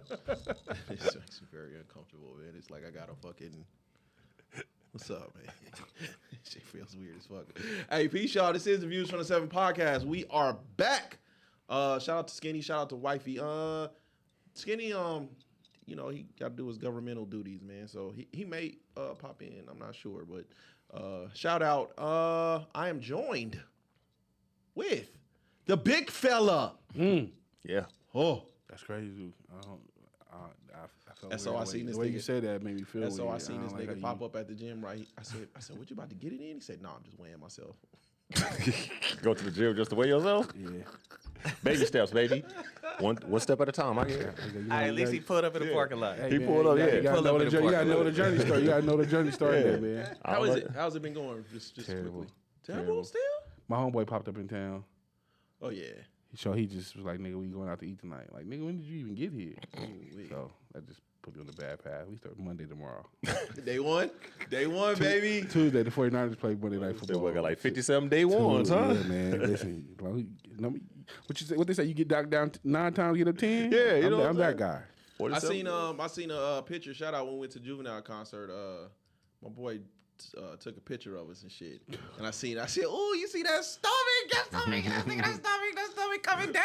This makes me very uncomfortable, man. It's like I got a fucking. What's up, man? Shit feels weird as fuck. Hey, peace, y'all. This is the Views from the 7 podcast. We are back. Shout out to Skinny. Shout out to Wifey. Skinny, you know, he got to do his governmental duties, man. So he may pop in. I'm not sure, but shout out. I am joined with the big fella. Yeah. Oh, that's crazy. That's all I seen this the way nigga. You said that made me feel. That's all I weird. seen this like nigga pop up at the gym. Right? I said, what you about to get it in? He said, no, I'm just weighing myself. Go to the gym just to weigh yourself? Yeah. Baby steps, baby. One step at a time. I get it. At least he pulled up in the parking lot. Hey, He man, pulled up, You gotta know the journey. You gotta know the journey story. You gotta know the journey story, there, man. How is it? How's it been going? Just Terrible. quickly. Terrible still? My homeboy popped up in town. Oh yeah. So he just was like, "Nigga, we going out to eat tonight?" Like, nigga, when did you even get here? Ooh-wee. So that just put me on the bad path. We start Monday tomorrow. Day one, baby. Tuesday, the 49ers play Monday Night Still Football. working like 57 day ones, huh? Yeah, man. Listen, what you say? What they say? You get knocked down 9 times, get up 10. Yeah, you know what I'm I'm that saying? guy. I seen a picture. Shout out when we went to Juvenile concert. My boy took a picture of us and shit. And I said, "Oh, you see that stomach? That stomach coming down,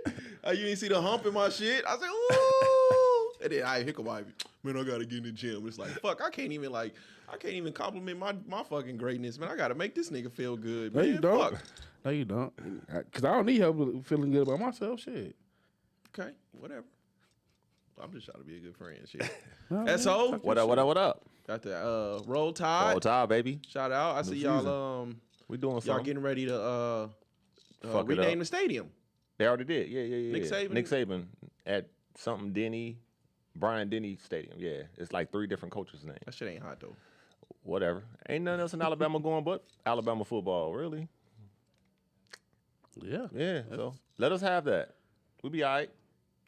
baby." You ain't see the hump in my shit. I said, "Ooh." And then I hiccup, man, I gotta get in the gym. It's like, fuck, I can't even compliment my fucking greatness, man. I gotta make this nigga feel good, man. No, you don't. Fuck. No, you don't. Because I don't need help feeling good about myself. Shit. Okay, whatever. I'm just trying to be a good friend, shit. So What up? got the Roll Tide. Roll Tide, baby. Shout out. I see y'all We doing y'all something. getting ready to Fuck it rename up. the stadium. They already did. Yeah. Nick Saban? at something Brian Denny Stadium. Yeah. It's like 3 different coaches' names. That shit ain't hot though. Whatever. Ain't nothing else in Alabama going but Alabama football, really. Yeah. Yeah. So let us have that. We be all right.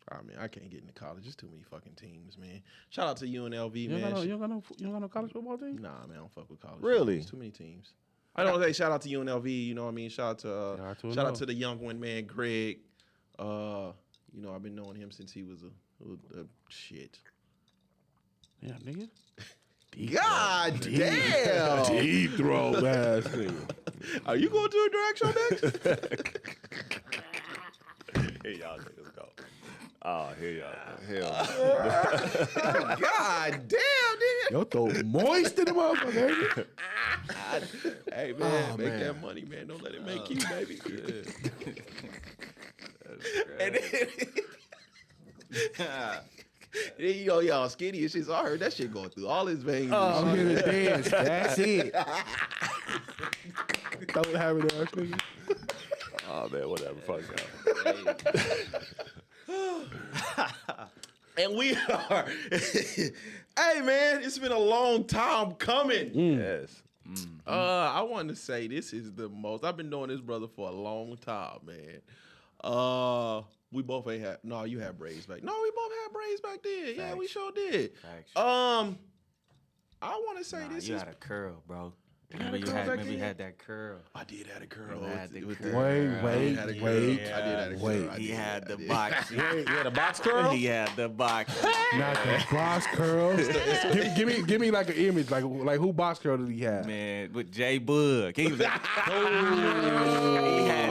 I mean, I can't get into college. There's too many fucking teams, man. Shout out to UNLV, You man. don't got no college football team? Nah, man, I don't fuck with college. Really? There's too many teams. I don't say shout out to UNLV. You know what I mean? Shout out to the young one, man, Greg. You know, I've been knowing him since he was a shit. Yeah, nigga. God damn! Deep throw basket. Are you going to a drag show next? Here y'all niggas go. Oh, here y'all go. Hell. God damn, nigga. Your throat moist in the motherfucker, ain't it? Hey, man, make that money, man. Don't let it make you, baby. And then you know, y'all skinny and shit. So I heard that shit going through all his veins. I'm here to dance. That's it. Don't have it, ass nigga. Oh, man, whatever. Fuck y'all. And we are. Hey, man, it's been a long time coming. Yes. I wanted to say this is the most. I've been doing this, brother, for a long time, man. We both ain't had. No, you had braids back. No, we both had braids back then. Facts. Yeah, we sure did. Facts. I want to say this you is. had a curl, bro. had Remember a you curl had back maybe then? you had that curl. I did have a curl. You had the with curl. Wait. I did Wait. have a curl. Wait. I He did. had I the did. box. You had a box curl? He had the box. Not the box curl. give me like an image, like who box curl did he have? Man, with J Bug. He was he had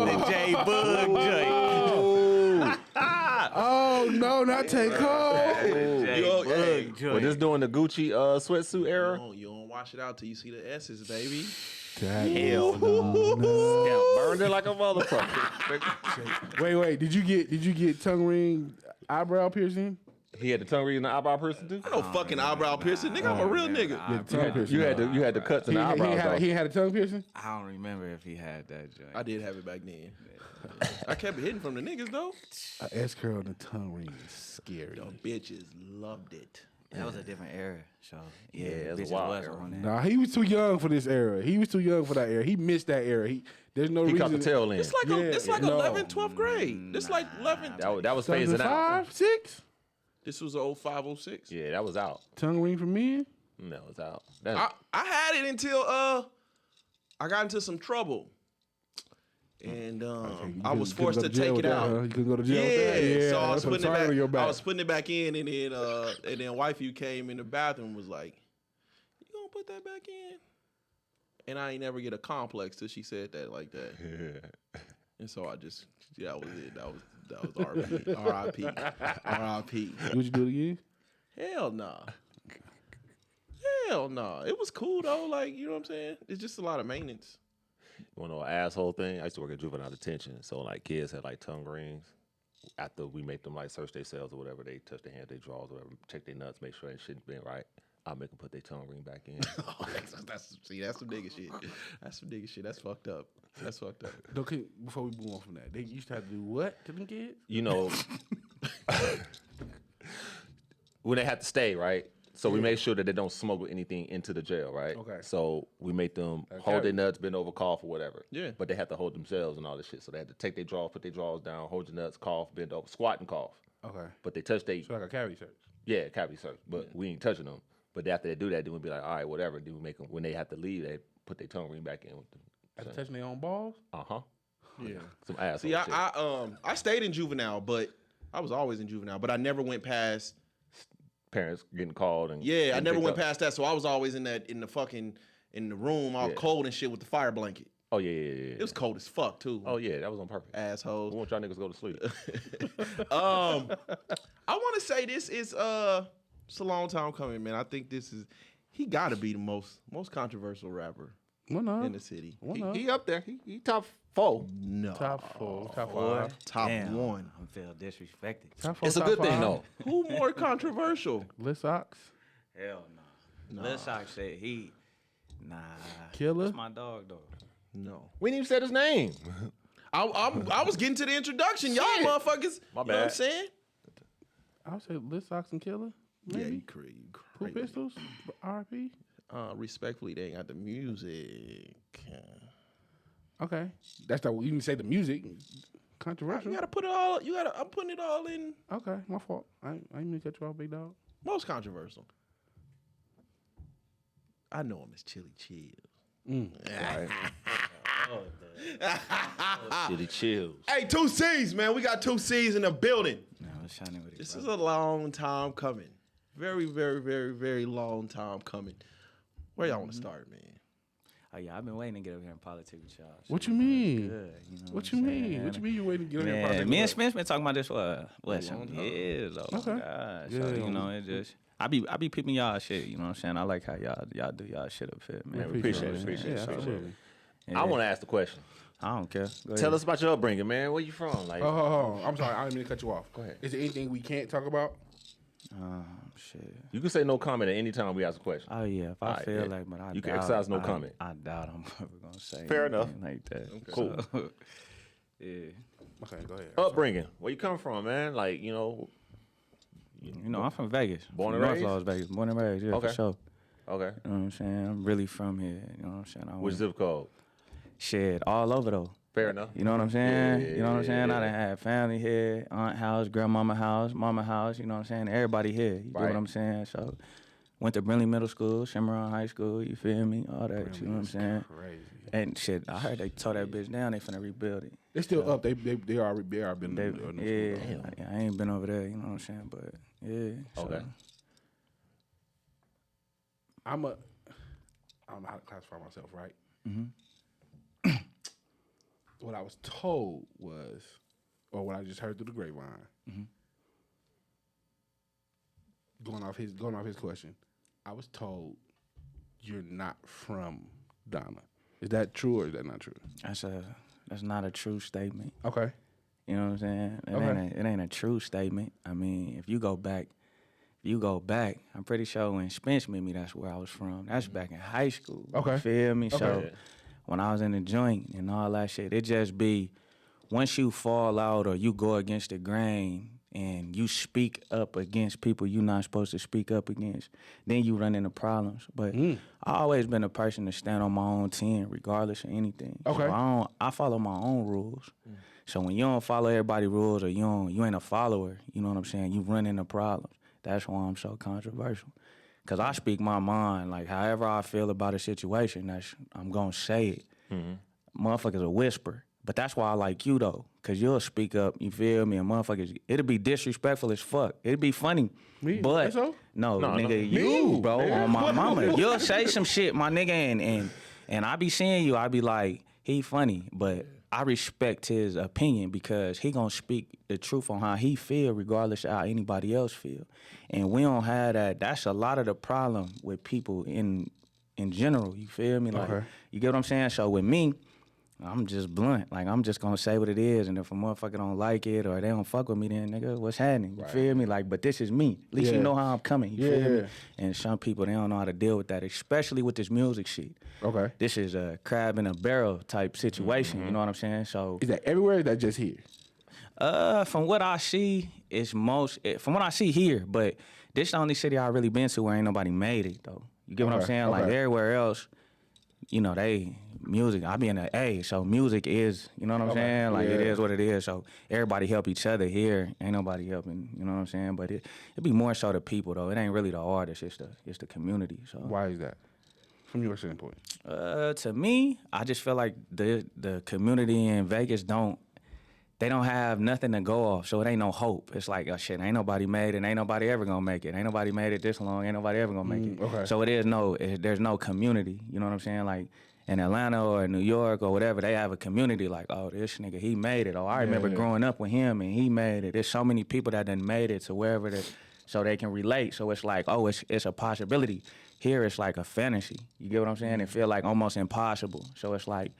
the J Bug joint. Oh no, not take home. Hey, We're just doing the Gucci sweatsuit era. You don't wash it out till you see the S's, baby. Hell no. Burned it like a motherfucker. Wait. Did you get tongue ring, eyebrow piercing? He had the tongue ring and the eyebrow person too. No fucking eyebrow piercing, nigga. I'm a real nigga. Yeah, tongue piercing. You had the cuts and the eyebrows. He had a tongue piercing. I don't remember if he had that joint. I did have it back then. I kept it hidden from the niggas though. A S curl and a tongue ring is scary. The bitches loved it. That was a different era. So Yeah, it was a bitches wild was era. on that. Nah, he was too young for this era. He was too young for that era. He missed that era. There's no He reason. caught the tail end. It's like no. 11th, 12th grade. This like 11th. That was phasing out. 5, 6. This was 05, 06. Yeah, that was out. Tongue ring for men. That was out. I had it until I got into some trouble. And You I was couldn't forced go to jail take with it that, out. huh? You couldn't go to jail with that? Yeah, so I was that's putting it target on your back. back. I was putting it back in, and then wifey came in the bathroom and was like, "You gonna put that back in?" And I ain't never get a complex till she said that like that. And so I just that was it. That was RP, RIP, RIP. Would you do it again? Hell nah. Hell nah. It was cool though. Like, you know what I'm saying? It's just a lot of maintenance. You want to know an asshole thing? I used to work at juvenile detention, so like kids had like tongue rings. After we make them like search themselves or whatever, they touch their hands, their drawers, whatever, check their nuts, make sure they shit's been right. I'll make them put their tongue ring back in. that's some nigga shit. That's some nigga shit. That's fucked up. That's fucked up. Okay, before we move on from that, they used to have to do what to them kids? You know, when they have to stay, right? So we make sure that they don't smuggle anything into the jail, right? Okay. So we make them Okay. hold their nuts, bend over, cough, or whatever. Yeah. But they have to hold themselves and all this shit. So they have to take their drawers, put their drawers down, hold your nuts, cough, bend over, squat and cough. Okay. But they touch their, So like a cavity search. yeah, cavity search. But we ain't touching them. But after they do that, then we'll be like, all right, whatever. Then we make them, when they have to leave, they put their tongue ring back in with them. After touching their own balls? Uh-huh. Yeah. Some asshole See, shit. I stayed in juvenile, but I was always in juvenile, but I never went past. Parents getting called and Yeah, I getting never picked went up. past that, so I was always in the room, all Yeah. cold and shit with the fire blanket. Oh, yeah. It was cold as fuck too. Oh, yeah, that was on purpose. We Assholes. want y'all niggas to go to sleep. I want to say this is it's a long time coming, man. I think he got to be the most controversial rapper Well, no. in the city. He up there. He top 4. No, Top 4, top Boy, 5. top damn, 1. I feel disrespected. Top 4, It's a top good thing, 5. though. Who more controversial? Lil Sox, Hell no. Lil Sox said nah. Killer. That's my dog though. No, We didn't even say his name. I was getting to the introduction. Y'all Shit. motherfuckers. My You know what I'm bad. saying? I would say Lil Sox and Killer. Yeah, Maybe. you Two crazy. Pistols, RP. Respectfully, they ain't got the music. Okay. That's the, you can say the music. Controversial. You gotta put it all. I'm putting it all in. Okay, my fault. I ain't mean to cut you off, big dog. Most controversial. I know him as Chili Chill. Right. Chili chills. Hey, TwoCeez, man. We got TwoCeez in the building. No, I was shining with it. This is a long time coming. Very, very, very, very long time coming. Where y'all want to start, man? Oh yeah, I've been waiting to get over here in politics with y'all. What Shit, you mean? Good, you know What you I'm mean? saying? What you mean you waiting to get on your Man, project? me and with us? Spence been talking about this for long some time. years. Oh Okay. my God. Yeah. So you know, it just I be peeping y'all shit. You know what I'm saying? I like how y'all do y'all shit up here, man. Man, we appreciate it. Yeah, Appreciate it. absolutely. Yeah. I want to ask the question. I don't care. Go Tell ahead. us about your upbringing, man. Where you from? Like, Oh, I'm sorry. I didn't mean to cut you off. Go ahead. Is there anything we can't talk about? Shit. you can say no comment at any time we ask a question. Oh yeah, if I Alright, feel yeah. like, but I You can doubt- exercise no comment. I doubt I'm ever gonna say Fair enough. anything like that. Cool. So, yeah. Okay, go ahead. Upbringing. Where you come from, man? Like, you know. You know, I'm from Vegas. Born From and North raised? Las Vegas. Born and raised, yeah, Okay. for sure. Okay. You know what I'm saying? I'm really from here. You know what I'm saying? I Which went zip code? shit all over though. Fair enough. You know what I'm saying? Yeah, You know what I'm saying? yeah. I done had family here, aunt house, grandmama house, mama house. You know what I'm saying? Everybody here. You know Right. what I'm saying? So, went to Brinley Middle School, Cimarron High School. You feel me? All that. You know what I'm saying? Crazy. And shit, I heard they tore that bitch down. They finna rebuild it. They still up. They are been. They, in yeah, I ain't been over there. You know what I'm saying? But yeah. So, Okay. I don't know how to classify myself, right? Mm-hmm. What I was told was, or what I just heard through the grapevine, Mm-hmm. going off his question, I was told you're not from Donna. Is that true or is that not true? That's not a true statement. Okay. You know what I'm saying? Okay. It ain't a true statement. I mean, if you go back, I'm pretty sure when Spence met me, that's where I was from. That's back in high school. Okay. You feel me? So Okay. when I was in the joint and all that shit, it just be once you fall out or you go against the grain and you speak up against people you're not supposed to speak up against, then you run into problems. But I always been a person to stand on my own 10 regardless of anything. Okay. So I follow my own rules. So when you don't follow everybody's rules or you ain't a follower, you know what I'm saying, you run into problems. That's why I'm so controversial. Because I speak my mind. Like, however I feel about a situation, I'm going to say it. Motherfuckers will whisper. But that's why I like you though, cause you'll speak up. You feel me? And motherfuckers, it'll be disrespectful as fuck. It'll be funny, Me? but Think so? no, No, nigga, no. you, Me? bro, Nigga. on my mama, you'll say some shit, my nigga, and I be seeing you. I be like, he funny, but I respect his opinion because he gonna speak the truth on how he feel, regardless of how anybody else feel. And we don't have that. That's a lot of the problem with people in general. You feel me? Like, Okay. you get what I'm saying? So with me, I'm just blunt. Like, I'm just gonna say what it is, and if a motherfucker don't like it or they don't fuck with me, then nigga, what's happening? You feel me? Like, but this is me. At least you Yeah. know how I'm coming. You feel me? Yeah. And some people, they don't know how to deal with that, especially with this music shit. Okay. This is a crab in a barrel type situation. You know what I'm saying? So, Is that everywhere? Or is that just here? from what I see, it's from what I see here, but this the only city I really been to where ain't nobody made it though. You get what I'm Okay, saying? Like okay. everywhere else, you know, they music. I be in the A, so music is, you know what I'm saying? Like it yeah. is what it is. So everybody help each other here. Ain't nobody helping. You know what I'm saying? But it be more so the people though. It ain't really the artists. It's the community. So Why is that? From your standpoint. to me, I just feel like the community in Vegas don't have nothing to go off, so it ain't no hope. It's like, oh shit, ain't nobody made it, ain't nobody ever gonna make it, ain't nobody made it this long, ain't nobody ever gonna make it. okay. So there's no community. You know what I'm saying? Like in Atlanta or New York or whatever, they have a community like, oh, this nigga, he made it. Oh, I remember growing up with him and he made it. There's so many people that done made it to wherever so they can relate. So it's like, oh, it's a possibility. Here it's like a fantasy. You get what I'm saying? It feel like almost impossible. So it's like,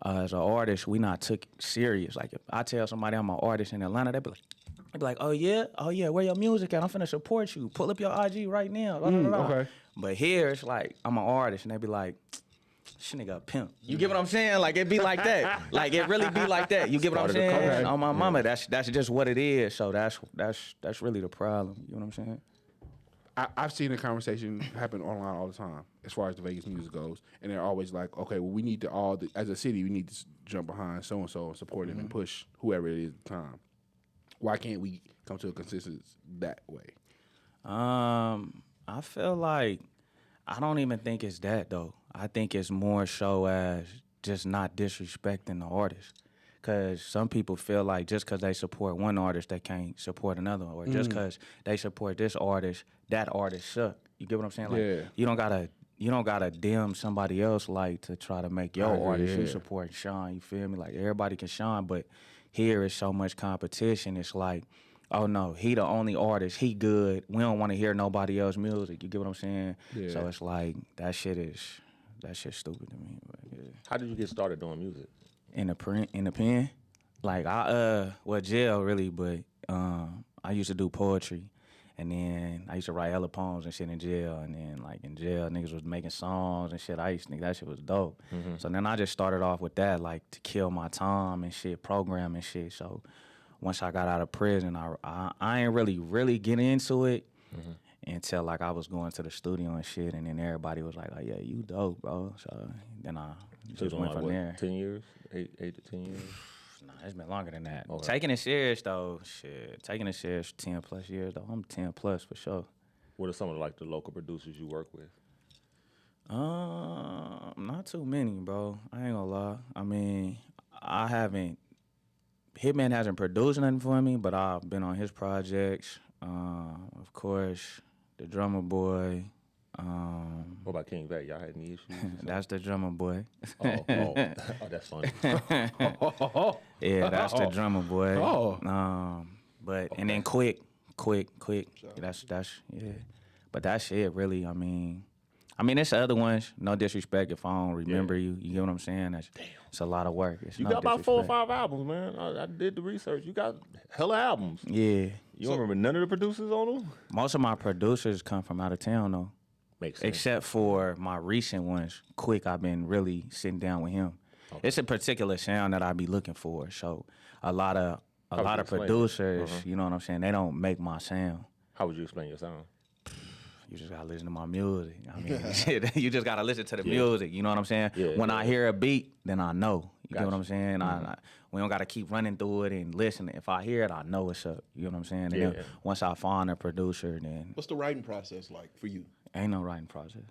as an artist, we not took serious. Like if I tell somebody I'm an artist in Atlanta, they be like, oh yeah, where your music at? I'm finna support you. Pull up your IG right now. Blah, blah, blah. okay. But here it's like I'm an artist, and they be like, this nigga a pimp. You get what I'm saying? Like it be like that. Like it really be like that. You get what I'm saying? Okay. On my mama, that's just what it is. So that's really the problem. You know what I'm saying? I've seen a conversation happen online all the time as far as the Vegas music goes, and they're always like, okay, well, we need to as a city, we need to jump behind so and so and support them and push whoever it is at the time. Why can't we come to a consensus that way? I feel like I don't even think it's that though. I think it's more so as just not disrespecting the artist. Cause some people feel like just cause they support one artist, they can't support another, or just cause they support this artist, that artist suck. You get what I'm saying? Like Yeah. you don't gotta dim somebody else like to try to make your agree, artist you yeah. support shine. You feel me? Like everybody can shine, but here is so much competition. It's like, oh no, he the only artist, he good. We don't want to hear nobody else's music. You get what I'm saying? Yeah. So it's like that shit's stupid to me. But, yeah. How did you get started doing music? In the pen, like jail really, but I used to do poetry, and then I used to write hella poems and shit in jail, and then like in jail niggas was making songs and shit. I used to think that shit was dope. So then I just started off with that, like to kill my time and shit, program and shit. So once I got out of prison, I ain't really get into it until like I was going to the studio and shit, and then everybody was like, oh yeah, you dope, bro. So then I just went from there. 10 years? 8 to 10 years? Nah, it's been longer than that. Okay. Taking it serious though, shit. Taking it serious 10 plus years though. I'm 10 plus for sure. What are some of like the local producers you work with? Not too many, bro. I ain't gonna lie. I mean, Hitman hasn't produced nothing for me, but I've been on his projects. Of course, the Drummer Boy. What about King Vet? Y'all had any issues? That's the Drummer Boy. Oh, that's funny. Yeah, that's the Drummer Boy. Oh. But and then quick. That's yeah. But that's it really. I mean it's other ones. No disrespect if I don't remember you. You get what I'm saying? It's a lot of work. It's You no got about 4 or disrespect. 5 albums, man. I did the research. You got hella albums. Yeah. You don't remember none of the producers on them? Most of my producers come from out of town though. Makes sense. Except for my recent ones. Quick, I've been really sitting down with him. Okay. It's a particular sound that I be looking for. So a lot of explain it? producers, you know what I'm saying, they don't make my sound. How would you explain your sound? You just gotta listen to my music. I mean, shit, you just gotta listen to the music. You know what I'm saying? Yeah, when I hear a beat, then I know. You get what Gotcha. I'm saying? We don't gotta keep running through it and listening. If I hear it, I know what's up. You know what I'm saying? And then once I find a producer, then What's the writing process like for you? ain't no writing process.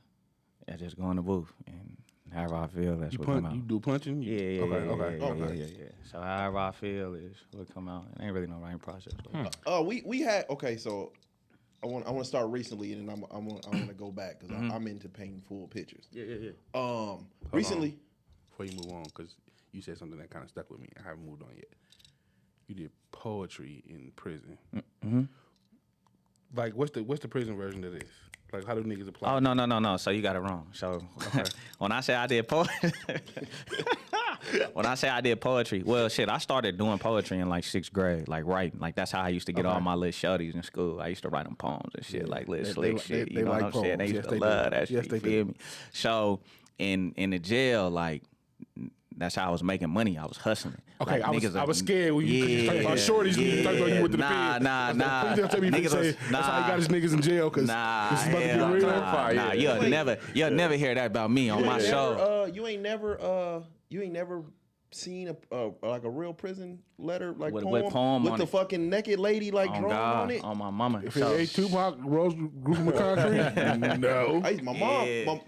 I just go in the booth and However I feel, that's You what come punch. out. You do punching. Yeah. Okay. Yeah. So however I feel is what come out. It ain't really no writing process. We had so I want to start recently, and then I want to go back because I'm into painting full pictures. Yeah. Recently, Before you move on, because you said something that kind of stuck with me. I haven't moved on yet. You did poetry in prison. Mm-hmm. Like, what's the prison version of this? Like, how do niggas apply? Oh no. So you got it wrong. So when I say I did poetry, well, shit, I started doing poetry in like 6th grade, like writing. Like that's how I used to get all my little shorties in school. I used to write them poems and shit, like little slick shit. they You know like what I'm saying? They poems. used Yes, to they love do. that shit. Yes, they You feel do. me? So in the jail, like. That's how I was making money. I was hustling. Okay, Like, I was scared when you talking about shorties. You talking about you went to the pen. Nah. Please don't tell me Niggas you say was- that's how he got his niggas in jail because this is about to get hell real. nah. You'll never hear that about me on my show. you ain't never seen like a real prison letter like With poem, poem with on the it. fucking naked lady like On drawn God, on it. on my mama. If it ain't Tupac, Rose Group of Concrete, no.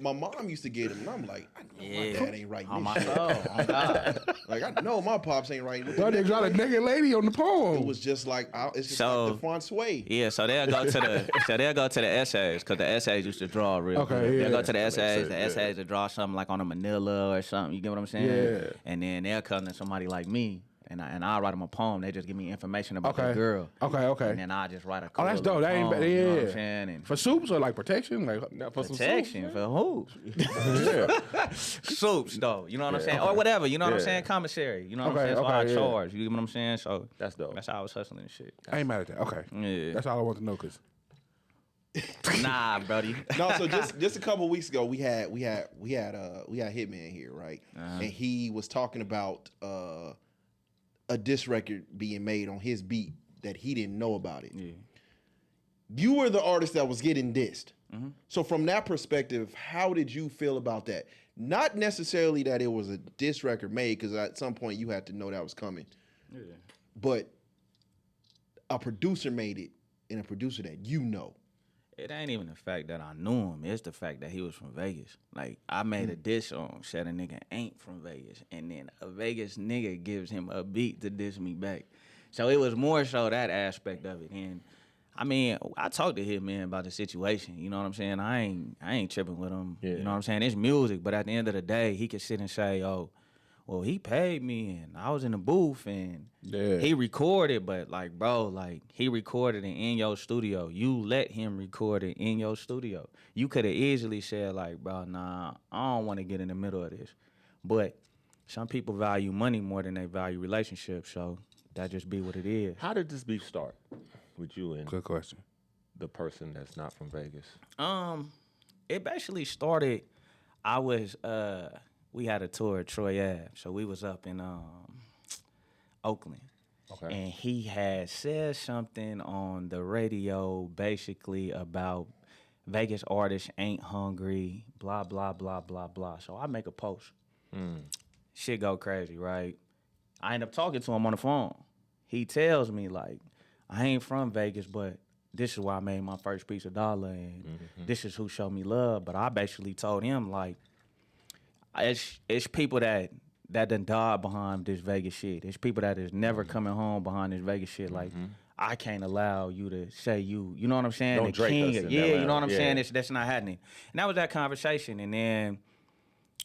My mom used to get him, and I'm like, I know my dad ain't writing on this my shit. soul. On God. Like I know my pops ain't writing. With the Y'all niggas naked got a lady. naked lady on the poem. It was just like it's just So- like the Francois. Yeah, so they'll go to the essays because the essays used to draw real Okay, good. yeah. They'll go to the essays. sense, The yeah. essays will draw something like on a manila or something. You get what I'm saying? Yeah. And then they'll come to somebody like me, and I'll write them a poem. They just give me information about the Okay. girl. Okay. And then I just write a Oh, that's cool dope. That ain't poem, bad. You know what I'm Yeah. saying? And For soups or like protection? Like, Now for some protection soup, for who? Yeah. Soups though. You know what I'm saying? Or whatever. You know what I'm Yeah. saying? Commissary. You know what Okay, I'm saying? So okay, I yeah. charge. You get what I'm saying? So That's dope. That's how I was hustling and shit. I ain't mad at that. Okay. Yeah. That's all I want to know, cause Nah, brody. No, so just a couple weeks ago, we had Hitman here, right? And he was talking about a diss record being made on his beat that he didn't know about it. Yeah. You were the artist that was getting dissed. So from that perspective, how did you feel about that? Not necessarily that it was a diss record made, because at some point you had to know that was coming. Yeah. But a producer made it, and a producer that you know. It ain't even the fact that I knew him. It's the fact that he was from Vegas. Like, I made a diss song, said a nigga ain't from Vegas. And then a Vegas nigga gives him a beat to diss me back. So it was more so that aspect of it. And, I mean, I talked to him, man, about the situation. You know what I'm saying? I ain't tripping with him. Yeah. You know what I'm saying? It's music. But at the end of the day, he could sit and say, oh, well, he paid me, and I was in the booth, and Yeah. he recorded, but like, bro, like he recorded it in your studio. You let him record it in your studio. You could have easily said, like, bro, nah, I don't want to get in the middle of this. But some people value money more than they value relationships, so that just be what it is. How did this beef start with you and good question. the person that's not from Vegas? It basically started. We had a tour at Troy Ave, so we was up in Oakland. Okay. And he had said something on the radio basically about Vegas artists ain't hungry, blah, blah, blah, blah, blah. So I make a post. Shit go crazy, right? I end up talking to him on the phone. He tells me, like, I ain't from Vegas, but this is where I made my first piece of dollar, and this is who showed me love. But I basically told him, like, it's people that done died behind this Vegas shit. It's people that is never coming home behind this Vegas shit. Like, I can't allow you to say you know what I'm saying? Don't The Drake king us of- in yeah, that you know level. what I'm Yeah. saying? That's not happening. And that was that conversation. And then,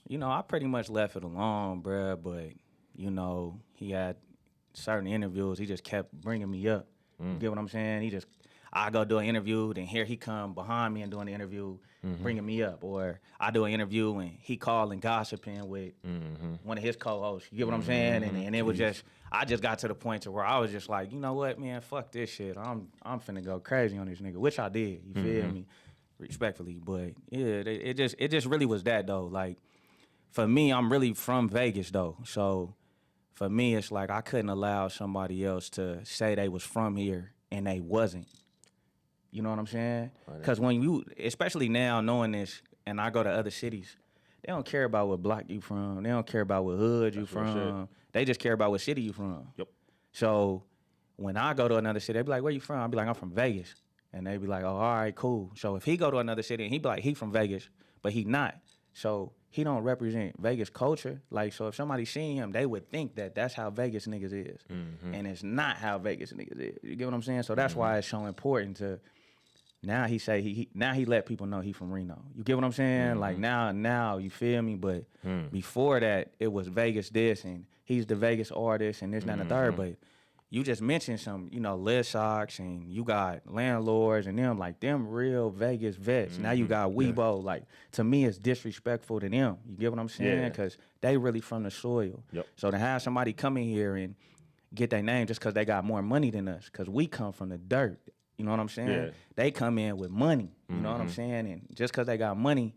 you know, I pretty much left it alone, bruh. But, you know, he had certain interviews. He just kept bringing me up. You get what I'm saying? I go do an interview, then here he come behind me and doing the interview, bringing me up. Or I do an interview and he calling gossiping with one of his co-hosts. You get what I'm saying? And it was just, I just got to the point to where I was just like, you know what, man, fuck this shit. I'm finna go crazy on this nigga, which I did. You feel me? Respectfully, but yeah, it just really was that though. Like, for me, I'm really from Vegas though, so for me, it's like I couldn't allow somebody else to say they was from here and they wasn't. You know what I'm saying? Because when you, especially now knowing this, and I go to other cities, they don't care about what block you from. They don't care about what hood you from. They just care about what city you from. Yep. So when I go to another city, they be like, where you from? I be like, I'm from Vegas. And they be like, oh, all right, cool. So if he go to another city and he be like, he from Vegas, but he not. So he don't represent Vegas culture. Like, so if somebody seen him, they would think that that's how Vegas niggas is. And it's not how Vegas niggas is. You get what I'm saying? So that's why it's so important to, now he say, now he let people know he from Reno. You get what I'm saying? Like now, you feel me? But before that, it was Vegas this, and he's the Vegas artist, and this, that, and the third. But you just mentioned some, Lil Sox, and you got Landlords, and them real Vegas vets. Now you got Weibo. Like, to me, it's disrespectful to them. You get what I'm saying? Yeah. Because they really from the soil. Yep. So to have somebody come in here and get their name just because they got more money than us, because we come from the dirt. You know what I'm saying? Yeah. They come in with money. You know what I'm saying? And just because they got money,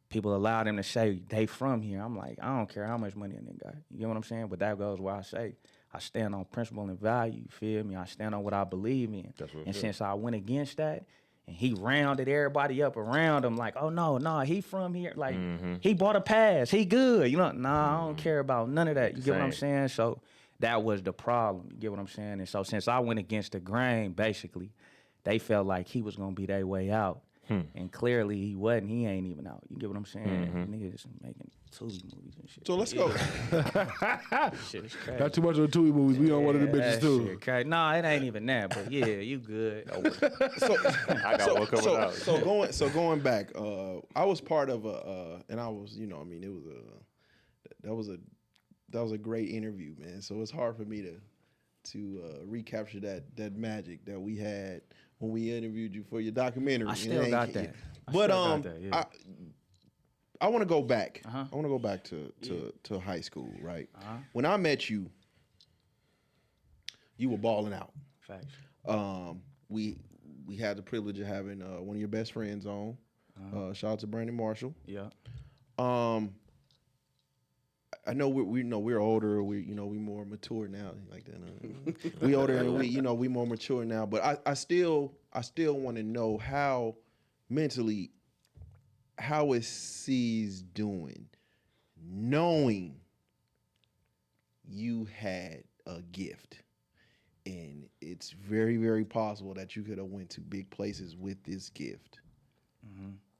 people allow them to say they from here. I'm like, I don't care how much money a nigga got. You get what I'm saying? But that goes where I say, I stand on principle and value. You feel me? I stand on what I believe in. That's real and good. since I went against that, and he rounded everybody up around him like, oh, no, he from here. Like, he bought a pass. He good. You know, I don't care about none of that. You get what I'm saying? So that was the problem. You get what I'm saying? And so since I went against the grain, basically, they felt like he was going to be their way out. And clearly he wasn't. He ain't even out. You get what I'm saying? Niggas making Tubi movies and shit. So let's go. Shit is crazy. Not too much of the Tubi movies. We on one of the bitches That too. shit crazy. Nah, it ain't even that. But yeah, you good. So, I got one coming out. going back, I was part of and I was, it was that was a great interview, man. So it's hard for me to recapture that magic that we had when we interviewed you for your documentary. I still got that. I want to go back. Uh-huh. I want to go back to high school, right? When I met you, you were balling out. Facts. We had the privilege of having one of your best friends on. Shout out to Brandon Marshall. Yeah. I know we're older. We more mature now. Like that. We older and we more mature now. But I still want to know how mentally, how is TwoCeez doing, knowing you had a gift, and it's very, very possible that you could have went to big places with this gift,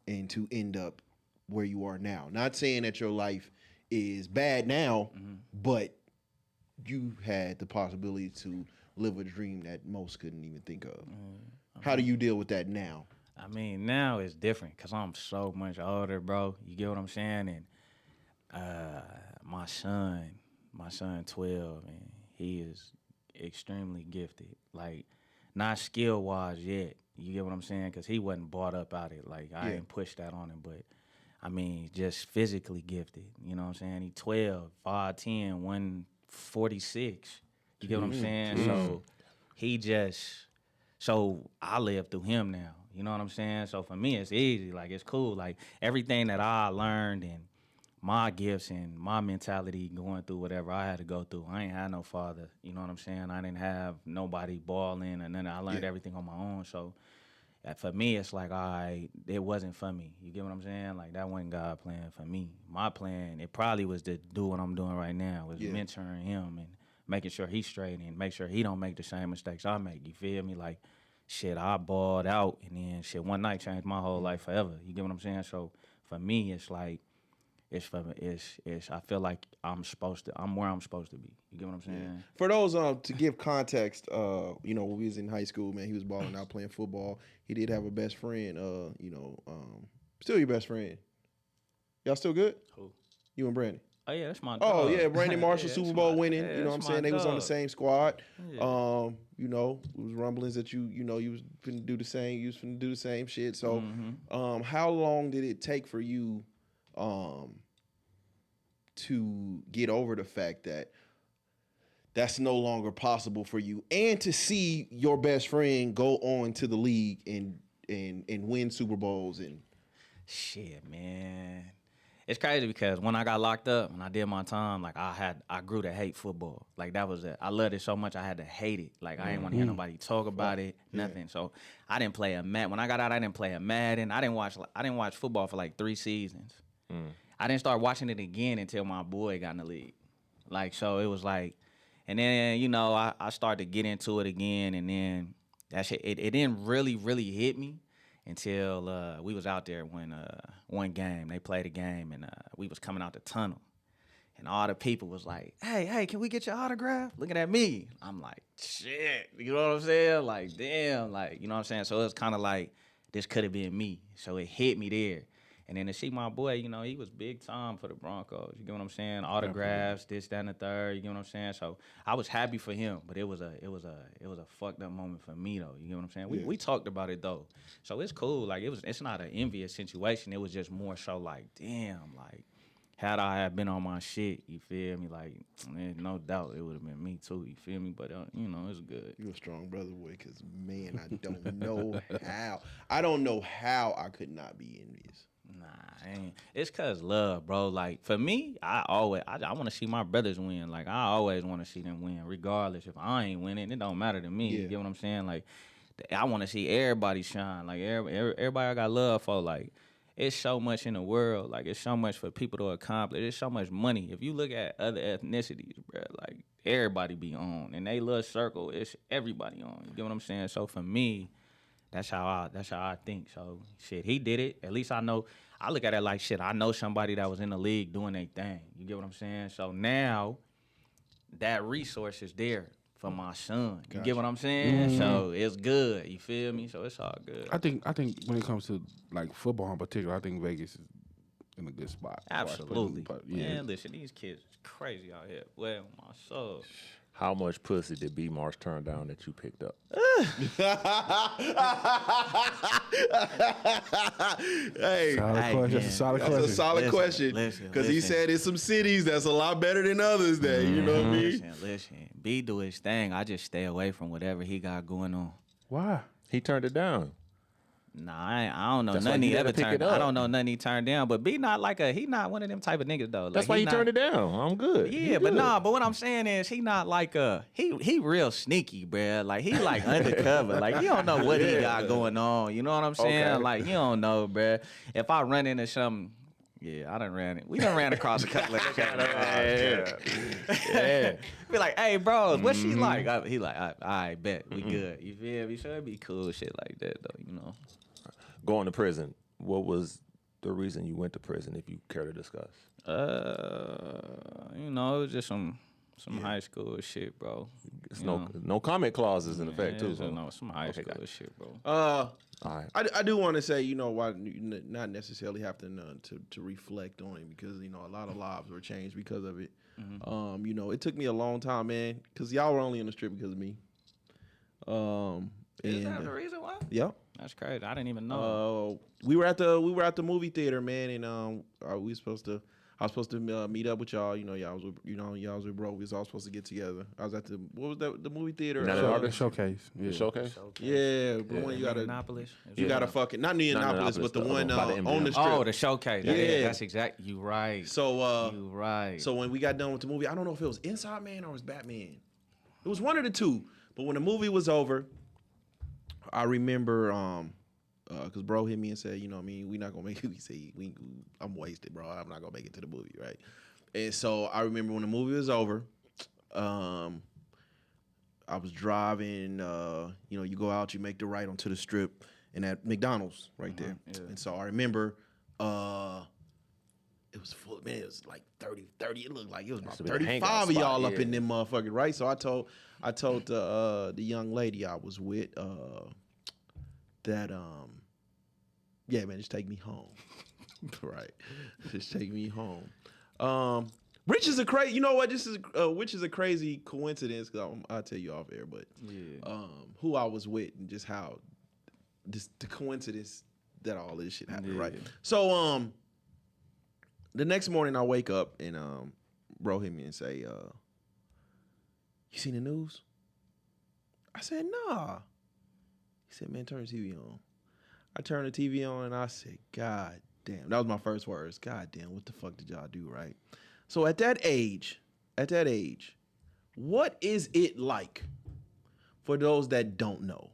and to end up where you are now. Not saying that your life is bad now, but you had the possibility to live a dream that most couldn't even think of. How do you deal with that now? I mean, now it's different because I'm so much older, bro. You get what I'm saying? And my son 12, and he is extremely gifted. Like, not skill-wise yet. You get what I'm saying? Because he wasn't brought up out it. Like, I didn't push that on him, but I mean, just physically gifted. You know what I'm saying? He 12, 5'10", 146. You get what I'm saying? So he so I live through him now. You know what I'm saying? So for me, it's easy. Like, it's cool. Like, everything that I learned and my gifts and my mentality going through whatever I had to go through, I ain't had no father. You know what I'm saying? I didn't have nobody balling, and then I learned everything on my own. So for me, it's like, all right, it wasn't for me. You get what I'm saying? Like, that wasn't God plan for me. My plan, it probably was to do what I'm doing right now, was mentoring him and making sure he's straight and make sure he don't make the same mistakes I make. You feel me? Like, shit, I balled out, and then shit, one night changed my whole life forever. You get what I'm saying? So for me, it's like, I feel like I'm where I'm supposed to be. You get what I'm saying? For those to give context, when we was in high school, man, he was balling out playing football. He did have a best friend, still your best friend. Y'all still good? Who? You and Brandon. Oh yeah, that's my dog. Oh yeah, Brandon Marshall, Yeah, Super Bowl winning. yeah, You know what I'm that's saying? my They was on the dog. same squad. Yeah. It was rumblings that you was finna do the same. You was finna do the same shit. So, how long did it take for you, to get over the fact that that's no longer possible for you, and to see your best friend go on to the league and win Super Bowls and Shit, man. It's crazy because when I got locked up and I did my time, like I grew to hate football. Like that was it. I loved it so much I had to hate it. Like I didn't want to hear nobody talk about it, nothing. So I didn't play a Madden. When I got out, I didn't play a Madden. I didn't watch football for like 3 seasons. I didn't start watching it again until my boy got in the league. Like, so it was like, and then, I started to get into it again, and then that shit, it didn't really, really hit me until we was out there when one game, they played a game, and we was coming out the tunnel. And all the people was like, hey, can we get your autograph? Looking at me. I'm like, shit. You know what I'm saying? Like, damn. Like, you know what I'm saying? So it was kind of like, this could have been me. So it hit me there. And then to see my boy, you know, he was big time for the Broncos. You get what I'm saying? Autographs, this, that, and the third. You get what I'm saying? So I was happy for him, but it was a fucked up moment for me though. You get what I'm saying? We talked about it though, so it's cool. Like it's not an envious situation. It was just more so like, damn, like had I have been on my shit, you feel me? Like, man, no doubt it would have been me too. You feel me? But you know, it's good. You a strong brother, boy. Cause man, I don't know how. I don't know how I could not be envious. Nah, ain't. It's cause love, bro. Like for me, I want to see my brothers win. Like I always want to see them win, regardless. If I ain't winning, it don't matter to me. Yeah. You get what I'm saying? Like I want to see everybody shine. Like everybody I got love for. Like it's so much in the world. Like it's so much for people to accomplish. There's so much money. If you look at other ethnicities, bro, like everybody be on. In they little circle, it's everybody on. You get what I'm saying? So for me, that's how I think. So shit, he did it. At least I know. I look at it like shit. I know somebody that was in the league doing their thing. You get what I'm saying? So now that resource is there for my son. You get what I'm saying? Mm-hmm. So it's good. You feel me? So it's all good. I think when it comes to like football in particular, I think Vegas is in a good spot. Absolutely. Yeah. Man, listen, these kids is crazy out here. Well, my soul. How much pussy did B Marsh turn down that you picked up? Hey, Solid question. That's a solid that's question. a solid question. Because he said it's some cities that's a lot better than others. That you know what I mean. Listen. B do his thing. I just stay away from whatever he got going on. Why? He turned it down. Nah, I don't know That's why nothing you he gotta ever pick turned. it up. I don't know nothing he turned down. But B not like he not one of them type of niggas though. Like, That's why he turned it down. I'm good. Yeah, but nah. But what I'm saying is he not like he real sneaky, bruh. Like he like undercover. Like you don't know what he got going on. You know what I'm saying? Okay. Like you don't know, bruh. If I run into something. Yeah, I done ran it. We done ran across a couple of Yeah. Be like, hey, bros, what she like? He like, I bet we good. You feel me? So it'd be cool shit like that though, you know. Going to prison. What was the reason you went to prison, if you care to discuss? You know, it was just some high school shit, bro. It's no comment clauses in effect too. So. No, some high school shit, bro. All right. I do want to say, you know, why not necessarily have to reflect on it, because you know a lot of lives were changed because of it. Mm-hmm. You know, it took me a long time, man, because y'all were only on the strip because of me. Is that the reason why? Yeah. That's crazy. I didn't even know. We were at the movie theater, man, and I was supposed to meet up with y'all. You know, y'all was with bro. We was all supposed to get together. I was at the the movie theater? The showcase. Yeah. The showcase? Yeah, the one you gotta Indianapolis? you gotta fucking not Indianapolis, but the one by the on the strip. Oh, the showcase. Yeah. That's exactly. You right. So You right. So when we got done with the movie, I don't know if it was Inside Man or it was Batman. It was one of the two. But when the movie was over, I remember because bro hit me and said, you know what I mean, we not gonna make it. He said, I'm wasted, bro. I'm not gonna make it to the movie, right? And so I remember when the movie was over, I was driving, you know, you go out, you make the right onto the strip and at McDonald's right there. Yeah. And so I remember it was full, man, it was like 30, it looked like it was about Must've been a 35 hangout of y'all spot, up yeah. in them motherfuckers, right? So I told the young lady I was with, that yeah, man, just take me home. Right. Just take me home. Which is a crazy, you know what? This is which is a crazy coincidence, because I'll tell you off air, but who I was with and just how the coincidence that all this shit happened, right? So the next morning I wake up and bro hit me and say, you seen the news? I said, nah. He said, man, turn the TV on. I turned the TV on and I said, God damn. That was my first words. God damn, what the fuck did y'all do, right? So at that age, what is it like, for those that don't know,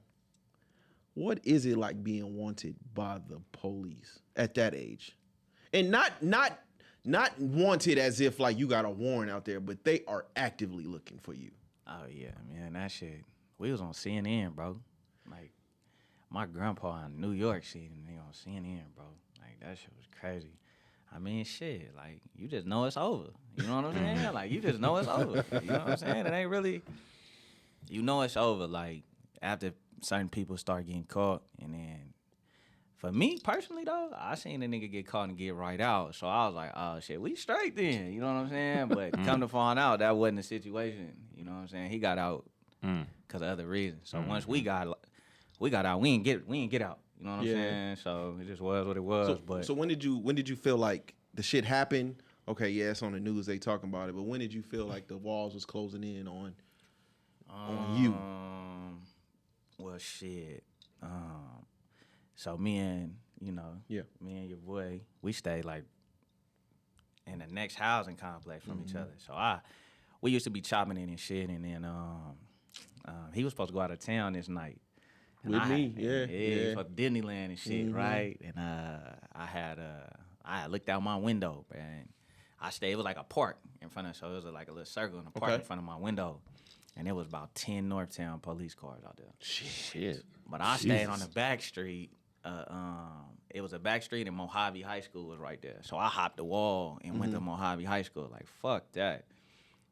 what is it like being wanted by the police at that age? And not wanted as if like you got a warrant out there, but they are actively looking for you. Oh yeah, man, that shit. We was on CNN, bro. Like my grandpa in New York seeing me on CNN, bro. Like, that shit was crazy. I mean, shit, like, you just know it's over. You know what I'm saying? Like, you just know it's over. You know what I'm saying? It ain't really, you know it's over, like, after certain people start getting caught. And then, for me, personally, though, I seen a nigga get caught and get right out. So I was like, oh, shit, we straight then. You know what I'm saying? But come to find out, that wasn't the situation. You know what I'm saying? He got out because of other reasons. So once we got out, we ain't get out. You know what I'm saying? So it just was what it was. So when did you feel like the shit happened? Okay, yeah, it's on the news, they talking about it, but when did you feel like the walls was closing in on you? Well, shit. So me and your boy, we stayed like in the next housing complex from each other. So we used to be chopping it and shit, and then he was supposed to go out of town this night. And With me, yeah. for Disneyland and shit, right? And I had looked out my window, and I stayed. It was like a park in front of, so it was like a little circle in a park in front of my window, and there was about 10 Northtown police cars out there. Shit. But I stayed on the back street. It was a back street, and Mojave High School was right there. So I hopped the wall and went to Mojave High School. Like, fuck that.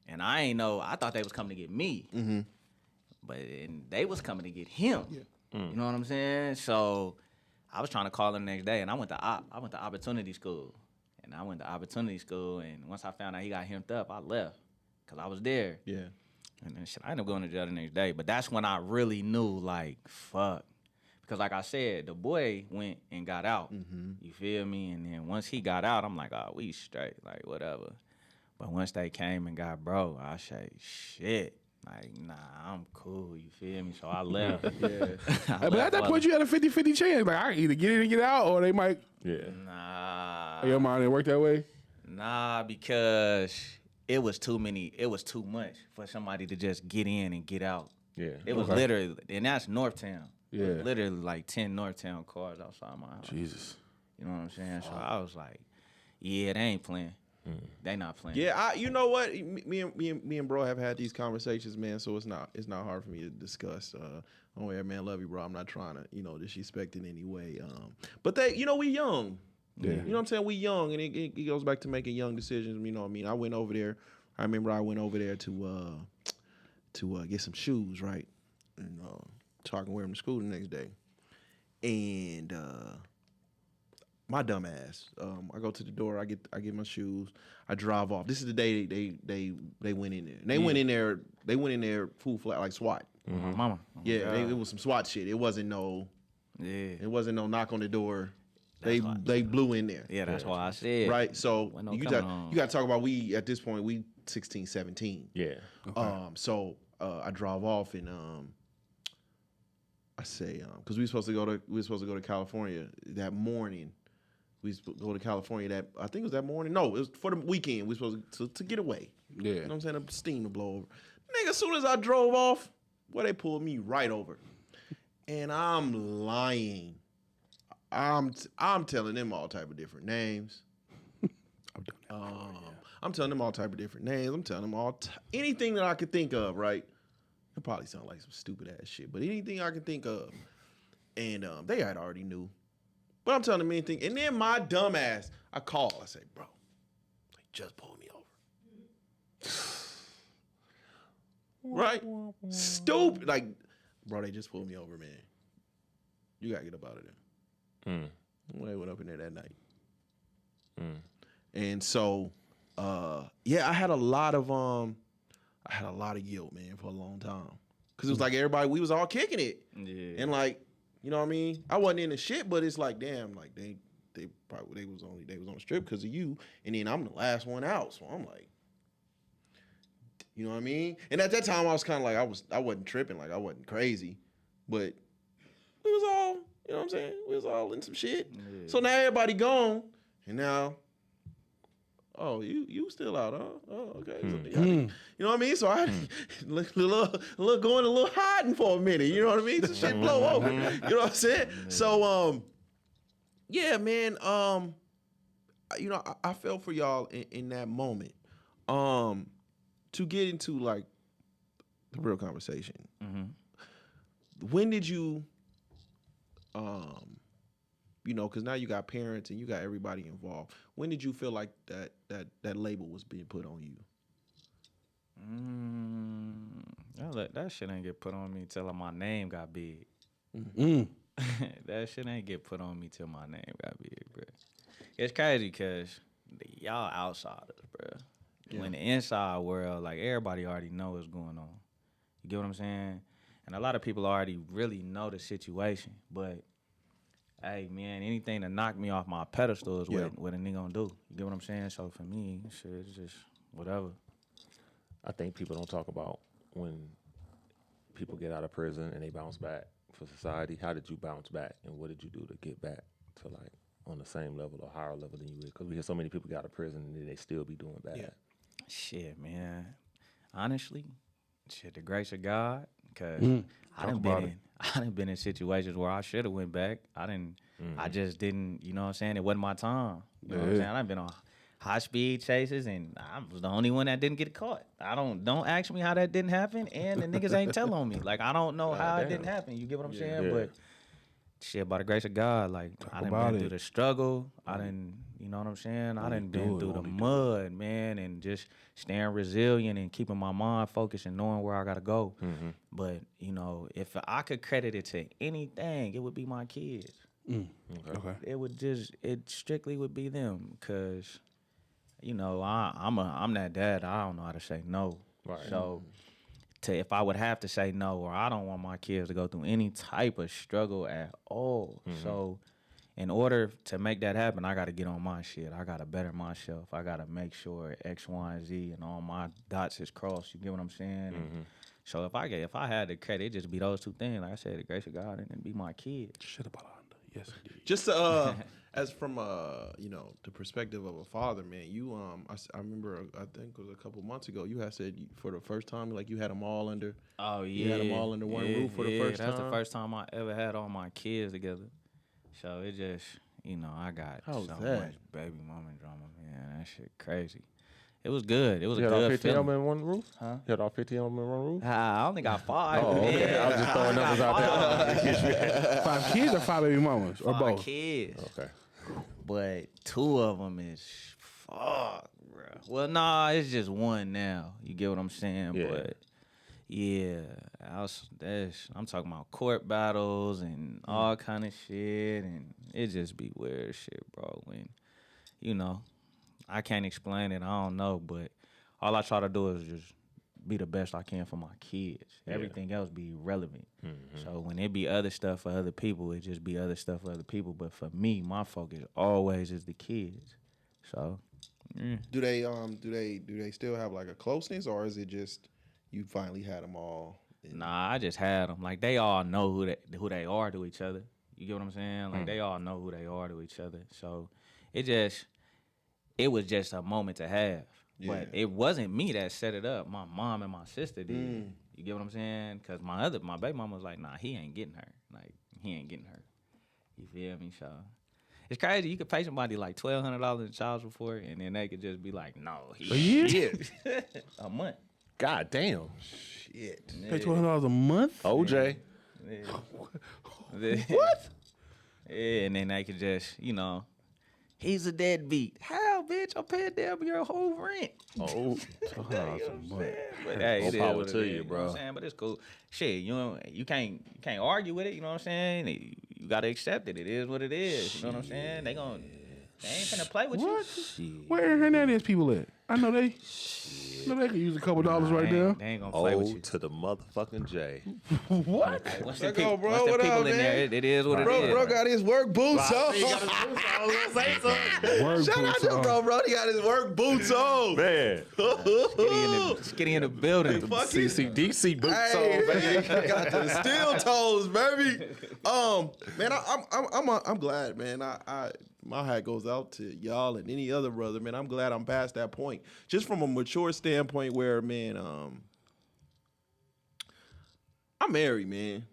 And I ain't know. I thought they was coming to get me, but they was coming to get him. Yeah. You know what I'm saying? So I was trying to call him the next day, and I went to Opportunity School. And I went to Opportunity School, and once I found out he got hemmed up, I left because I was there. Yeah. And then shit, I ended up going to jail the next day. But that's when I really knew, like, fuck. Because like I said, the boy went and got out. You feel me? And then once he got out, I'm like, oh, we straight. Like, whatever. But once they came and got bro, I say, shit. Like, nah, I'm cool. You feel me? So I left. But at that point, you had a 50-50 chance. Like, I can either get in and get out, or they might. Yeah. Nah. Your mind didn't work that way? Nah, because it was too much for somebody to just get in and get out. Yeah. It was literally, and that's Northtown. Yeah. It was literally like 10 Northtown cars outside my house. Jesus. You know what I'm saying? So I was like, yeah, they ain't playing. They not playing. Yeah, you know what? Me and bro have had these conversations, man. So it's not hard for me to discuss. Oh yeah, man, love you, bro. I'm not trying to disrespect in any way. But we young. Yeah. You know what I'm saying? We young, and it goes back to making young decisions. You know what I mean? I went over there. I remember I went over there to get some shoes, right? And so I can wear them to school the next day. And my dumb ass. I go to the door. I get my shoes. I drive off. This is the day they went in there. And they went in there. They went in there full flat like SWAT. Mama. Oh Yeah, it was some SWAT shit. It wasn't no. Yeah. It wasn't no knock on the door. They blew in there. Yeah, that's why I said. Right. So Wasn't no you coming got on. to talk about at this point we 16, 17. Yeah. So I drive off and I say because we were supposed to go to California that morning. We supposed to go to California I think it was that morning. No, it was for the weekend. We were supposed to get away. Yeah. You know what I'm saying? The steam to blow over. Nigga, as soon as I drove off, they pulled me right over. And I'm lying. I'm telling them all type of different names. I'm telling them all type of different names. I'm telling them anything that I could think of, right? It probably sound like some stupid ass shit, but anything I can think of. And they had already knew. But I'm telling them anything. And then my dumb ass, I call. I say, bro, they just pulled me over. Right? Stupid. Like, bro, they just pulled me over, man. You got to get up out of there. They went up in there that night. And so, I had a lot of guilt, man, for a long time. Cause it was like everybody, we was all kicking it. Yeah. And like, you know what I mean? I wasn't in the shit, but it's like, damn, like they was on the strip because of you. And then I'm the last one out. So I'm like, you know what I mean? And at that time I was kind of like, I wasn't tripping, like I wasn't crazy. But we was all, you know what I'm saying? We was all in some shit. Yeah. So now everybody gone. And now, oh, you still out, huh? Oh, okay. So, you know what I mean? So I look going a little hiding for a minute. You know what I mean? So shit blow over. You know what I'm saying? So yeah, man. I felt for y'all in that moment. To get into like the real conversation. When did you You know, because now you got parents and you got everybody involved. When did you feel like that label was being put on you? That shit ain't get put on me till my name got big. That shit ain't get put on me till my name got big, bro. It's crazy because y'all outsiders, bro. Yeah. When the inside world, like, everybody already know what's going on. You get what I'm saying? And a lot of people already really know the situation. But, hey, man, anything to knock me off my pedestal is what a nigga gonna do. You get what I'm saying? So for me, shit, it's just whatever. I think people don't talk about when people get out of prison and they bounce back for society. How did you bounce back, and what did you do to get back to, like, on the same level or higher level than you would? Because we hear so many people get out of prison and they still be doing bad. Yeah. Shit, man. Honestly, shit, the grace of God, because I done been in situations where I should have went back. I just didn't, you know what I'm saying? It wasn't my time. You know what I'm saying? I've been on high speed chases and I was the only one that didn't get caught. Don't ask me how that didn't happen, and the niggas ain't tell on me. Like, I don't know how it didn't happen. You get what I'm saying? Yeah. But shit, by the grace of God, like, I done been through the struggle. I done, you know what I'm saying? I done been through the mud, man, and just staying resilient and keeping my mind focused and knowing where I gotta go. But, you know, if I could credit it to anything, it would be my kids. Okay. It strictly would be them, cause, you know, I'm that dad. I don't know how to say no. Right. So, if I would have to say no, or I don't want my kids to go through any type of struggle at all. So, in order to make that happen, I got to get on my shit. I got to better myself. I got to make sure X, Y, and Z and all my dots is crossed. You get what I'm saying? So if I had the credit, it'd just be those two things. Like I said, the grace of God, and it'd be my kids. Shit about under. Yes, indeed. Just as from you know, the perspective of a father, man. You I remember I think it was a couple months ago. You had said for the first time, like, you had them all under. Oh yeah, you had them all under one roof for the first time. That's the first time I ever had all my kids together. So it just, you know, I got How was so that? much baby mama drama, man. That shit crazy. It was good. It was You a had all good 15 of feeling. them in one roof? Huh? You had all 15 of them in one roof? I only got 5. Oh, okay. man. I was just throwing numbers out there. 5 kids or 5 baby mamas or 5 both? kids. Okay. But 2 of them is fuck, bro. Well, nah, it's just 1 now. You get what I'm saying? Yeah. But yeah, I'm talking about court battles and all kind of shit, and it just be weird shit, bro. When, you know, I can't explain it. I don't know, but all I try to do is just be the best I can for my kids. Everything else be irrelevant. So when it be other stuff for other people, it just be other stuff for other people. But for me, my focus always is the kids. So, Do they still have like a closeness, or is it just you finally had them all? Nah, I just had them. Like, they all know who they are to each other. You get what I'm saying? Like, they all know who they are to each other. So it was just a moment to have. But it wasn't me that set it up. My mom and my sister did. You get what I'm saying? Because my baby mama was like, nah, he ain't getting her. Like, he ain't getting her. You feel me? So it's crazy. You could pay somebody like $1,200 in child support, and then they could just be like, no, year? a month. God damn. Shit. Pay $1,200 a month? OJ. What? Yeah, and then they could just, you know, he's a deadbeat. How, bitch? I'm paying damn your whole rent. Oh. But hey, More it is power what it to is, you, know bro. what I'm saying? But it's cool. Shit, you can't argue with it. You know what I'm saying? You gotta accept it. It is what it is. You know what I'm saying? They ain't finna play with What? you. Where Aaron Hernandez people at? I know they could use a couple dollars right now. They ain't gonna play with Oh, you. to the motherfucking J. What? Hey, once Let them go, people, bro. once them What people up, in there, man? it is what it is. Bro got his work boots on. Work Shout out boots to on. bro. He got his work boots on. Man. Skinny in the building. CCDC boots Hey, on, baby. man, got the steel toes, baby. Man, I'm glad, man. I my hat goes out to y'all and any other brother, man. I'm glad I'm past that point. Just from a mature standpoint, where, man, I'm married, man.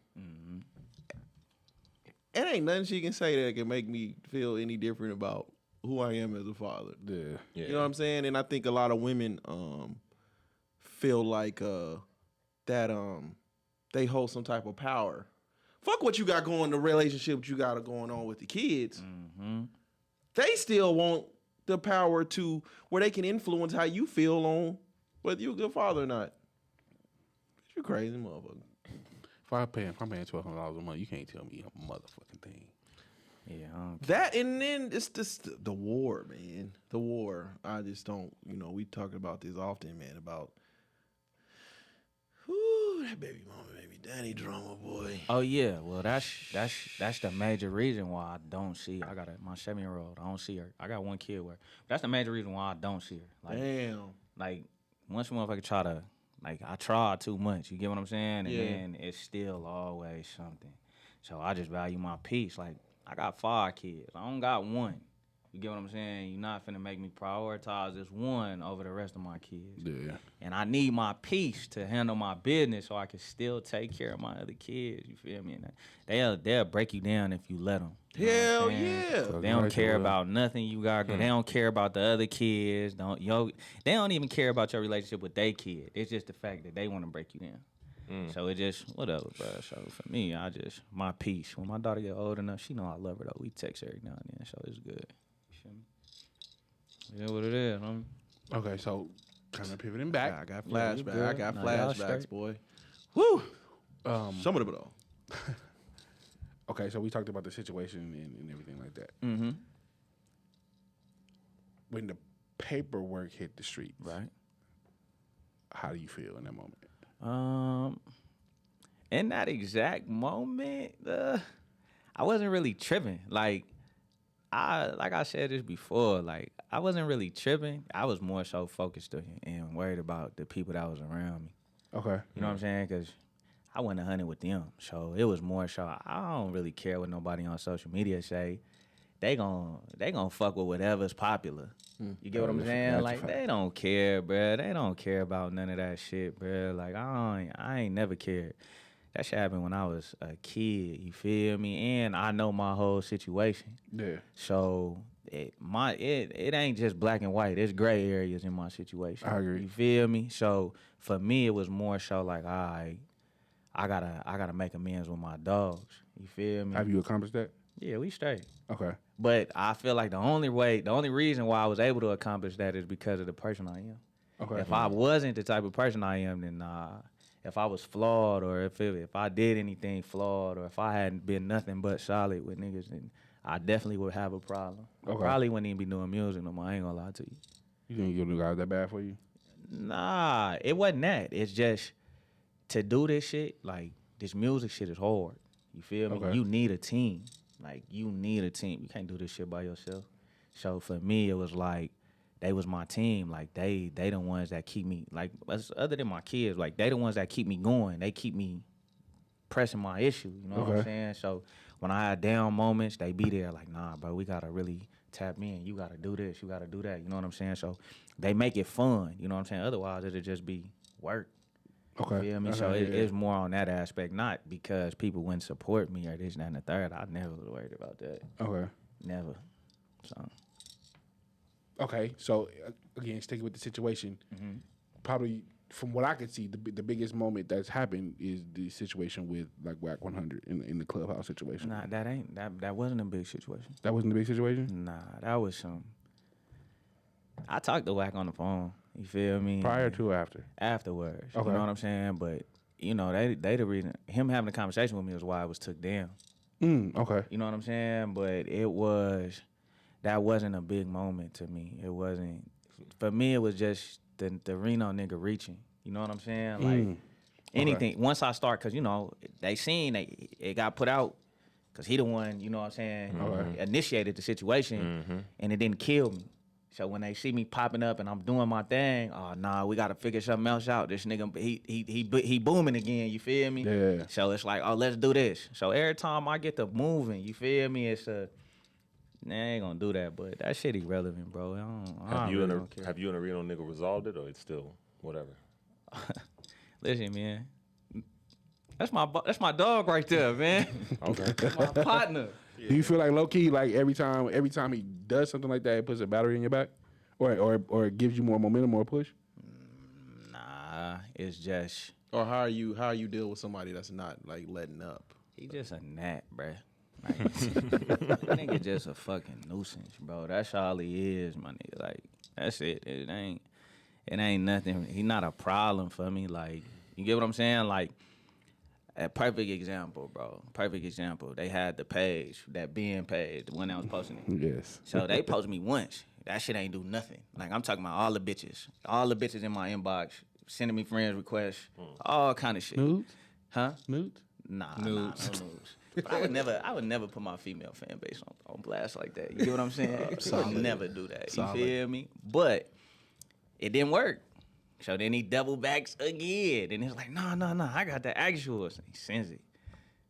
It ain't nothing she can say that can make me feel any different about who I am as a father. Yeah. Yeah. You know what I'm saying? And I think a lot of women feel like that they hold some type of power. fuck what you got going, the relationship you got going on with the kids. Mm-hmm. They still want the power to where they can influence how you feel on whether you're a good father or not. You crazy motherfucker. If I'm paying $1,200 a month, you can't tell me a motherfucking thing. Yeah. That and then it's just the war, man. The war. I just don't. We talk about this often, man. About that baby mama, baby daddy drama, boy. Oh yeah. Well, that's the major reason why I don't see. I got my 7-year-old. I don't see her. I got one kid with her. That's the major reason why I don't see her. Like, Damn. Like once a motherfucker try to, like, I try too much. You get what I'm saying? And Yeah. then it's still always something. So I just value my peace. Like, I got 5 kids. I don't got one. You get what I'm saying? You're not finna make me prioritize this one over the rest of my kids. Yeah. And I need my peace to handle my business so I can still take care of my other kids. You feel me? And they'll break you down if you let them. Hell yeah. They don't care about nothing you got. They don't care about the other kids. They don't even care about your relationship with their kid. It's just the fact that they want to break you down. So it just whatever, bro. So for me, my peace. When my daughter get old enough, she know I love her though. We text every now and then, so it's good. You feel me? Yeah, what it is. Okay, so kind of pivoting back. I got Yeah, you flashbacks. good. I got Nah, y'all flashbacks, straight. boy. Woo. Some of them all. Okay, so we talked about the situation and everything like that. Mm-hmm. When the paperwork hit the streets, Right. how do you feel in that moment? In that exact moment, I wasn't really tripping. Like I said this before, like I wasn't really tripping. I was more so focused and worried about the people that was around me. Okay. You know what I'm saying? Because I went 100 with them. So it was more so I don't really care what nobody on social media say. They gon' fuck with whatever's popular. You get what I'm saying? that's a Like, fact. they don't care, bruh. They don't care about none of that shit, bruh. Like, I ain't never cared. That shit happened when I was a kid, you feel me? And I know my whole situation. Yeah. So it ain't just black and white. There's gray areas in my situation. I agree. You feel me? So for me, it was more so like, all right, I gotta make amends with my dogs. You feel me? Have you accomplished that? Yeah, we straight. Okay. But I feel like the only reason why I was able to accomplish that is because of the person I am. Okay. If I wasn't the type of person I am, then nah. If I was flawed, or if I did anything flawed, or if I hadn't been nothing but solid with niggas, then I definitely would have a problem. Okay. Probably wouldn't even be doing music no more. I ain't gonna lie to you. You think your new guy was that bad for you? Nah, it wasn't that. It's just to do this shit, like this music shit is hard. You feel me? Okay. You need a team. Like, you need a team. You can't do this shit by yourself. So for me, it was like they was my team. Like they the ones that keep me, like, other than my kids, like they the ones that keep me going. They keep me pressing my issue. You know what I'm Okay. saying? So when I had down moments, they be there like, nah, bro, we gotta really tap in. You gotta do this. You gotta do that. You know what I'm saying? So they make it fun. You know what I'm saying? Otherwise, it'll just be work. Okay. Feel me? Okay, So yeah. it's more on that aspect, not because people wouldn't support me or this, that, and the third. I never was worried about that. Okay. Never. So Okay. So again, sticking with the situation, probably from what I could see, the biggest moment that's happened is the situation with like Whack 100 in the clubhouse situation. nah, that wasn't a big situation. That wasn't the big situation. Nah, that was some. I talked to Whack on the phone. You feel me? Prior to or after? Afterwards. Okay. You know what I'm saying? But you know, they the reason him having a conversation with me was why it was took down. Okay. You know what I'm saying? But that wasn't a big moment to me. It wasn't. For me, it was just the Reno nigga reaching. You know what I'm saying? Like anything. Once I start, cause you know they seen it got put out, cause he the one. You know what I'm saying? Initiated the situation, and it didn't kill me. So when they see me popping up and I'm doing my thing, oh nah, we gotta figure something else out. This nigga, he booming again. You feel me? Yeah. So it's like, oh, let's do this. So every time I get to moving, you feel me? It's I ain't gonna do that, but that shit irrelevant, bro. Have you really and don't care. have you and a Reno nigga resolved it, or it's still whatever? Listen, man, that's my dog right there, man. Okay. That's my partner. Do you feel like low key, like every time he does something like that, it puts a battery in your back, or it gives you more momentum or push? Nah, it's just Or how you deal with somebody that's not like letting up? He just a gnat, bruh. Like, that nigga just a fucking nuisance, bro. That's all he is, my nigga. Like, that's it. It ain't nothing. He not a problem for me. Like, you get what I'm saying? Like, a perfect example, bro. Perfect example. They had the page, that being page, the one that was posting it. Yes. So they posted me once. That shit ain't do nothing. Like, I'm talking about all the bitches in my inbox, sending me friends requests, all kind of shit. Nudes? Huh? Nudes? Nah, no nudes. But I would never put my female fan base on blast like that. You get what I'm saying? I would never do that. Solid. You feel me? But it didn't work. So then he double backs again. And it's like, no, I got the actuals. He sends it.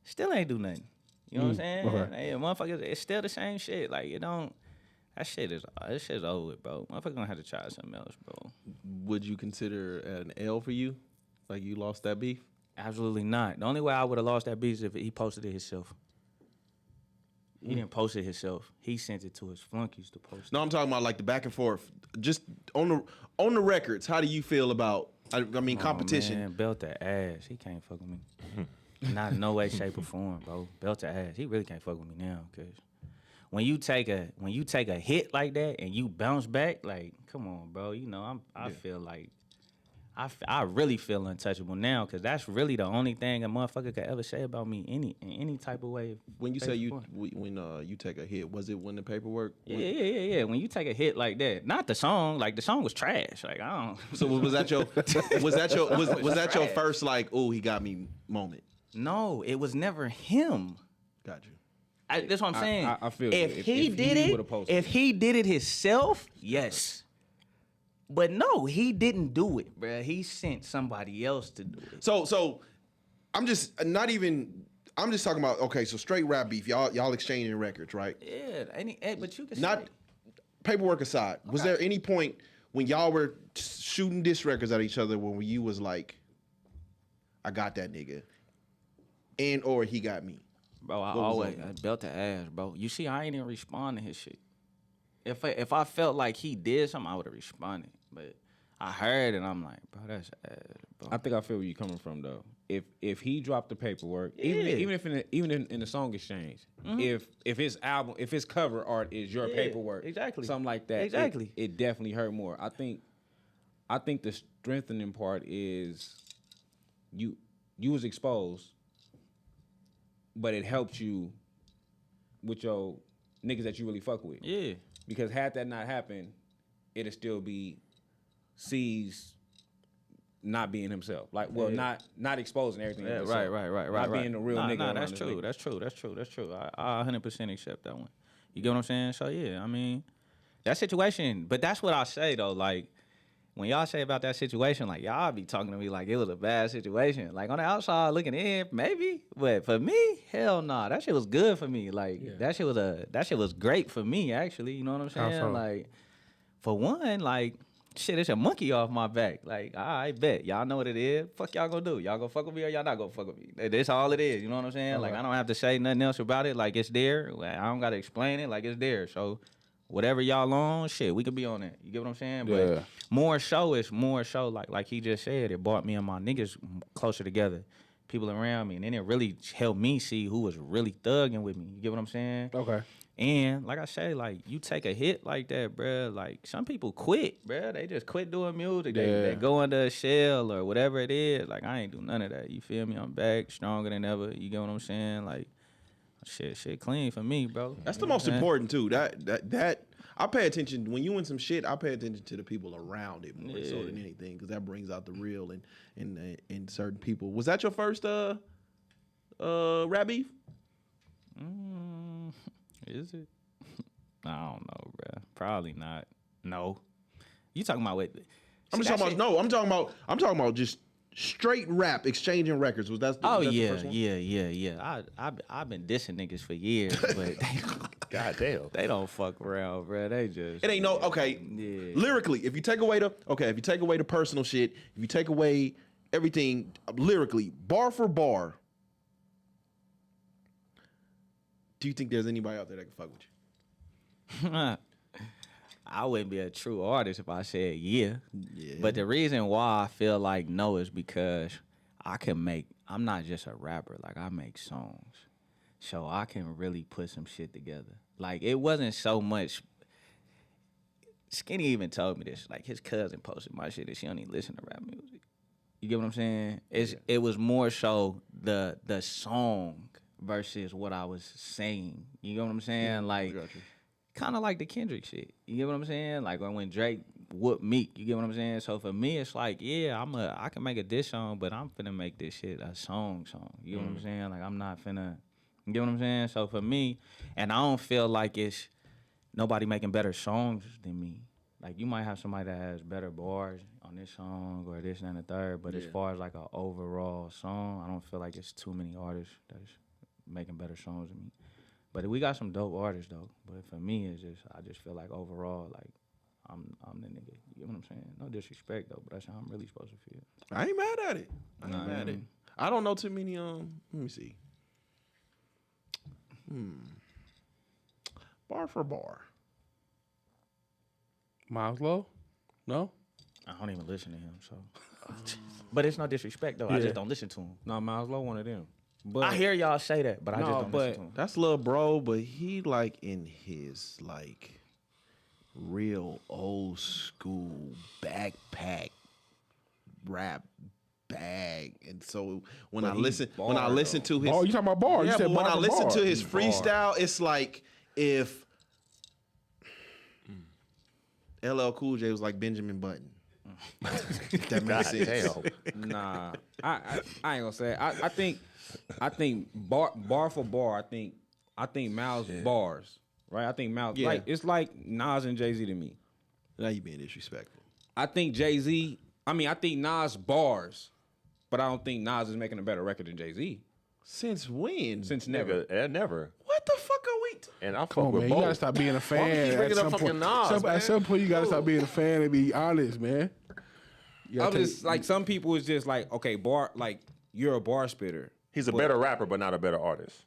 Still ain't do nothing. You know what I'm saying? okay. Hey, motherfuckers, it's still the same shit. Like, it don't, that shit's over with, bro. Motherfuckers gonna have to try something else, bro. Would you consider an L for you? Like you lost that beef? Absolutely not. The only way I would have lost that beat is if he posted it himself. He didn't post it himself. He sent it to his flunkies to post it. No, I'm talking about like the back and forth. Just on the records, how do you feel about? I mean, competition. Man, belt the ass. He can't fuck with me. Not in no way, shape, or form, bro. Belt the ass. He really can't fuck with me now, cause when you take a hit like that and you bounce back, like, come on, bro. You know, I feel like I really feel untouchable now, cause that's really the only thing a motherfucker could ever say about me in any type of way. When you shape, say or you form. when you take a hit, was it when the paperwork? Yeah. When you take a hit like that, not the song. Like, the song was trash. Like, I don't. So was that your first like, oh, he got me moment? No, it was never him. Got you. That's what I'm saying. I feel you. if he did would've it, posted if he did it himself, yes. But no, he didn't do it, bruh. He sent somebody else to do it. So I'm just talking about, okay, so straight rap beef, y'all exchanging records, right? Yeah, but you can Not say, paperwork aside. Was there any point when y'all were shooting diss records at each other when you was like, I got that nigga, and or he got me? bro, I was always on that? belt the ass, bro. You see, I ain't even respond to his shit. If I felt like he did something, I would have responded. But I heard and I'm like, bro, that's ass, bro. I think I feel where you're coming from though. If he dropped the paperwork, Yeah. even in the song exchange, if his album, if his cover art is your Yeah, paperwork, exactly. something like that, Exactly. it definitely hurt more. I think the strengthening part is you was exposed, but it helped you with your niggas that you really fuck with. Yeah. Because had that not happened, it'd still be C's not being himself. Like, well, not exposing everything. Yeah, of right. himself. Not being a real nigga. Nah, around that's this true. nigga. That's true. I 100% accept that one. You get what I'm saying? So yeah, I mean, that situation. But that's what I say though. Like, when y'all say about that situation, like, y'all be talking to me like it was a bad situation. Like, on the outside looking in, maybe. But for me, hell nah. That shit was good for me. Like, that shit was great for me, actually. You know what I'm saying? so? Like, for one, like, shit, it's a monkey off my back. Like, I bet. Y'all know what it is. Fuck y'all gonna do? Y'all gonna fuck with me or y'all not gonna fuck with me? That's all it is. You know what I'm saying? Like, I don't have to say nothing else about it. Like, it's there. I don't gotta explain it. Like, it's there. So whatever y'all on, shit, we could be on that. You get what I'm saying? Yeah. But more so, like he just said, it brought me and my niggas closer together. People around me. And then it really helped me see who was really thugging with me. You get what I'm saying? Okay. And like I say, like, you take a hit like that, bruh, like, some people quit, bruh. They just quit doing music. They go under a shell or whatever it is. Like, I ain't do none of that. You feel me? I'm back, stronger than ever. You get what I'm saying? Like, shit clean for me, bro. That's the most important too. That I pay attention when you in some shit. I pay attention to the people around it more so than anything, because that brings out the real in certain people. Was that your first rap beef? Is it? I don't know, bruh. Probably not. No. You talking about what? I'm just talking about no. I'm talking about just straight rap exchanging records. Was that? Oh was that the yeah, first one? yeah. I've been dissing niggas for years, but God damn. they don't fuck around, bruh. They just It ain't no okay. Yeah. Lyrically, if you take away the personal shit, if you take away everything lyrically, bar for bar, do you think there's anybody out there that can fuck with you? I wouldn't be a true artist if I said yeah. Yeah. But the reason why I feel like no is because I'm not just a rapper. Like, I make songs. So I can really put some shit together. Like, it wasn't so much. Skinny even told me this. Like, his cousin posted my shit that she don't even listen to rap music. You get what I'm saying? It was more so the song versus what I was saying. You get what I'm saying? Like, kind of like the Kendrick shit. You get what I'm saying? Like when Drake whooped Meek. You get what I'm saying? So for me, it's like, yeah, I can make a diss song, but I'm finna make this shit a song. You get what I'm saying? Like, I'm not finna. You get what I'm saying? So for me, and I don't feel like it's nobody making better songs than me. Like, you might have somebody that has better bars on this song or this and the third, but as far as like an overall song, I don't feel like it's too many artists that's making better songs than me. But we got some dope artists though. But for me, I just feel like overall, like I'm the nigga. You get what I'm saying? No disrespect though, but that's how I'm really supposed to feel. I ain't mad at it. I ain't mad at it. I don't know too many. Let me see. Bar for bar. Miles Low? No? I don't even listen to him, so. But it's no disrespect though. I just don't listen to him. No, Miles Low one of them. But I hear y'all say that, but I just don't listen to him. That's little bro, but he like in his like real old school backpack rap bag, and so when I listen to his, Oh, you talking about bar? yeah, You said but when bar I for listen bar. to his freestyle, it's like if LL Cool J was like Benjamin Button. That makes sense. nah, I ain't gonna say it. I think bar for bar. I think Miles bars, right? I think Miles like it's like Nas and Jay-Z to me. Now you being disrespectful. I think Jay-Z. I think Nas bars, but I don't think Nas is making a better record than Jay-Z. Since when? Since never. Never. What the fuck are we? And I Come fuck on, with man. both. You gotta stop being a fan. Why you bringing at up some fucking point. Nas, man? At some point, you gotta stop being a fan and be honest, man. I'm just like some people is just like, okay, bar, like you're a bar spitter. He's a better rapper, but not a better artist.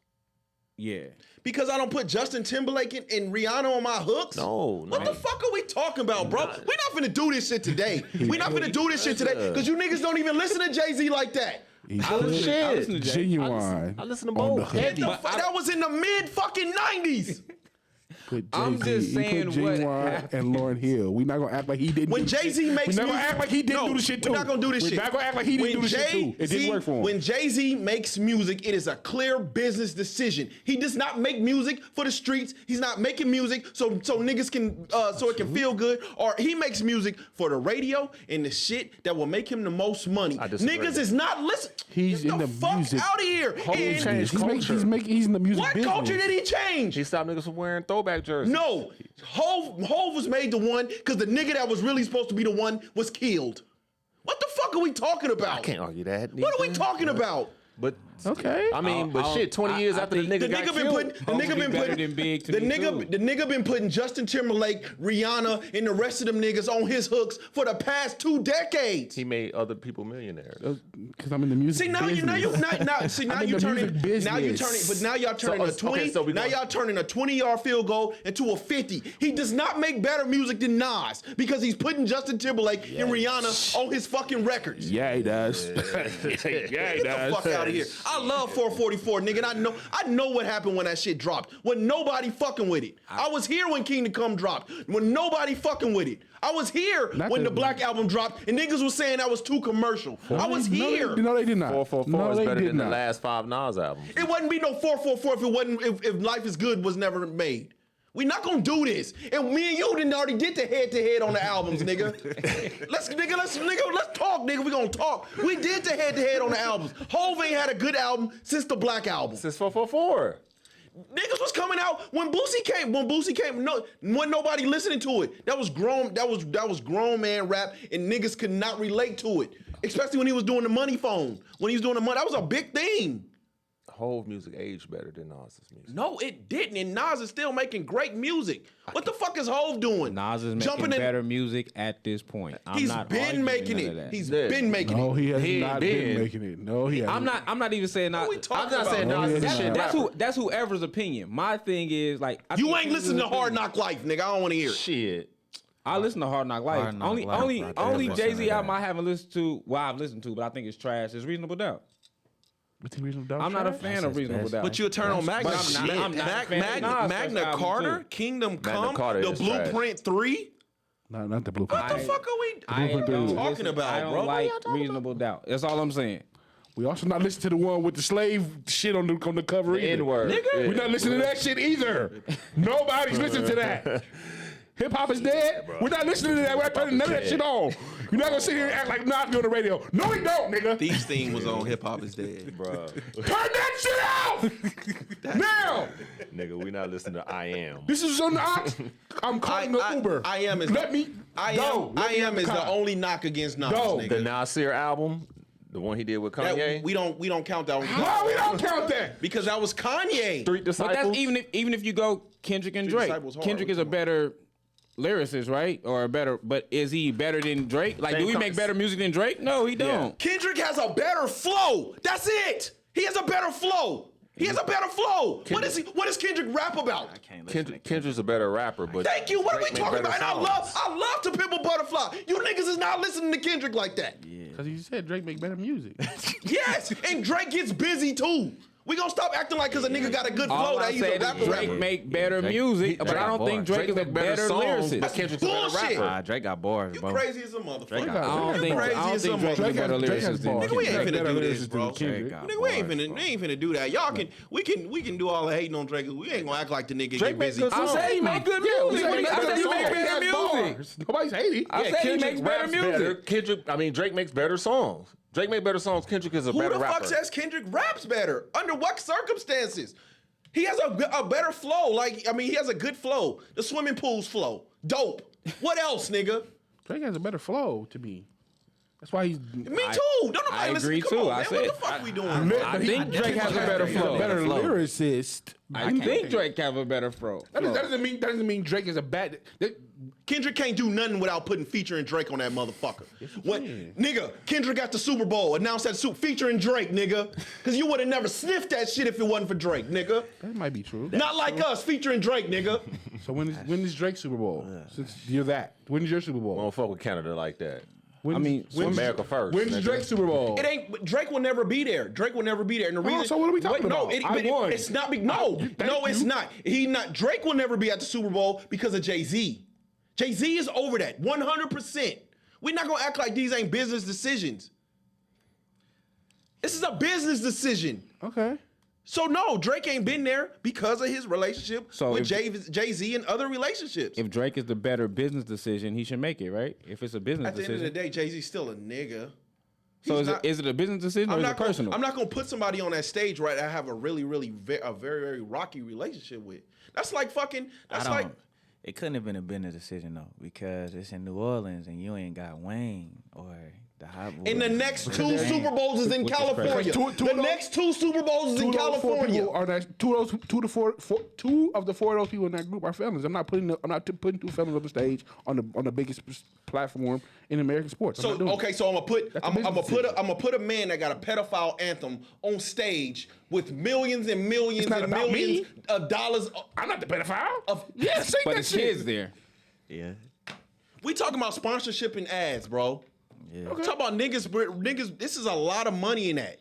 Yeah. Because I don't put Justin Timberlake and Rihanna on my hooks? No. What the fuck are we talking about, bro? We're not finna do this shit today. We're not finna do this shit today because you niggas don't even listen to Jay-Z like that. I listen to Jay. Genuine. I listen to on both. the Heavy. That was in the mid fucking 90s. Put I'm Jay-Z, just saying he put what Genuine happened. and Lauryn Hill. We not gonna act like he didn't. When do the Jay-Z shit. makes we not music, gonna act like he didn't no, do the shit too. We're not gonna do this shit. We're not gonna act like he didn't do the shit too. It didn't work for him. When Jay-Z makes music, it is a clear business decision. He does not make music for the streets. He's not making music so niggas can so it can feel good. Or he makes music for the radio and the shit that will make him the most money. I disagree. Niggas is not listening. He's Get in the fuck music. out of here. He changed He's culture. he's in the music What business. culture did he change? He stopped niggas from wearing throwback jerseys. No, Hov was made the one because the nigga that was really supposed to be the one was killed. What the fuck are we talking about? I can't argue that. What are we talking about? But Okay. I mean, but shit, 20 years after the think nigga got killed. The nigga been putting Justin Timberlake, Rihanna, and the rest of them niggas on his hooks for the past 2 decades. He made other people millionaires. Because I'm in the music See now business. now I'm you in the turning music business. now y'all turning a 20 okay, so we now gonna- y'all turning a 20-yard field goal into a 50. He does not make better music than Nas because he's putting Justin Timberlake and Rihanna on his fucking records. Yeah, he does. Yeah, he Get the fuck out of here. I love 444, nigga. And I know what happened when that shit dropped. When nobody fucking with it. I was here when Kingdom Come dropped. When nobody fucking with it. I was here Not when the- the Black Album dropped and niggas was saying that was too commercial. I was here. No, they did not. 444 no, is they better did than not. the last 5 Nas albums. It wouldn't be no 444 if Life is Good was never made. We not gonna do this. And me and you didn't already did the head-to-head on the albums, nigga. Let's talk, nigga. We gonna talk. We did the head-to-head on the albums. Hov ain't had a good album since the Black Album. Since 444. Niggas was coming out when Boosie came. When nobody listening to it. That was grown. That was grown man rap, and niggas could not relate to it. Especially when he was doing the Money Phone. When he was doing the money, that was a big thing. Whole music aged better than Nas's music. No, it didn't. And Nas is still making great music. What the fuck is Hov doing? Nas is making better music at this point. He's been making it. He's been making No, it. he has He not been. been making it. No, he hasn't. I'm not even saying Nas. What we talking I'm not saying about? Nas is a That's- shit That's rapper. that's whoever's opinion. My thing is like I You think ain't King's listening to Hard opinion- Knock Life, nigga. I don't want to hear it. Shit. I listen to Hard Knock Life. Hard Knock only Life, only right only there. Jay Z Listen to album that. I haven't listened to. Well, I've listened to, but I think it's trash. Is Reasonable Doubt. You think Reasonable Doubt I'm not a trash? fan That's of his Reasonable best. Doubt. But you turn on Magna, But I'm not a fan of Nas' Magna first album, Carter, too. Kingdom Come, Carter The is trash. Blueprint 3. Not the Blueprint. What the fuck are we I Blueprint don't three. talking listen- about, I don't bro? What like y'all talking Reasonable Doubt. That's all I'm saying. We also not listening to the one with the slave shit on the cover either. N-word. Nigga. We're not listening to that shit either. Nobody's listening to that. Hip hop is dead. We're not listening to that. We're not turning none of that shit on. You're not gonna sit here and act like Nas be on the radio. No, he don't, nigga. Thieves theme was on Hip Hop is Dead. Bro. Turn that shit out now. Nigga, we not listening to I Am. This is on the ox. I'm calling the Uber. I am is Let me I go. am Let I me am out the is the car. only knock against Nas, Go. The nigga. Nasir album, the one he did with That- Kanye. we don't count that one. Why we don't count that? Because that was Kanye. Street But Disciples. that's even if you go Kendrick and Street Drake. Disciples hard. Kendrick is a better lyricist, right? Or a better, but is he better than Drake? Like, Same do we make better music than Drake? No, he don't. Kendrick has a better flow. That's it. He has a better flow. He has a better flow. What does Kendrick rap about? Kendrick's a better rapper, but Thank you. What are we Drake make talking better about? And songs. I love To Pimp a Butterfly. You niggas is not listening to Kendrick like that. Because you said Drake make better music. Yes, and Drake gets busy too. We gonna stop acting like because a nigga got a good flow All that I he's a said is rapper. Drake make better music, but I don't think Drake is a make better better songs, lyricist. but Kendrick's a better Bullshit. rapper. Drake got bars, You bro. crazy as a motherfucker. I don't think crazy Drake as is a a motherfucker. better Drake has lyricist than bars. Nigga, we ain't Drake finna better do this, lyricist bro. than Kendrick. Drake Nigga, we ain't finna do that. Y'all can we can do all the hating on Drake. We ain't gonna act like the nigga get busy. good I songs. said he make good music. I said he make better music. Nobody's hating. I said he makes better raps music. Drake makes better songs. Drake makes better songs. Kendrick is a Who better the rapper. fuck says Kendrick raps better? Under what circumstances? He has a better flow. Like, I mean, he has a good flow. The swimming pool's flow. Dope. What else, nigga? Drake has a better flow to me. That's why he's. Me too. Don't nobody I listen. agree Come too. on, I man. said- What the fuck we doing? I think Drake has a better He's a flow. better Flow. lyricist. I think Drake have a better flow. That doesn't mean Drake is a bad. Kendrick can't do nothing without putting featuring Drake on that motherfucker. Nigga, Kendrick got the Super Bowl, announced that featuring Drake, nigga. Because you would have never sniffed that shit if it wasn't for Drake, nigga. That might be true. Not like us, featuring Drake, nigga. So when is Drake's Super Bowl? Since you're that. When is your Super We Bowl? don't fuck with Canada like that. When's America first. When's nigga. Drake's Super Bowl? It ain't. Drake will never be there. Drake will never be there. And the reason. so what are we talking No, about? I won. it's not. No, it's not. He not. Drake will never be at the Super Bowl because of Jay-Z. Jay-Z is over that 100%. We're not gonna act like these ain't business decisions. This is a business decision. Okay. So no, Drake ain't been there because of his relationship So with if- Jay-Z and other relationships. If Drake is the better business decision, he should make it, right? If it's a business At the end of decision. the day, Jay-Z's still a nigga. So He's is it a business decision or I'm is it not gonna, personal? I'm not gonna put somebody on that stage right I have a really, really, a very, very rocky relationship with. That's like fucking. That's like. It couldn't have been a business decision though, because it's in New Orleans and you ain't got Wayne or the Hot Boys. And the next two Super Bowls is in Which is California. crazy. Two The of those- next two Super Bowls is in Two of California. the four of those people in that group are felons. I'm not putting two felons on the stage on the biggest platform in American sports. I'm So not doing it. okay, so I'm gonna business put a man that got a pedophile anthem on stage with millions and millions It's not and about millions me. of dollars. I'm not the pedophile. Yeah, sing but that his shit. kids there. Yeah. We talking about sponsorship and ads, bro. Yeah. Talk about niggas. This is a lot of money in that.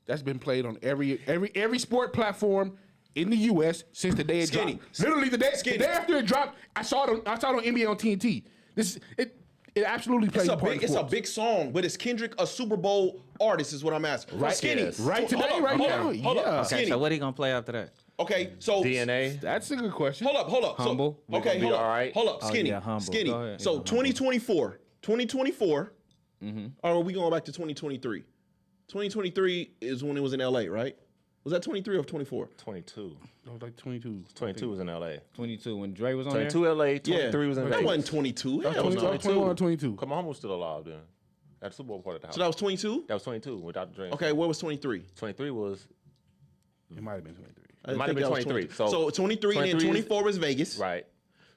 That's been played on every sport platform in the U.S. since the day it Skinny. dropped. Literally the day after it dropped, I saw it on NBA on TNT. It absolutely plays a part in It's a sports. big song, but is Kendrick a Super Bowl artist? Is what I'm asking. Right, Skinny. yes. Right today, Hold up, right hold now, up, hold up. yeah. Skinny. Okay, so what he gonna play after that? Okay, so DNA. That's a good question. Hold up. Humble. So, okay, be hold up. all right. Hold up. Oh, Skinny. yeah, humble. Skinny. Go ahead. So 2024. Or are we going back to 2023? 2023 is when it was in LA, right? Was that 23 or 24? 22. It was like 22. 22 was in LA. 22 when Dre was on 22 there. LA, 23 was in That Vegas. wasn't 22. Hell That was no. 21 or 22. Come on, was still alive then. At the Super Bowl part of the house. So that was 22? That was 22 without the dream. Okay, what was 23? 23 was It might have been 23. I might have think been that was 23. 20. So 23 and then 23 is- 24 was Vegas. right.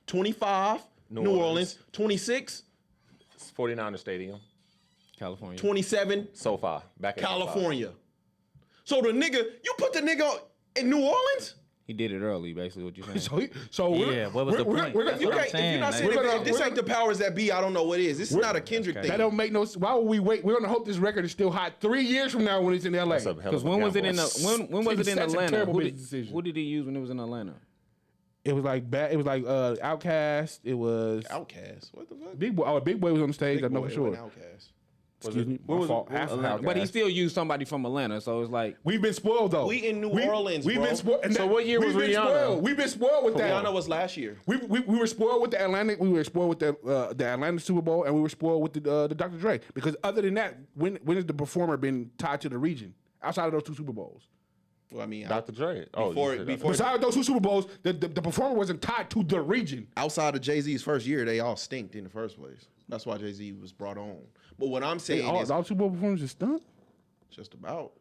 25, New Orleans. Orleans. 26, 49er Stadium. California. 27, SoFi. Back in SoFi. California. So the nigga, you put the nigga in New Orleans? He did it early, basically. What you saying? Yeah, what was the point? You That's what I'm can't, if you're saying. not Like, saying if this ain't the powers that be, I don't know what is. This is not a Kendrick thing. That don't make no. Why would we wait? We're gonna hope this record is still hot 3 years from now when it's in LA. Because when was it in when was it in That's a Atlanta? terrible Who business decision. who did he use when it was in Atlanta? It was like bad. It was like Outkast. It was Outcast. What the fuck? Big Boy. Oh, Big Boy was on the stage. I know for It sure. wasn't Outcast. Excuse me. My fault. Half of Atlanta. But he Outkast. still used somebody from Atlanta, so it's like We've been spoiled though. We in New Orleans, We've bro. been spoiled. So what year was we've been Rihanna? Spoiled. We've been spoiled with that. Rihanna was last year. We were spoiled with the Atlantic. We were spoiled with the Atlanta Super Bowl, and we were spoiled with the Dr. Dre. Because other than that, when has the performer been tied to the region outside of those 2 Super Bowls? Well, I mean, Dr. Dre. Oh, before Besides those 2 Super Bowls, the performer wasn't tied to the region. outside of Jay-Z's first year, they all stinked in the first place. That's why Jay-Z was brought on. But what I'm saying is All Super Bowl performers are stunt. just about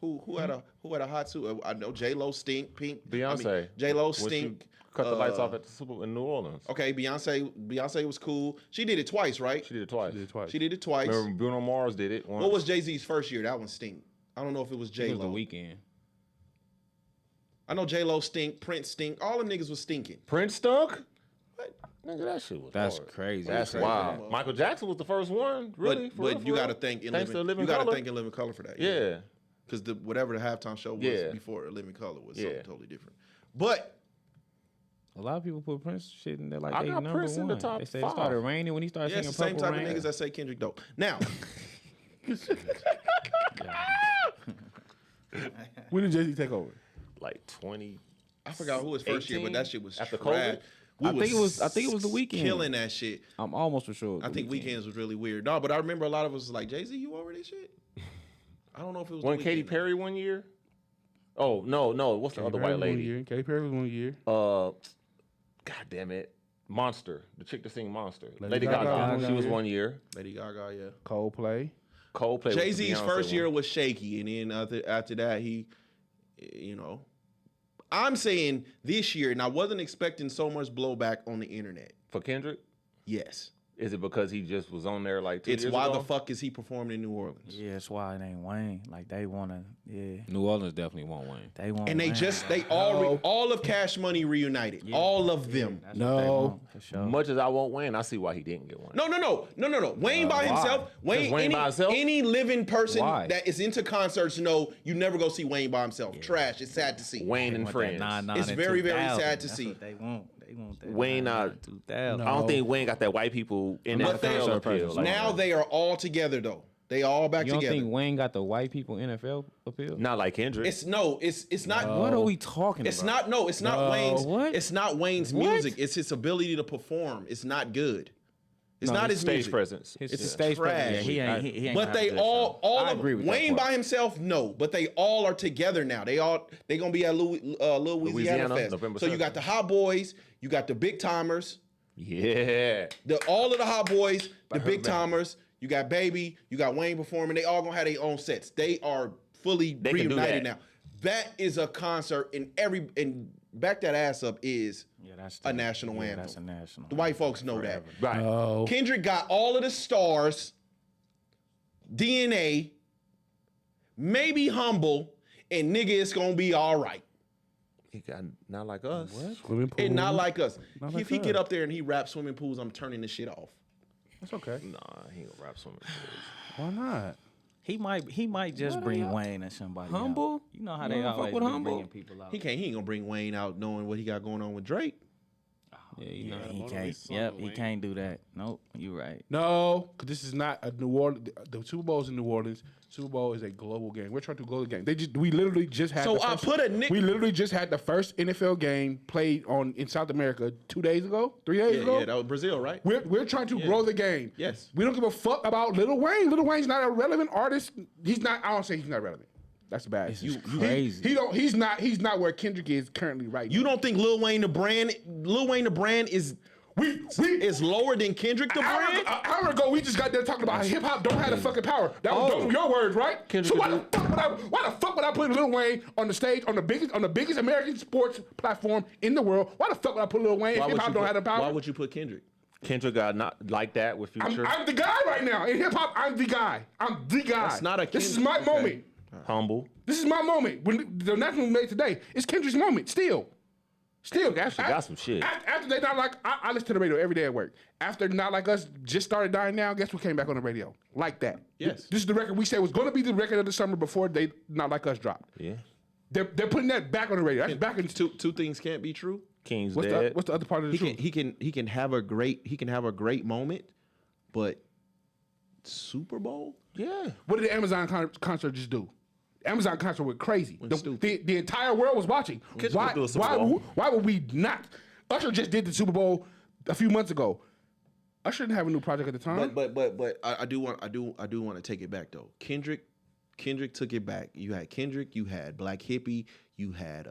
who had a hot suit. I know J-Lo stink, Pink. Beyonce. J-Lo When she stink. cut the lights off at the Super Bowl in New Orleans. Okay, Beyonce was cool. She did it twice, right? She did it twice. She did it twice. Remember Bruno Mars did it once. What was Jay-Z's first year? That one stink. I don't know if it was it was J-Lo. the weekend. I know J-Lo stink, Prince stink. All them niggas was stinking. Prince stunk? What? Nigga, that shit was That's hard. crazy. That's crazy. wild. Michael Jackson was the first one, really. But you got to think in Thanks to living. Living You got to Color. think in living color for that. Yeah. Because whatever the halftime show was Yeah. before Living Color was Yeah. something totally different. But A lot of people put Prince shit in there like I they got number Prince in one. the top They say it 5. started raining when he started yeah, it's singing the same Purple type Rain. of niggas that say Kendrick dope. Now, When did Jay-Z take over? Like 20. I forgot who was first year, but 18? that shit was After trash. COVID? We I think it was the weekend. killing that shit. I'm almost for sure. I think weekends was really weird. No, but I remember a lot of us was like, Jay-Z, you over this shit? I don't know if it was. When the Katy Weeknd. Perry 1 year? Oh, no. What's the other white lady? Katy Perry was 1 year. God damn it. Monster. The chick that sing Monster. Lady Gaga. Gaga. She was 1 year. Lady Gaga, yeah. Coldplay. Coldplay was Jay-Z's Beyonce first one. year was shaky, and then after that, he, you know, I'm saying this year, and I wasn't expecting so much blowback on the internet. For Kendrick? Yes, Is it because he just was on there like 2 it's years why ago? the fuck is he performing in New Orleans? Yeah, that's why it ain't Wayne. Like they wanna, yeah, New Orleans definitely won't win. they want. And they all of Cash Money reunited, all of them. That's what they want, for sure. Much as I won't win, I see why he didn't get one. No. Wayne by himself. Just Wayne by himself? Any living person Why? that is into concerts know you never go see Wayne by himself. Trash. It's sad to see. Wayne and Want friends. that 99 It's and very, very 2000. sad to That's see. what they want. They want that Wayne, 99, 2000. I don't think Wayne got that white people in But that they- NFL appeal. Like Now they are all together though. They all back You don't together. think Wayne got the white people NFL appeal? not like Kendrick. It's not. What are we talking It's about? not. No, it's not Wayne's. What? It's not Wayne's What? music. It's his ability to perform. It's not good. It's not his stage music. presence. His It's stage trash. presence. Yeah, he ain't But gonna they have a good all show. I of agree with that Wayne part. by himself, no. But they all are together now. They gonna be at Louisiana Fest. November So you 7th. got the Hot Boys, you got the Big Timers, Yeah. all of the Hot Boys, the Big Timers. You got Baby, you got Wayne performing. They all gonna have their own sets. They are fully They can do reunited that. now. That is a concert, and Back That Ass Up is Yeah, that's a national anthem. That's a national. The white folks know that. Right. Oh. Kendrick got all of the stars, DNA, maybe Humble, and nigga, it's gonna be all right. He got not like us. Swimming pool. And not like us. Not If like he get us. up there and he raps swimming pools, I'm turning this shit off. That's okay. Nah, he ain't gonna rap swimming pools. Why not? He might just bring Wayne and somebody Humble? out. You know how You they wanna fuck always with be Humble? bringing people out. He ain't gonna bring Wayne out knowing what he got going on with Drake. Yeah, you know. He Mona can't. Lisa Yep, with he Wayne. can't do that. Nope, you right. No, because this is not a New Orleans. The Super Bowl is in New Orleans. Super Bowl is a global game. We're trying to global game. We literally just had. So the I first- put a nick- We literally just had the first NFL game played in South America 2 days ago, 3 days ago. Yeah, that was Brazil, right? We're trying to grow the game. Yes. We don't give a fuck about Lil Wayne. Lil Wayne's not a relevant artist. He's not. I don't say he's not relevant. That's bad. This is crazy. He's not where Kendrick is currently right now. You don't think Lil Wayne the brand is lower than Kendrick the brand? An hour ago, we just got there talking about hip hop don't have the fucking power. Those were your words, right? Kendrick So why the fuck would I put Lil Wayne on the stage on the biggest American sports platform in the world? Why the fuck would I put Lil Wayne if hip hop don't have the power? Why would you put Kendrick? Kendrick got not like that with Future. I'm the guy right now in hip hop. I'm the guy. I'm the guy. That's not a This is Kendrick- my okay. moment. Humble. This is my moment. When the announcement was made today, it's Kendrick's moment. Still, Actually got some shit. After they not like, I listen to the radio every day at work. After Not Like Us just started dying down, guess what came back on the radio? Like that. Yes. This is the record we said was going to be the record of the summer before they Not Like Us dropped. Yeah. They're putting that back on the radio. That's back in Two things can't be true. King's what's dead. the other part of the truth? He can have a great moment, but Super Bowl? Yeah. What did the Amazon concert just do? Amazon concert went crazy. stupid. The entire world was watching. Why do a Super Bowl? Why would we not? Usher just did the Super Bowl a few months ago. Usher didn't have a new project at the time. But I do want to take it back though. Kendrick took it back. You had Kendrick, you had Black Hippie, you had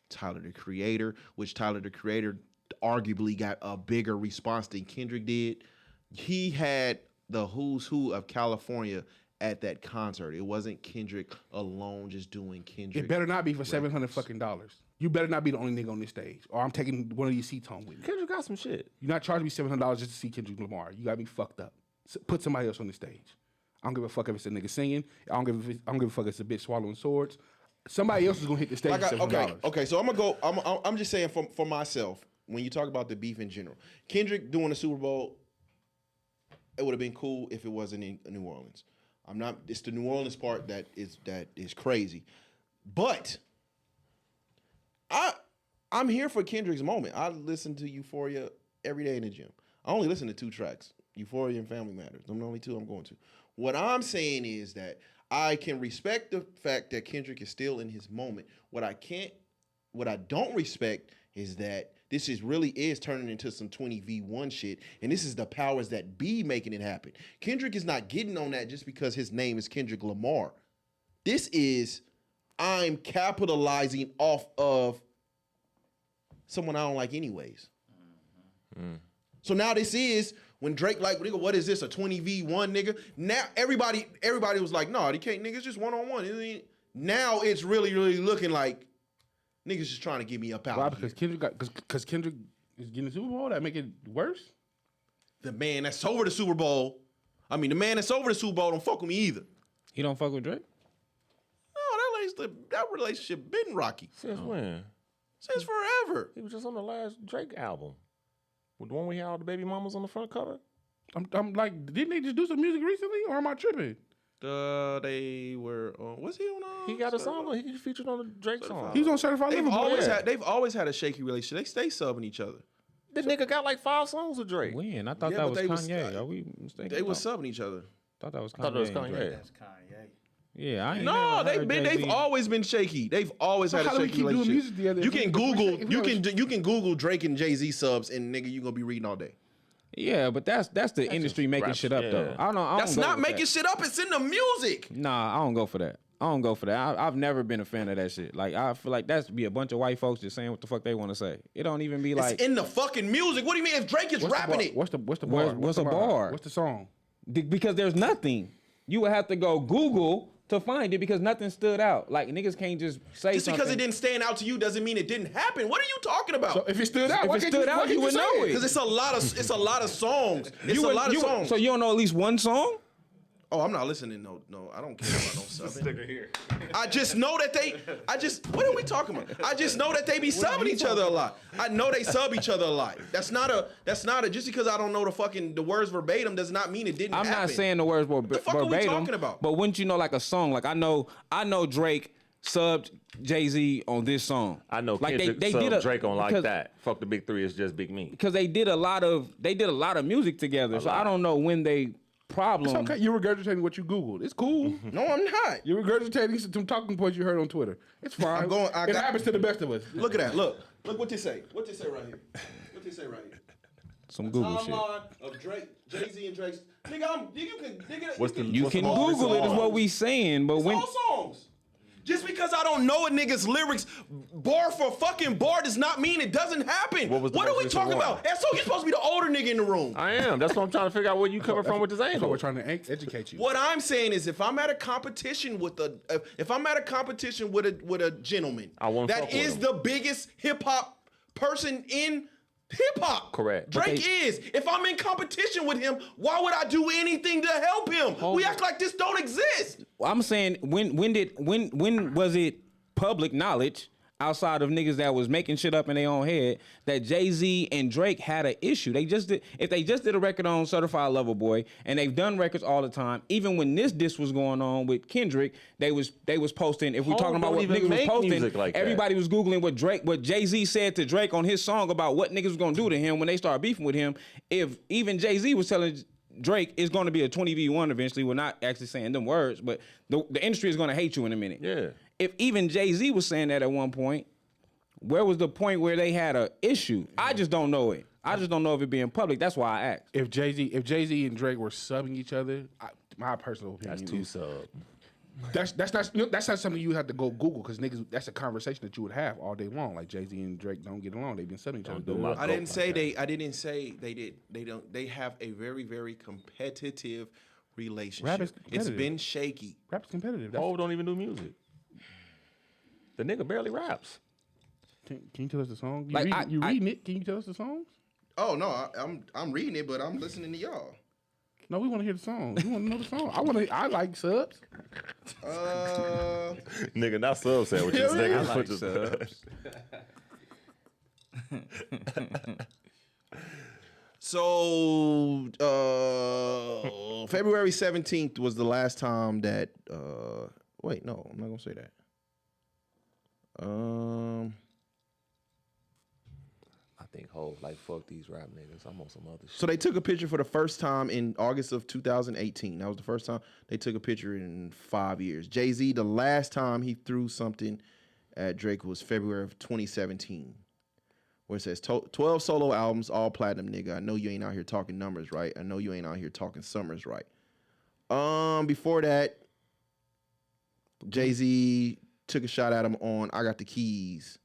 Tyler the Creator, which Tyler the Creator arguably got a bigger response than Kendrick did. He had the who's who of California at that concert. It wasn't Kendrick alone just doing Kendrick. It better not be for $700 fucking dollars. You better not be the only nigga on this stage, or I'm taking one of these seats home with me. Kendrick got some shit. You're not charging me $700 just to see Kendrick Lamar. You got me fucked up. Put somebody else on the stage. I don't give a fuck if it's a nigga singing. I don't give a fuck if it's a bitch swallowing swords. Somebody else is gonna hit the stage. Like for $700. okay. So I'm gonna go. I'm just saying for myself. When you talk about the beef in general, Kendrick doing the Super Bowl, it would have been cool if it wasn't in New Orleans. I'm not. It's the New Orleans part that is crazy, but I'm here for Kendrick's moment. I listen to Euphoria every day in the gym. I only listen to 2 tracks: Euphoria and Family Matters. Them the only 2 I'm going to. What I'm saying is that I can respect the fact that Kendrick is still in his moment. What I don't respect is that this really is turning into some 20v1 shit, and this is the powers that be making it happen. Kendrick is not getting on that just because his name is Kendrick Lamar. This is, I'm capitalizing off of someone I don't like anyways. So now this is, when Drake like, nigga, what is this, a 20v1 nigga? Now everybody was like, no, they can't, nigga, it's just one-on-one. Now it's really, really looking like niggas just trying to get me up out Why? of here. Because Kendrick is getting the Super Bowl. That make it worse. The man that's over the Super Bowl, the man that's over the Super Bowl don't fuck with me either. He don't fuck with Drake? No, that relationship been rocky. Since when? Since forever. He was just on the last Drake album. With the one we had all the baby mamas on the front cover. I'm like, didn't they just do some music recently, or am I tripping? They were. Was he on? He got a song. He featured on the Drake song. He was on Certified They've Lover Boy. they've always had a shaky relationship. They stay subbing each other. This nigga got like 5 songs with Drake. When? I thought Yeah, that but was they was- Kanye. Are we mistaken? They was subbing each other. thought that was Kanye. I thought it was and Drake. Kanye. That's Kanye. Yeah, I ain't No, never heard they've Jay-Z. always been shaky. They've always had how a do we shaky keep doing relationship. music together You if can we- Google if we you can Google Drake and Jay-Z subs, and nigga, you gonna be reading all day. Yeah, but that's the industry making rap shit up shit, though. yeah. I don't That's go not with making that. shit up. It's in the music. Nah, I don't go for that. I've never been a fan of that shit. Like, I feel like that's be a bunch of white folks just saying what the fuck they want to say. It don't even be like It's in the fucking music. What do you mean if Drake is rapping it? What's the bar? What's a bar? What's the song? Because there's nothing. You would have to go Google to find it because nothing stood out. Like, niggas can't just say Just something. because it didn't stand out to you doesn't mean it didn't happen. What are you talking about? So if it stood out, If why it can't stood why out, can't you would say know it. Because it's a lot of songs. It's a lot of songs. So you don't know at least one song? Oh, I'm not listening. No, I don't care about no subbing. I just know that what are we talking about? I just know that they be subbing each other a lot. I know they sub each other a lot. That's not a, just because I don't know the words verbatim does not mean it didn't happen. I'm not saying the words the fuck are we verbatim. talking about? But wouldn't you know like a song? Like I know Drake subbed Jay-Z on this song. I know like Kendrick subbed Drake on like that. Fuck the big 3, it's just big me. Because they did a lot of music together. So I don't know when they problem. It's okay. You're regurgitating what you Googled. It's cool. No, I'm not. You're regurgitating some talking points you heard on Twitter. It's fine. It happens to the best of us. Look at that. Look what they say. What they say right here. What they say right here. Some Google shit. Timeline of Drake, Jay-Z, and Drake's. Nigga, You can Google it is what we saying, but when all songs. Just because I don't know a nigga's lyrics bar for fucking bar does not mean it doesn't happen. What was the What are most we recent talking one? about? And so you're supposed to be the older nigga in the room. I am. That's what I'm trying to figure out where you coming from with this That's what we're angle. trying to educate you. What I'm saying is, if I'm at a competition with a gentleman I won't fuck that with is him. the biggest hip hop person in hip hop. Correct. Drake is. If I'm in competition with him, why would I do anything to help him? We act like this don't exist. I'm saying when was it public knowledge outside of niggas that was making shit up in their own head that Jay-Z and Drake had an issue? They just did, if they just did a record on Certified Lover Boy, and they've done records all the time, even when this was going on with Kendrick, they was posting, if we're talking about what niggas was posting, like everybody was Googling what Jay-Z said to Drake on his song about what niggas was gonna do to him when they started beefing with him. If even Jay-Z was telling Drake is going to be a 20v1 eventually, we're not actually saying them words, but the industry is going to hate you in a minute. Yeah. If even Jay-Z was saying that at one point, where was the point where they had an issue? I just don't know it. I just don't know if it being public. That's why I asked. If Jay-Z and Drake were subbing each other, my personal opinion That's two is sub. that's not something you have to go Google, because niggas, that's a conversation that you would have all day long. Like Jay-Z and Drake don't get along. They've been subbing each other. do my- I didn't say they did. They don't. They have a very, very competitive relationship. Rap is It's competitive. been shaky. Rap's competitive. Hov don't even do music. The nigga barely raps. Can you tell us the song? You, Like, reading it? Can you tell us the songs? Oh no, I'm reading it, but I'm listening to y'all. No, we want to hear the song. We want to know the song. I like subs. Nigga, not sub sandwiches. Nigga, I like put the- subs. So February 17th was the last time that. Wait, no, I'm not gonna say that. I think Hov like fuck these rap niggas. I'm on some other shit. So they took a picture for the first time in August of 2018. That was the first time they took a picture in 5 years. Jay-Z, the last time he threw something at Drake was February of 2017, where it says 12 solo albums, all platinum, nigga. I know you ain't out here talking numbers, right? I know you ain't out here talking summers, right? Before that, Jay-Z took a shot at him on I Got the Keys.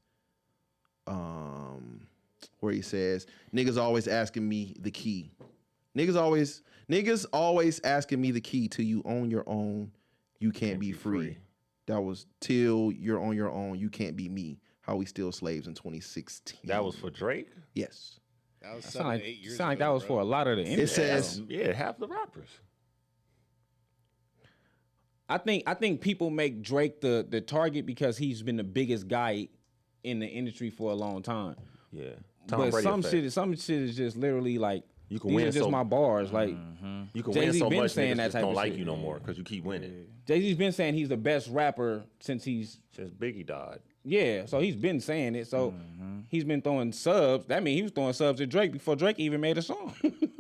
Where he says, niggas always asking me the key. Niggas always asking me the key till you own your own, you can't be free. That was till you're on your own, you can't be me. How we still slaves in 2016. That was for Drake? Yes. That was Sound like, 8 years sound like ago, that was bro. for a lot of the industry. It says Yeah, half the rappers. I think people make Drake the target because he's been the biggest guy in the industry for a long time. Yeah. But some shit is just literally like, You can these win are just so- my bars. Like You can Jay-Z win so been much, saying niggas that just type don't of like shit. you no more because you keep winning. Jay-Z's been saying he's the best rapper since Biggie died. yeah. So he's been saying it. So he's been throwing subs. That means he was throwing subs at Drake before Drake even made a song.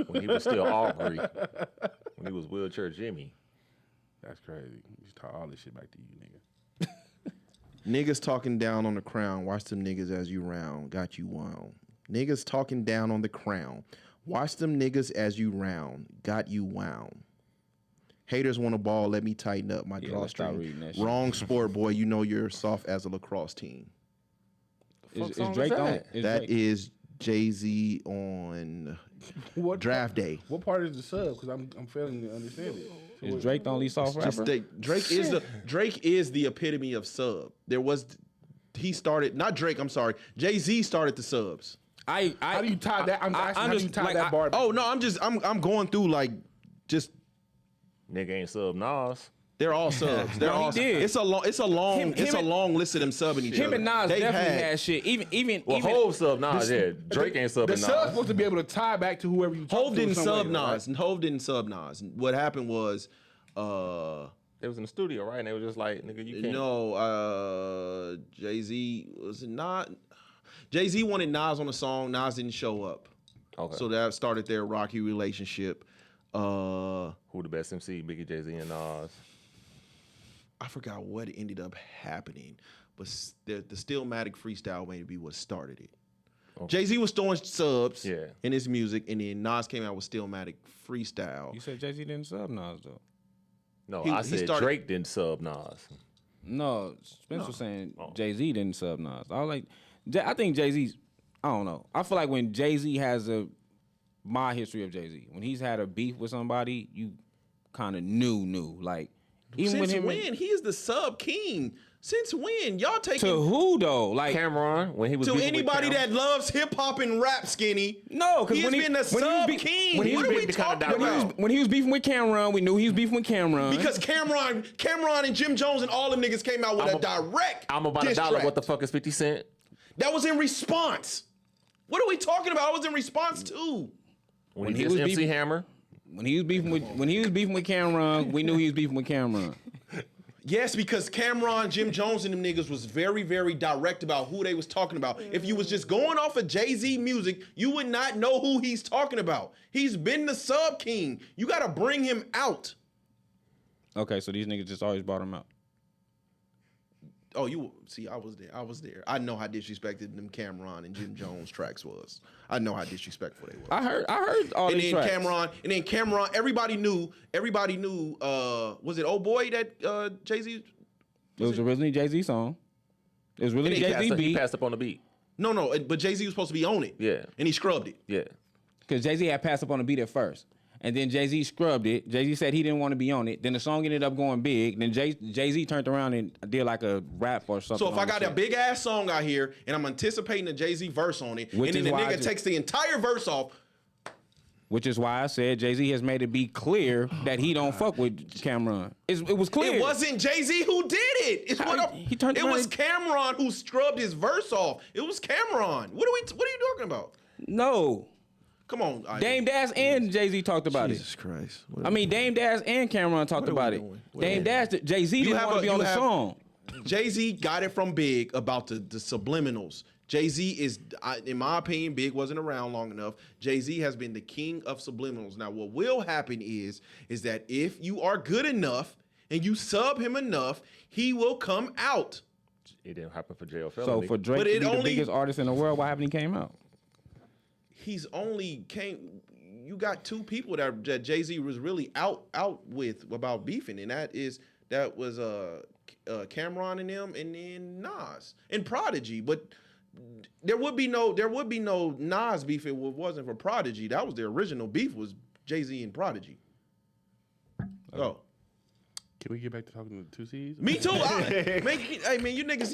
When he was still Aubrey. When he was Wheelchair Jimmy. That's crazy. You just talk all this shit back to you, nigga. niggas talking down on the crown. Watch them niggas as you round. Got you wound. Niggas talking down on the crown. Watch them niggas as you round. Got you wound. Haters want a ball. Let me tighten up my let's stop drawstring. reading that shit. Wrong sport, boy. You know you're soft as a lacrosse team. Is song Drake is on? that? That Drake- is Jay-Z on What draft day. What part is the sub? Because I'm failing to understand it. Is Drake the only soft Just rapper? Drake is the epitome of sub. He started, not Drake, I'm sorry. Jay-Z started the subs. How do you tie that? I'm asking how do you tie that bar? Oh no, I'm going through like just Nigga ain't sub Nas. they're all subs. They're No, he all did. it's a long Him and- long list of them subbing each other. Him and Nas They've definitely had shit. Even Hov sub Nas, yeah. Drake ain't the subbing sub's Nas. supposed to be able to tie back to whoever you talk Hov to. didn't some sub way, Nas. right? Hov didn't sub Nas. What happened was They was in the studio, right? And they was just like, nigga, you can't. no, Jay-Z was it not. Jay-Z wanted Nas on the song. Nas didn't show up. Okay. So that started their rocky relationship. Who the best MC? Biggie, Jay-Z, and Nas. I forgot what ended up happening, but the Stillmatic freestyle maybe what started it. Okay. Jay-Z was throwing subs Yeah. in his music, and then Nas came out with Stillmatic freestyle. You said Jay-Z didn't sub Nas though. No, He I said started- Drake didn't sub Nas. No, Spence was saying Oh. Jay-Z didn't sub Nas. I was like, I think Jay-Z's. I don't know. I feel like when Jay-Z has my history of Jay-Z, when he's had a beef with somebody, you kind of knew like even Since with him. when? He is the sub king. Since when? Y'all To taking who though? Like Cameron, when he was to beefing with anybody Cam, that loves hip hop and rap, Skinny. no, because He has been the sub king. What are we talking about? when he was beefing with Cameron, we knew he was beefing with Cameron. Because Cameron and Jim Jones and all them niggas came out with a direct. I'm about diss $1. track. What the fuck is 50 Cent? That was in response. What are we talking about? I was in response to. When he was MC beefing- Hammer. when he was beefing with Cameron, we knew he was beefing with Cameron. Yes, because Cameron, Jim Jones, and them niggas was very, very direct about who they was talking about. If you was just going off of Jay-Z music, you would not know who he's talking about. He's been the sub king. You got to bring him out. Okay, so these niggas just always brought him out. Oh, you see, I was there. I know how disrespected them Cameron and Jim Jones tracks was. I know how disrespectful they were. I heard all and these then tracks. Cameron, everybody knew, was it Oh Boy that Jay-Z? It was originally Jay-Z song. It was really And he Jay-Z He beat. passed up on the beat. No, but Jay-Z was supposed to be on it. Yeah. And he scrubbed it. Yeah. Because Jay-Z had passed up on the beat at first. And then Jay-Z scrubbed it. Jay-Z said he didn't want to be on it. Then the song ended up going big. Then Jay-Z turned around and did like a rap or something. So if I on got the a shit. big ass song out here and I'm anticipating a Jay-Z verse on it, Which and then is the why I nigga just- takes the entire verse off, Which is why I said Jay-Z has made it be clear that he don't fuck with Cameron. It was clear. it wasn't Jay-Z who did it. It's He turned it around was and- Cameron who scrubbed his verse off. It was Cameron. What are you talking about? No. Come on. Dame Dash and Jay-Z talked about Jesus Christ. it. I mean, Dame Dash and Cameron talked What are about we it. doing? What are we Dame Dash, Jay-Z didn't want to be on the song. Jay-Z got it from Big about the subliminals. Jay-Z is, in my opinion, Big wasn't around long enough. Jay-Z has been the king of subliminals. Now, what will happen is that if you are good enough and you sub him enough, he will come out. It didn't happen for JL Felony. So for Drake But to it be the only- biggest artist in the world, why haven't he came out? He's only came. You got two people that Jay-Z was really out with about beefing, and that was Cameron and them, and then Nas and Prodigy. But there would be no Nas beef if it wasn't for Prodigy. That was the original beef, was Jay-Z and Prodigy. Oh. Can we get back to talking to TwoCeez? Me too. Hey man, you niggas.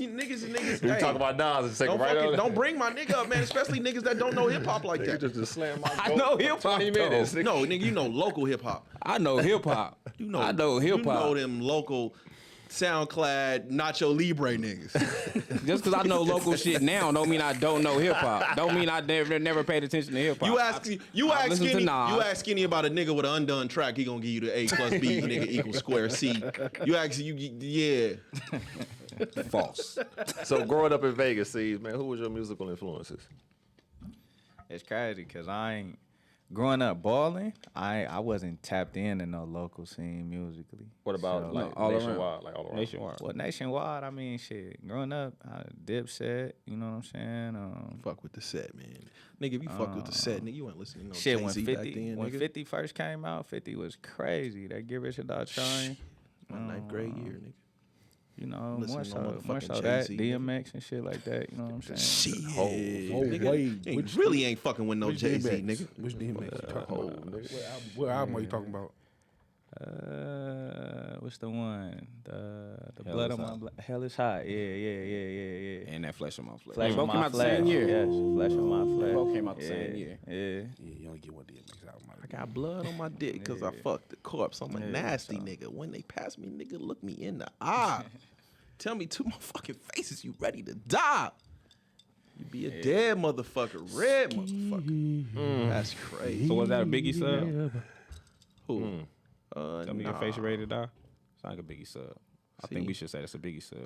We Hey, talk about Nas and second right on. don't bring my nigga up, man. Especially niggas that don't know hip hop like Nigga that. just slam my I goat know for hip-hop, 20 minutes. though. No, nigga, you know local hip hop. I know hip hop. You know, I know hip You know hop. them local SoundCloud Nacho Libre niggas. Just because I know local shit now, don't mean I don't know hip hop. Don't mean I never paid attention to hip hop. You I ask listen to Skinny, Nas. you ask Skinny about a nigga with an undone track, he gonna give you the A plus B nigga equals square C. You ask yeah. False. So growing up in Vegas, Ceez, man, who was your musical influences? It's crazy because I ain't growing up balling. I wasn't tapped into no local scene musically. What about So, like all around. nationwide? Like all around. Nationwide. well, nationwide? I mean, shit. Growing up, Dipset. You know what I'm saying? Fuck with the set, man. Nigga, if you fuck with the set, nigga, you ain't listening to no Shit, when Jay-Z back 50 then, when nigga. 50 first came out, 50 was crazy. That Get Rich or Die Trying. My ninth grade year, nigga. You know, Listen more to so, no more motherfucking so that Jay-Z, nigga. DMX and shit like that. You know what I'm saying? Shit. nigga. Nigga, you Which- really ain't fucking with no Which Jay-Z, DMX? nigga. Which DMX you talking about? What album are you talking about? What's the one? The blood on my blood. Hell is hot. Yeah. And that Flesh on My Flesh. Flesh Both on came my out the flesh. same year. Yes, flesh on my flesh. Both came out the Yeah, same year. Yeah. Yeah, you only get one DMX album. I got blood on my dick because I fucked the corpse. I'm a Yeah, nasty so- nigga. When they pass me, nigga, look me in the eye. Tell me to my fucking faces, you ready to die. You be a dead motherfucker, red motherfucker. That's crazy. So was that a Biggie sub? Who? Tell me your face ready to die. It's like a Biggie sub. I think we should say that's a Biggie sub.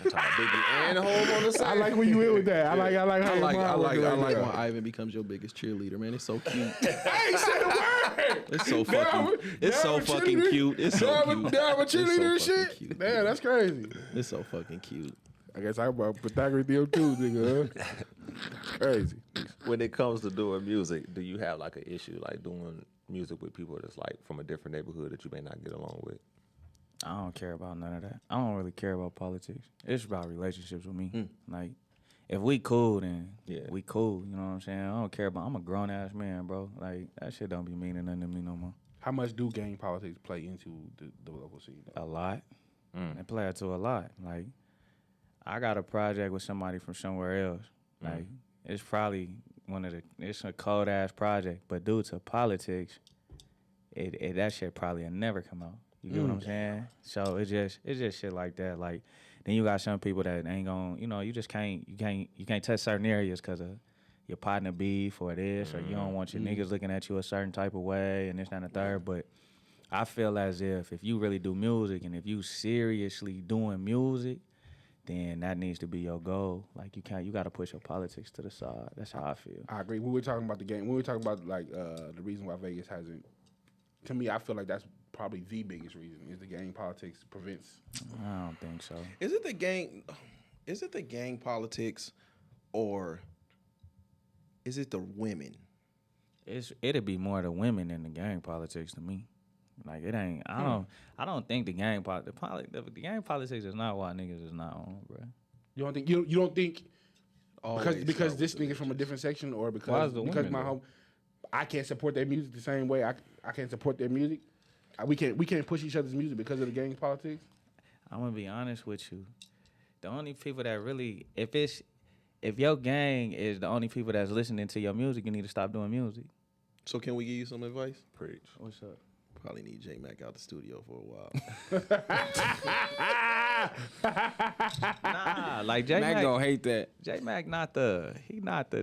Biggie and Hov on the same. I like where you went with that. I like how I your like mind working when that. Ivan becomes your biggest cheerleader, man. It's so cute. Hey, say the word. It's so fucking. It's so fucking cute. It's so cute. Down with It's so cheerleader and fucking shit. cute. Damn, that's crazy. It's so fucking cute. I guess I'm about Pythagoras Theo too, nigga. Huh? Crazy. When it comes to doing music, do you have like an issue like doing music with people that's like from a different neighborhood that you may not get along with? I don't care about none of that. I don't really care about politics. It's about relationships with me. Like, if we cool, then Yeah. we cool. You know what I'm saying? I don't care about. I'm a grown ass man, bro. Like, that shit don't be meaning nothing to me no more. How much do gang politics play into the local scene? A lot. They play it to a lot. Like, I got a project with somebody from somewhere else. Like, it's probably it's a cold ass project, but due to politics, that shit probably will never come out. You get what I'm saying? So it's just shit like that. Like, then you got some people that ain't gonna, you just can't touch certain areas because of your partner beef or this, or you don't want your niggas looking at you a certain type of way and this, that, and the third. But I feel as if you really do music and if you seriously doing music, then that needs to be your goal. Like, you got to push your politics to the side. That's how I feel. I agree. When we were talking about the game, when we were talking about like the reason why Vegas hasn't, to me, I feel like that's probably the biggest reason is the gang politics prevents. I don't think so. Is it the gang? Is it the gang politics, or is it the women? It'd be more the women than the gang politics to me. Like, it ain't. I don't think the gang the gang politics is not why niggas is not on, bro. You don't think you don't think Always because start this with the nigga from a different section or Why because is the because women my though? home, I can't support their music the same way I can't support their music. We can't push each other's music because of the gang politics. I'm gonna be honest with you. The only people that really, if your gang is the only people that's listening to your music, you need to stop doing music. So can we give you some advice? Preach. What's up? Probably need J Mac out the studio for a while. Nah, like J Mac Mac gonna hate that. J Mac not the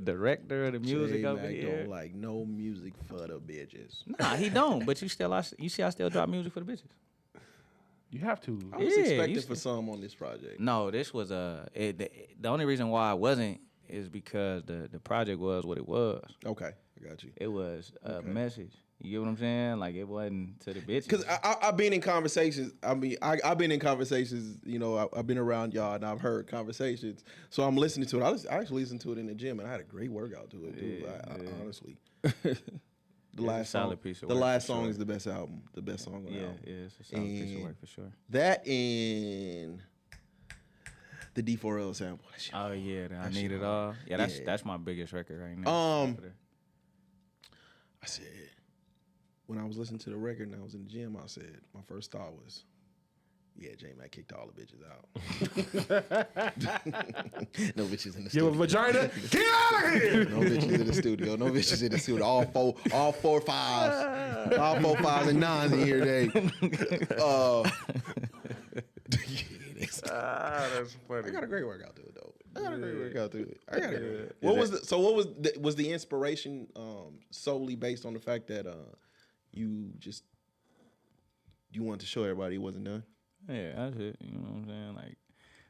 director of the music over J-Mac here. don't like no music for the bitches. Nah, he don't. But you see, I still drop music for the bitches. You have to. I was Yeah, expecting you for some on this project. No, this was the only reason why I wasn't is because the project was what it was. Okay, I got you. It was a message. You get what I'm saying? Like, it wasn't to the bitches. Because I've been in conversations. I mean, I've been in conversations. I've been around y'all and I've heard conversations. So I'm listening to it. I actually listened to it in the gym and I had a great workout to it, dude. I honestly. The last solid song, piece of the work last for song sure. is the best album, the best song on the Yeah, album. it's a solid piece of work for sure. That and the D4L sample. That shit. Oh yeah, I That need shit it hard. all. Yeah, Yeah. that's my biggest record right now. I said, when I was listening to the record and I was in the gym, I said, my first thought was, yeah, J-Mac kicked all the bitches out. No bitches in the You studio. have a vagina? Get out of here! No bitches in the studio. No bitches in the studio. All four fives. All 4 5s and 9s in here today. That's funny. I got a great workout to it though. Was the inspiration solely based on the fact that you wanted to show everybody it wasn't done? Yeah, that's it. You know what I'm saying? Like,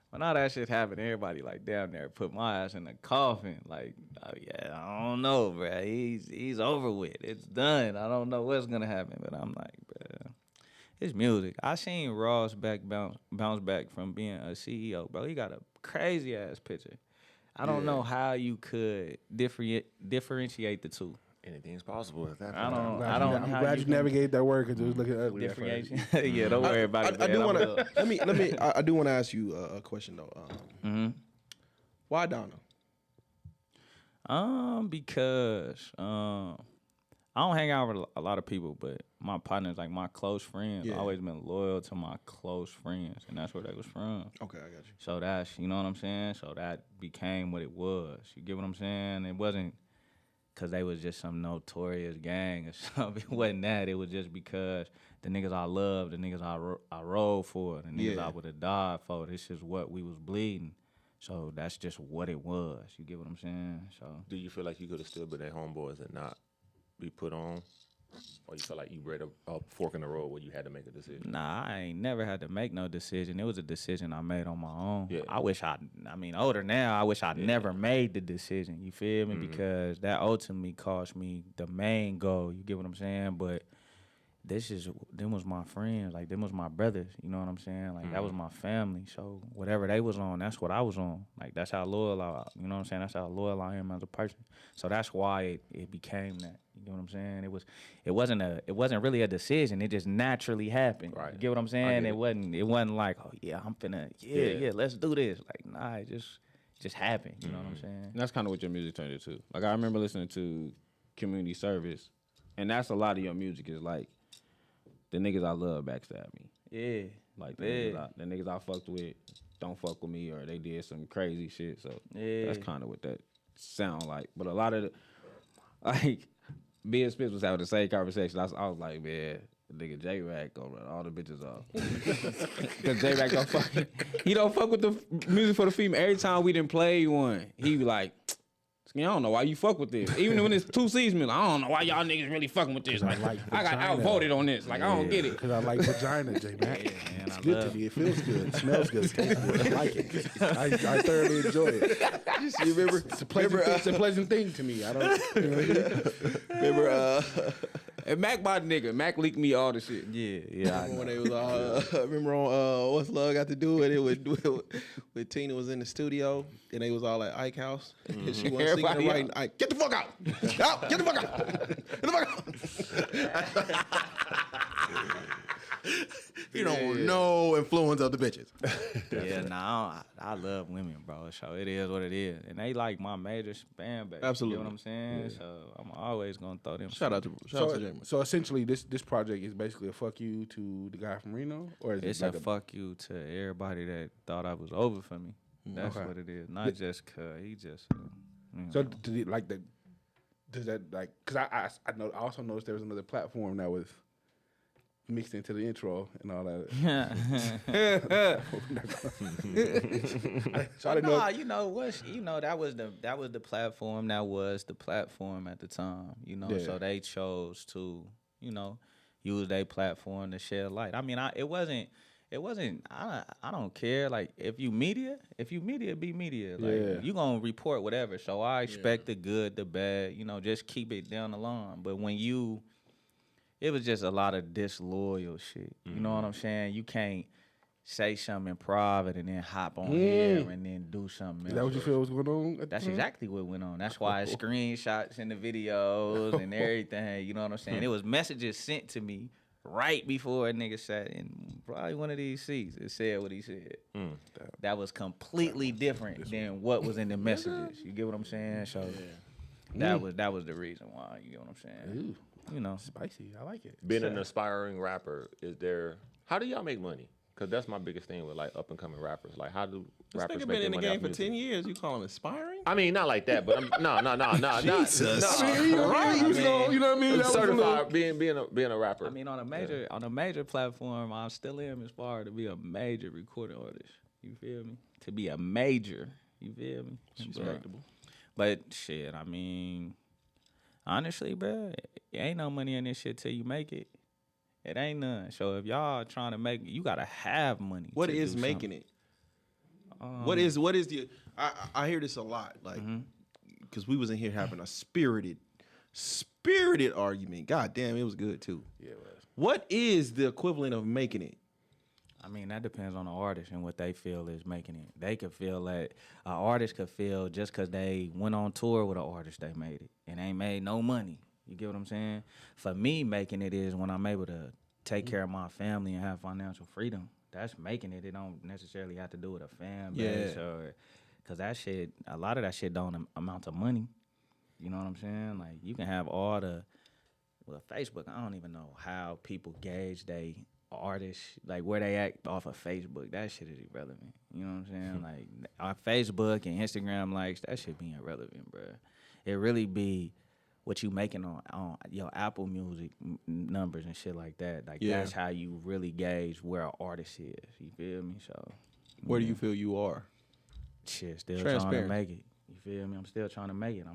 when all that shit happened, everybody like down there put my ass in the coffin. Like, oh yeah, I don't know, bro. He's over with. It's done. I don't know what's gonna happen, but I'm like, bro, it's music. I seen Ross bounce back from being a CEO, bro. He got a crazy ass picture. I don't know how you could differentiate the two. Anything's possible at that point. I don't. I'm glad you navigated that word because it was looking ugly. at first. Differentiation. Yeah, don't worry about it. I do man. want I'm to let me. I do want to ask you a question though. Why Donna? Because I don't hang out with a lot of people, but my partners, like my close friends, Yeah. always been loyal to my close friends, and that's where they was from. Okay, I got you. So that's, you know what I'm saying? So that became what it was. You get what I'm saying? It wasn't because they was just some notorious gang or something. It wasn't that. It was just because the niggas I love, the niggas I rode for, the niggas Yeah. I would have died for, this is what we was bleeding. So that's just what it was. You get what I'm saying? So Do you feel like you could have still been their homeboys and not be put on? Or you feel like you read a fork in the road where you had to make a decision? nah, I ain't never had to make no decision. It was a decision I made on my own. Yeah. I mean, older now, I wish I never made the decision. You feel me? Because that ultimately cost me the main goal. You get what I'm saying? But them was my friends. Like, them was my brothers. You know what I'm saying? Like, that was my family. So whatever they was on, that's what I was on. Like, that's how loyal you know what I'm saying? That's how loyal I am as a person. So that's why it became that. You know what I'm saying? It wasn't really a decision. It just naturally happened. Right. You get what I'm I saying? get It wasn't like, oh yeah, I'm finna let's do this. Like, nah, it just happened. You know what I'm saying? And that's kind of what your music turned into. Like, I remember listening to Community Service, and that's a lot of your music is like, the niggas I love backstab me. Yeah. Like Yeah. the niggas I fucked with don't fuck with me, or they did some crazy shit. So that's kind of what that sound like. But a lot of the, like, me and Spitz was having the same conversation. I was like, man, the nigga J-Rack gonna run all the bitches off. Cause J-Rack he don't fuck with the music for the female. Every time we didn't play one, he be like, I don't know why you fuck with this. Even when it's TwoCeez music, I don't know why y'all niggas really fucking with this. Like I got outvoted on this. Like I don't get it. Because I like vagina, J-Mac. Man, It's good to me. It feels good. It smells good. It tastes good. I like it. I thoroughly enjoy it. You remember? It's a pleasant thing to me. I don't. You know, Remember? And Mac my nigga. Mac leaked me all the shit. Yeah. I know. When they was remember on What's Love Got to Do with it with Tina was in the studio and they was all at Ike House and she wasn't singing Everybody the right. Ike, get the fuck out! Out! Get the fuck out! Get the fuck out! You don't know influence of the bitches. Yeah, nah, I love women, bro. So it is what it is, and they like my major fan base. Absolutely. You know what I'm saying? So I'm always gonna throw them. Shout out to Jamie. so essentially, this project is basically a fuck you to the guy from Reno, or is It's it like a fuck you to everybody that thought I was over for me. That's what it is. Not just cause he just. So did it, like the? Does that like? Because I know I also noticed there was another platform that was mixed into the intro and all that. So I didn't know. Nah, you know what? You know that was the platform. That was the platform at the time. You know, Yeah. so they chose to, use their platform to shed light. I mean, it wasn't. I don't care. Like if you media, be media. Like Yeah. you gonna report whatever. So I expect the good, the bad. Just keep it down the line. But when it was just a lot of disloyal shit. You know what I'm saying? You can't say something in private and then hop on here and then do something else. Is that what you feel was going on? At That's the time? exactly what went on. That's why it's screenshots in the videos and everything. You know what I'm saying? It was messages sent to me right before a nigga sat in probably one of these seats. It said what he said. That was completely different than what was in the messages. You get what I'm saying? So that was the reason why. You get what I'm saying? Spicy. I like it. Being an aspiring rapper, how do y'all make money? Because that's my biggest thing with like up and coming rappers. Like, how do This rappers nigga make been in the their money game off for music? 10 years. You call him inspiring? I mean, not like that, but no. Jesus. You know what I mean? That was a Certified little- being a rapper. I mean, on a major platform, I still am inspired to be a major recording artist. You feel me? To be a major. You feel me? Respectable. But shit, I mean, honestly, bro, it ain't no money in this shit till you make it. It ain't none. So if y'all trying to make it, you gotta have money. What to is do making something. it? What is the? I hear this a lot, like because we was in here having a spirited argument. God damn, it was good too. Yeah, it was. What is the equivalent of making it? I mean, that depends on the artist and what they feel is making it. They could feel that an artist could feel just because they went on tour with an artist, they made it and ain't made no money. You get what I'm saying? For me, making it is when I'm able to take care of my family and have financial freedom. That's making it. It don't necessarily have to do with a fan base or because that shit, a lot of that shit don't amount to money. You know what I'm saying? Like you can have all Facebook, I don't even know how people gauge they artists, like where they act off of Facebook. That shit is irrelevant. You know what I'm saying? Like our Facebook and Instagram likes, that shit be irrelevant, bro. It really be what you making on your Apple Music numbers and shit like that. Like that's how you really gauge where an artist is. You feel me? So Where do you feel you are? shit, still trying to make it. You feel me? I'm still trying to make it.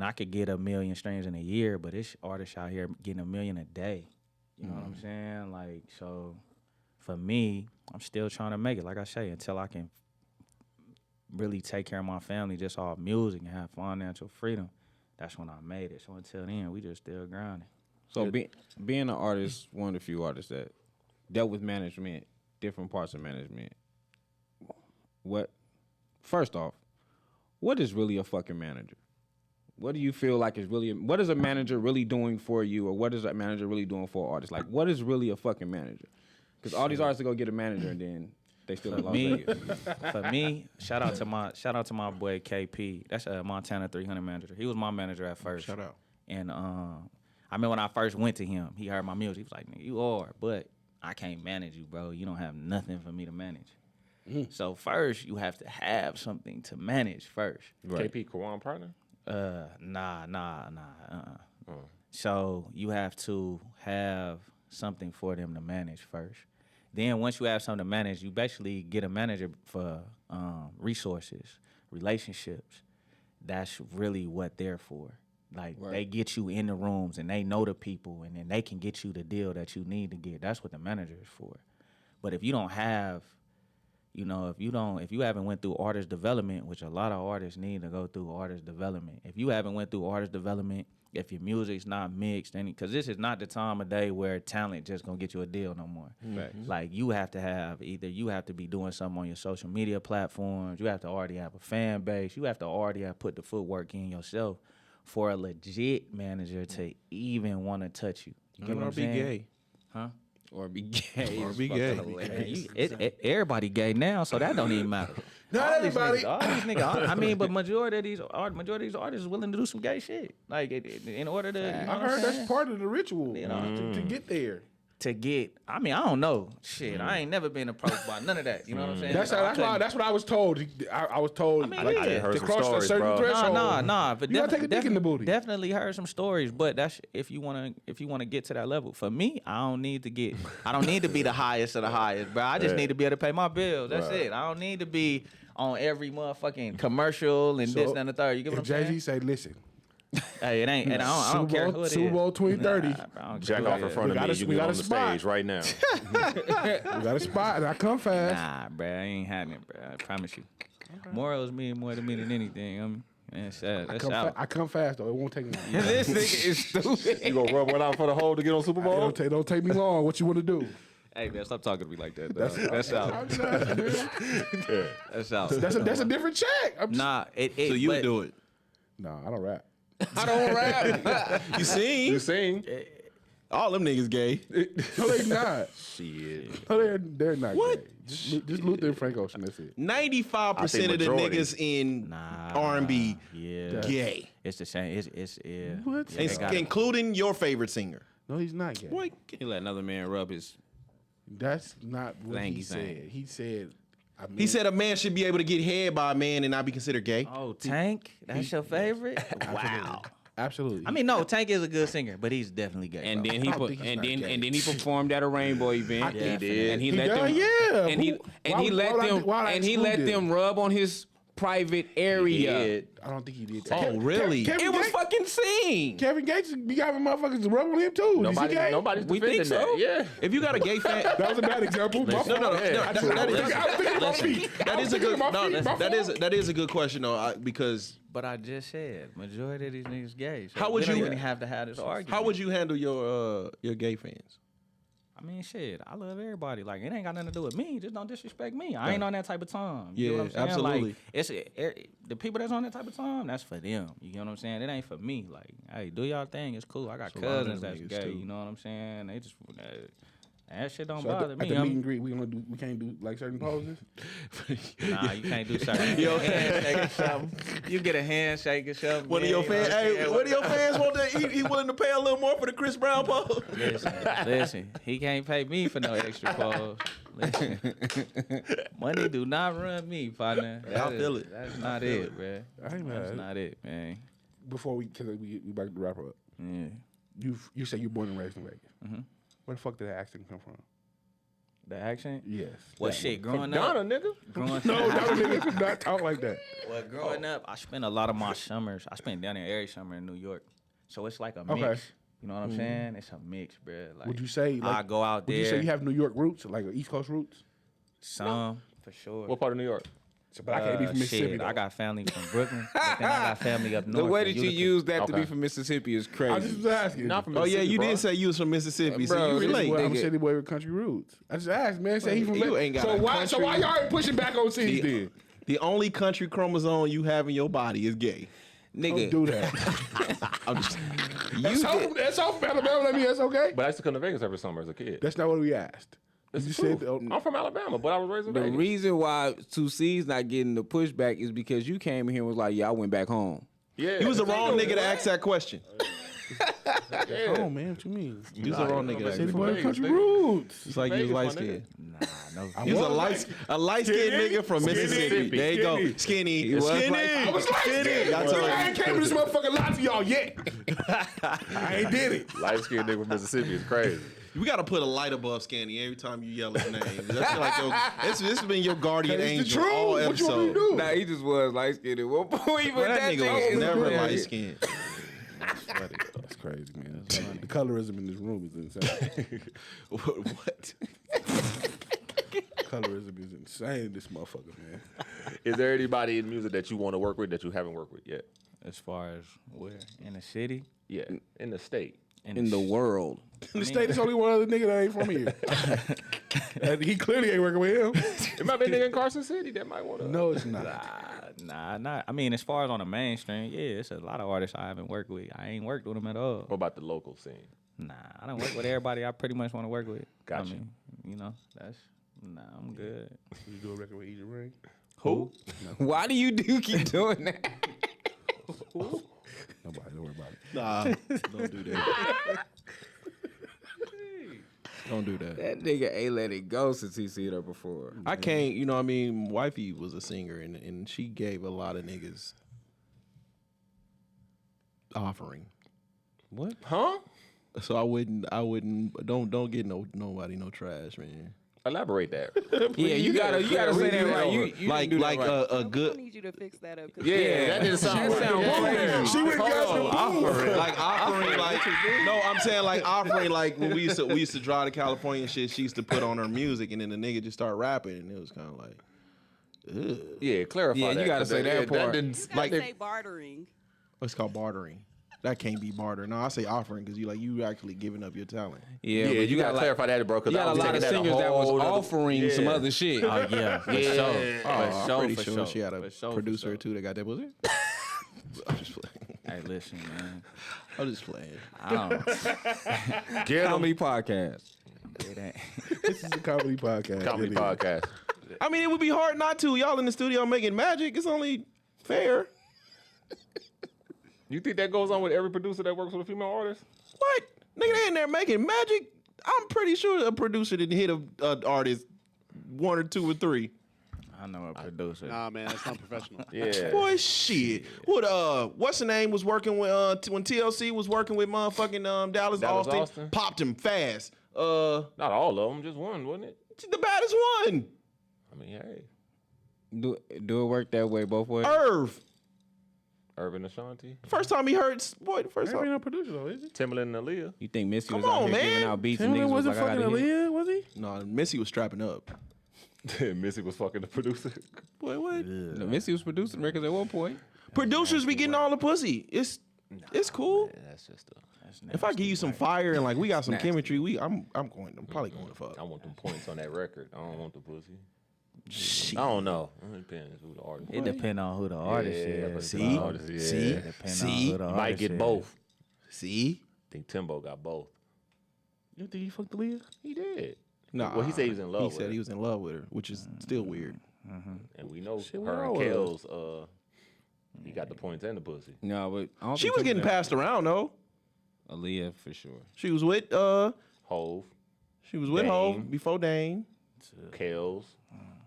I could get 1 million streams in a year, but this artist out here getting 1 million a day. You know what I'm saying? Like, so for me, I'm still trying to make it. Like I say, until I can really take care of my family just off music and have financial freedom, that's when I made it. So until then, we just still grinding. So being an artist, one of the few artists that dealt with management, different parts of management. First off, what is really a fucking manager? What do you feel like is really, what is a manager really doing for you, or what is a manager really doing for artists? Like, what is really a fucking manager? Because all these artists go get a manager and then they still in Las Vegas. For me, shout out to my boy KP. That's a Montana 300 manager. He was my manager at first. Shout out. And I mean, when I first went to him, he heard my music. He was like, "Nigga, you are," but I can't manage you, bro. You don't have nothing for me to manage. So first, you have to have something to manage first. KP Quran partner? Nah. So you have to have something for them to manage first. Then once you have something to manage, you basically get a manager for resources, relationships. That's really what they're for. Like they get you in the rooms and they know the people and then they can get you the deal that you need to get. That's what the manager is for. But if you don't have, if you haven't went through artist development, which a lot of artists need to go through artist development. If you haven't went through artist development, if your music's not mixed, because this is not the time of day where talent just gonna get you a deal no more. Like you have to have you have to be doing something on your social media platforms. You have to already have a fan base. You have to already have put the footwork in yourself for a legit manager to even want to touch you. You get what I'm saying? Gay. Huh? Or be gay. Or be gay. Everybody gay now, so that don't even matter. Not everybody. All these niggas. I mean, but majority of these artists is willing to do some gay shit. Like in order to. You know I've heard that's part of the ritual to get there. I don't know. Shit, I ain't never been approached by none of that. You know what I'm saying? That's what I was told. I was told I mean, like, yeah. heard to some cross stories, a certain bro. threshold. Nah. But You gotta take a dick in the booty. Definitely heard some stories, but that's if you wanna get to that level. For me, I don't need to be the highest of the highest, bro. I just need to be able to pay my bills. That's it. I don't need to be on every motherfucking commercial and this and the third. You get what I'm saying? Jay-Z say, listen, Hey, it ain't. And I don't care who it is. Super Bowl 2030. Jack off in front of me. You we get got on a the spot. stage right now. We got a spot, and I come fast. Nah, bro, I ain't having it, bro. I promise you. Morals mean more to me than anything. That's out. I come fast though. It won't take me long. This nigga is stupid. You gonna rub one out for the hole to get on Super Bowl? Don't take me long. What you want to do? Hey, man, stop talking to me like that. That's out. I'm just asking, man. That's out. That's a different check. Nah, So you would do it. No, I don't rap. I don't rap. You sing? You sing? All them niggas gay. No, they not. Shit. No, they're not. What? Gay. Just Luther and Frank Ocean. That's it. 95% of the majority. niggas in R&B Yeah. gay. It's the same. It's yeah. What? Yeah, they got it. Including your favorite singer. No, he's not gay. Boy, He let another man rub his. That's not what he Thanky said. thing. He said. he said a man should be able to get head by a man and not be considered gay. Oh, Tank? That's your favorite? Wow. Absolutely. I mean, no, Tank is a good singer, but he's definitely gay. And bro. then he don't put think he's and not then gay. and then he performed at a Rainbow event. Yeah, He did. And he He let done, them. yeah. And he Who- and why he would- let why would I- them why would I and he exclude let it? them rub on his private area. I don't think he did. Oh, really? It was fucking seen. Kevin Gates be having motherfuckers to rub on him too. Is he gay? Nobody's We defending think so? that. Yeah. If you got a gay fan, That was a bad example. My fault. no, I was thinking of my feet. that I is was a good. thinking of my No, feet. My that fault. is a good question though, because But I just said majority of these niggas gay. So How would we don't you- even have to have this argument? how would you handle your gay fans? I mean, shit, I love everybody. Like, it ain't got nothing to do with me. Just don't disrespect me. I ain't on that type of time. You know what I'm saying? absolutely. Like, it's the people that's on that type of time, that's for them. You know what I'm saying? It ain't for me. Like, hey, do y'all thing. It's cool. I got It's a lot of cousins them that's niggas, gay. too. You know what I'm saying? They just that shit don't So bother at me. the meet and greet, we can't do like certain poses. Nah, you can't do certain. You get a handshake or something. You get a handshake or something. One of your fans, hey, one of your fans want that? He willing to pay a little more for the Chris Brown pose? Listen, he can't pay me for no extra pose. Listen, money do not run me, partner. I feel it. That's not it, man. I ain't mad. That's not it, man. Before we back to wrap up. Yeah. You say you're born and raised in Vegas. Where the fuck did that accent come from? The accent? Yes. Well, shit, growing Donna, up. nigga. No, that nigga could not talk like that. Well, growing up, I spent a lot of my summers. I spent down there every summer in New York. So it's like a mix. Okay. You know what I'm saying? It's a mix, bro. Like, Would you say I go out Would you there. say you have New York roots, like East Coast roots? Some, for sure. What part of New York? But I can't be from Mississippi. Shit, though. I got family from Brooklyn. But then I got family up north. The way in that you Utica. use that to Okay. be from Mississippi is I crazy. just was asking. Not from Oh yeah, Mississippi, you bro. did say you was from Mississippi, so Bro, you relate. Well, I'm a Nigga. city boy with country roots. I just asked, man. Say he from You ain't got a so why y'all ain't pushing back on cities then? The only country chromosome you have in your body is gay. Don't Nigga, do that. I'm just, That's all from Alabama. That mean that's okay. But I used to come to Vegas every summer as a kid. That's not what we asked. It's You true. said I'm from Alabama, but I was raised in the Vegas. reason why TwoCeez not getting the pushback is because you came in here and was like, yeah, I went back home. Yeah. he was the wrong nigga to ask that question. Come on, man. What you mean? You was the wrong nigga. City That boy, Vegas, country nigga. roots. it's like you was light skinned. Nah, no. He was a light skinned nigga from Mississippi. There you go. Skinny. I was Skinny. light skinned. Y'all tell I him. ain't came to this motherfucker lie to y'all yet. I ain't did it. Light skinned nigga from Mississippi is crazy. We gotta put a light above Skinny every time you yell his name. I feel like this has been your guardian It's the angel truth. all What you want me to episode. do? Nah, he just was light skinned at one point. Bro, that nigga was never Yeah. light skinned. That's crazy, man. The colorism in this room is insane. What? Colorism is insane in this motherfucker, man. Is there anybody in music that you want to work with that you haven't worked with yet? As far as where in the city, Yeah, in the state. In the world. In the state, there's only one other nigga that ain't from here. And he clearly ain't working with him. It might be a nigga in Carson City that might want to. No, it's not. Nah, not. I mean, as far as on the mainstream, yeah, it's a lot of artists I haven't worked with. I ain't worked with them at all. What about the local scene? Nah, I don't work with everybody I pretty much want to work with. Gotcha. I mean, you know, I'm good. You do a record with Easy Ring? Who? Why do you keep doing that? Nobody, don't worry about it. Nah, don't do that. Don't do that. That nigga ain't let it go since he seen her before. I can't, you know what I mean? Wifey was a singer and she gave a lot of niggas offering. What? Huh? So I wouldn't don't get nobody no trash, man. Elaborate that. Yeah, you gotta say that right. You like didn't do that right. a I good need you to fix that up. 'Cause Yeah, that didn't sound right. She went offering like no, I'm saying like offering like when we used to drive to California and shit, she used to put on her music and then the nigga just start rapping and it was kind of like ugh. Yeah, clarify Yeah, that. you gotta 'cause say that part. you gotta say bartering. It's called bartering. That can't be barter. No, I say offering because you actually giving up your talent. Yeah, Yeah, but you gotta got clarify that, bro. Because you got a lot of singers that was offering some other shit. Oh yeah, for sure. I'm pretty for sure she had a For sure, for producer sure. or two that got that pussy. I'm just playing. Hey, listen, man. I'm just playing. I don't. Get Comedy podcast. It ain't. This is a comedy podcast. Comedy It is. podcast. I mean, it would be hard not to. Y'all in the studio making magic. It's only fair. You think that goes on with every producer that works with a female artist? What? Nigga, they in there making magic. I'm pretty sure a producer didn't hit an artist 1 or 2 or 3. I know a producer. Nah, man, that's not professional. Yeah. Boy, shit. What's the name was working with when TLC was working with motherfucking Dallas Austin? Austin? Popped him fast. Not all of them, just one, wasn't it? The baddest one. I mean, hey, Do it work that way both ways? Irv. Irvin Ashanti, First time he heard, boy, the first Ain't time. no producer though, is he? Timbaland and Aaliyah. You think Missy was Come out on, here giving man. out beats and niggas Timberland was wasn't like, I fucking gotta hit? Aaliyah, was he? No, Missy was strapping up. Missy was fucking the producer. Boy, what? No, Missy was producing records at one point. Producers be getting all the pussy. It's cool. Man, that's just If I give you some fire and like we got some chemistry, I'm probably going to fuck. I want them points on that record. I don't want the pussy. I don't know. It depends who the artist. It depends on who the artist but is. it See? depends on the artist, yeah. See? It depends on See? who the You might artist get is. both. See? I think Timbo got both. You think he fucked Aaliyah? He did. Nah. Well, he said he was in love He with said her. he was in love with her, which is still weird. And we know we her all and was. Kels, he got the points and the pussy. No, but I don't She think was getting Timbaland- passed around though. Aaliyah for sure. She was with Hove, Dame. Hov before Dane. Kels,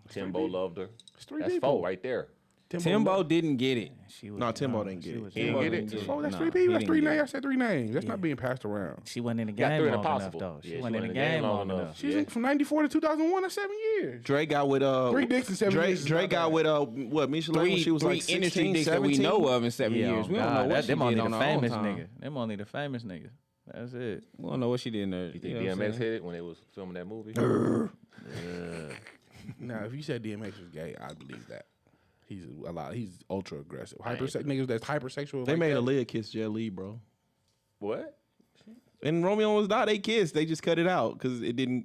Timbo loved her. three That's people. 4 right there. Timbo didn't get it. She was No, Timbo young. didn't get She it. was He didn't young. get it? That's Nah, 3 he people. That's didn't 3 get names. it. I said 3 names. That's not being passed around. She wasn't in the Got game 3 in long enough Impossible. though. She Yeah, wasn't in the game long enough. She's Yeah. from 94 to 2001. That's 7 years. Drake got with 3 dicks in 7 years. is Drake not got bad. with what? Misha Lane when she was three like industry 16, dicks 17? that we know of in 7 Yeah, years. oh We don't know God, what that, she them did only on the her own famous time. niggas. Them only the famous niggas. That's it. We don't know what she did in there. You think know what I'm DMX saying? hit it when they was filming that movie? Now, if you said DMX was gay, I'd believe that. He's He's ultra aggressive. Niggas that's hypersexual. They like made that. Aaliyah kiss Jet Li, bro. What? And Romeo was not. They kissed. They just cut it out because it didn't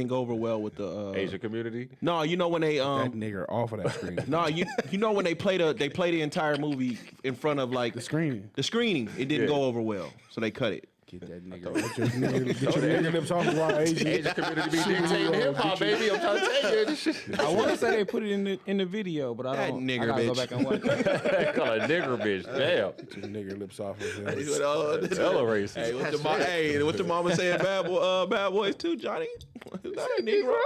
go over well with the Asian community? No, you know when they that nigga off of that screen. no, you know when they play the entire movie in front of like The screening. the screening, it didn't go over well, so they cut it. Get that nigga. Get your nigga lips off the raw Asian. Asian community be dictating hip hop, baby. I'm trying to tell I want to say they put it in the video, but I That don't. nigger I gotta go bitch. back and watch it. They call a nigger bitch. Damn. Get your nigger lips off of him. Hey, what, Hella racist. Hey, what your mama saying? Bad Boys too, Johnny. Is that a Negro?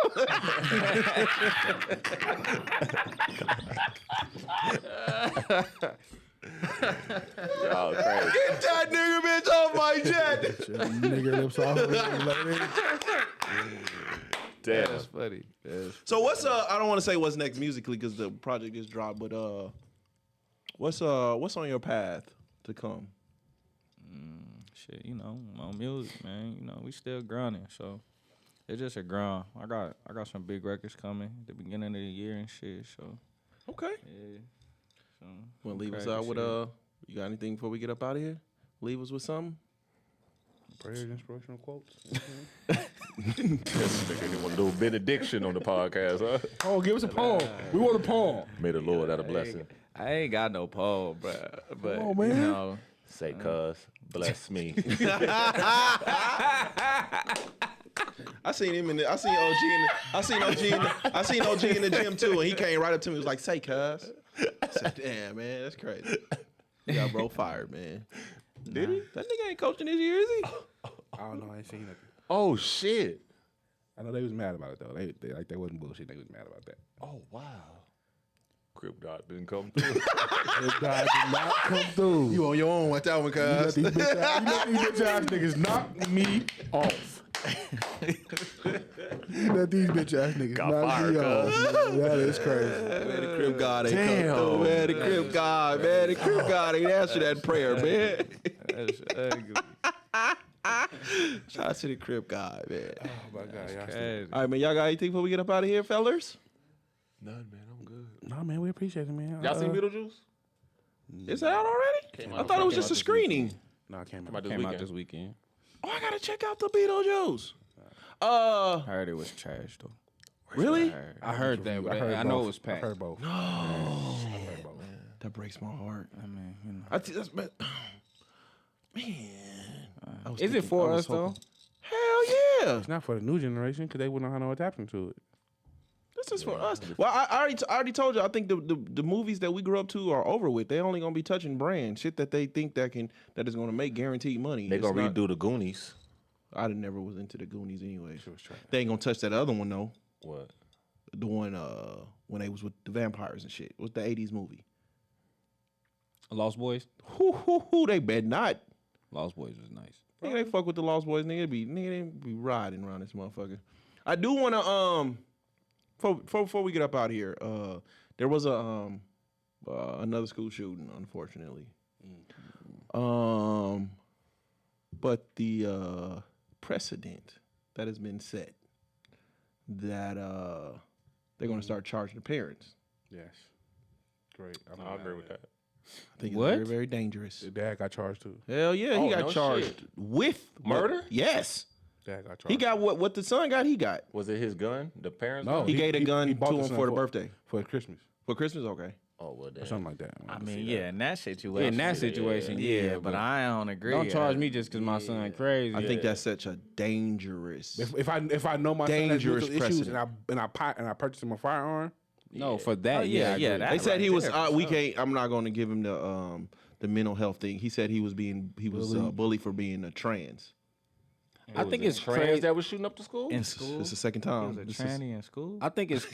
Y'all crazy. Get that nigger bitch off my jet. Get your nigger lips off of him, lady. Damn. That's funny. So what's I don't want to say what's next musically because the project just dropped, but what's on your path to come? Shit, you know, on music, man. You know, we still grinding, so it's just a grind. I got some big records coming at the beginning of the year and shit. So Okay. yeah. So Want to leave us crazy out with shit. you got anything before we get up out of here? Leave us with something. Prayers, inspirational quotes. Nigga want to do a benediction on the podcast, huh? Oh, give us a poem. We want a poem. May the Lord add a blessing. I ain't got no pole, bro. But on, man. you know, Say, cuz, bless me. I seen him I seen OG in the gym too, and he came right up to me. He was like, "Say, cuz." I said, "Damn, man, that's crazy." You got bro fired, man. Did he? That nigga ain't coaching this year, is he? I don't know. I ain't seen nothing. Oh, shit. I know they was mad about it though. They wasn't bullshit. They was mad about that. Oh, wow. Crib God didn't come through. This guy did not come through. You on your own with that one, You let cuz. these bitch ass niggas knock me off. You let these bitch ass niggas Got knock fired, me off. cuz. That is crazy. Man, the crib God ain't come Damn. through, man. The crib God, man. The crib God ain't answer that prayer, man. that's ugly. Shout out to the crib God, man. Oh my God, y'all still. Crazy. All right, man. Y'all got anything before we get up out of here, fellas? None, man. I'm good. Nah, man, we appreciate it, man. Y'all seen Beetlejuice? Is that out already? I thought it was just a screening. Nah, I came Come out. out this Came out weekend. this weekend. Oh, I gotta check out the Beetlejuice. I heard it was trash though. Really? I heard that, but I know it was I packed. heard both. That breaks my heart. I mean, you know. I think that's man. I was Is it thinking- for I was us though? hoping- Hell yeah! It's not for the new generation because they wouldn't know how to adapt to it. This is for us. Well, I already told you. I think the movies that we grew up to are over with. They only gonna be touching brand shit that they think that is gonna make guaranteed money. They It's gonna not- redo the Goonies. I never was into the Goonies anyway. They ain't gonna touch that other one though. What? The one when they was with the vampires and shit. It was the '80s movie. Lost Boys. Who they bet not. Lost Boys was nice. Nigga, they fuck with the Lost Boys. Nigga, they be riding around this motherfucker. I do want to before we get up out of here. There was a another school shooting, unfortunately. But the precedent that has been set that they're gonna start charging the parents. Yes. Great. I agree with that. I think What? it's very, very dangerous. The dad got charged too. Hell yeah, Oh, he got no charged shit. with Murder? Yes. Dad got charged. He got what the son got, he got. Was it his gun? The parents' No. gun? He gave a gun bought to the him son for the birthday. for Christmas For Christmas, okay. Oh, well, or damn. something like that. I mean, yeah, in that situation. In that situation, yeah, but I don't agree. Don't charge me just because my son crazy. I think that's such a dangerous. If I know my son has Dangerous mental issues precedent. and I purchase him a firearm, no for that. Oh, yeah, I yeah, agree. that- They said right he was. there, for We sure. can't. I'm not going to give him the mental health thing. He said he was bullied for being a trans. I think it's trans crazy. that was shooting up the school? in school. It's the second He time. was a This is- tranny in school. I think it's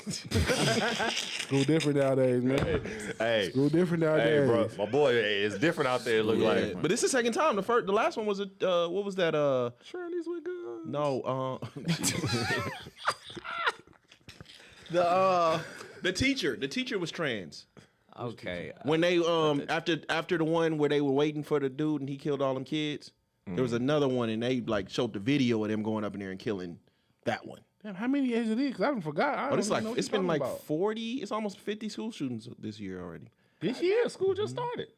school different nowadays, man. Hey, School different hey, nowadays. bro, my boy, it's different out there. It look Yeah, like but this is the second time. The last one was what was that? Shirley's with guns. No, the teacher. The teacher was trans. Okay. When they after the one where they were waiting for the dude and he killed all them kids, there was another one and they like showed the video of them going up in there and killing that one. Damn, how many years it is? Because I don't forgot. I But it's don't like know what it's you're been like talking about. 40. It's almost 50 school shootings this year already. This year, school just started.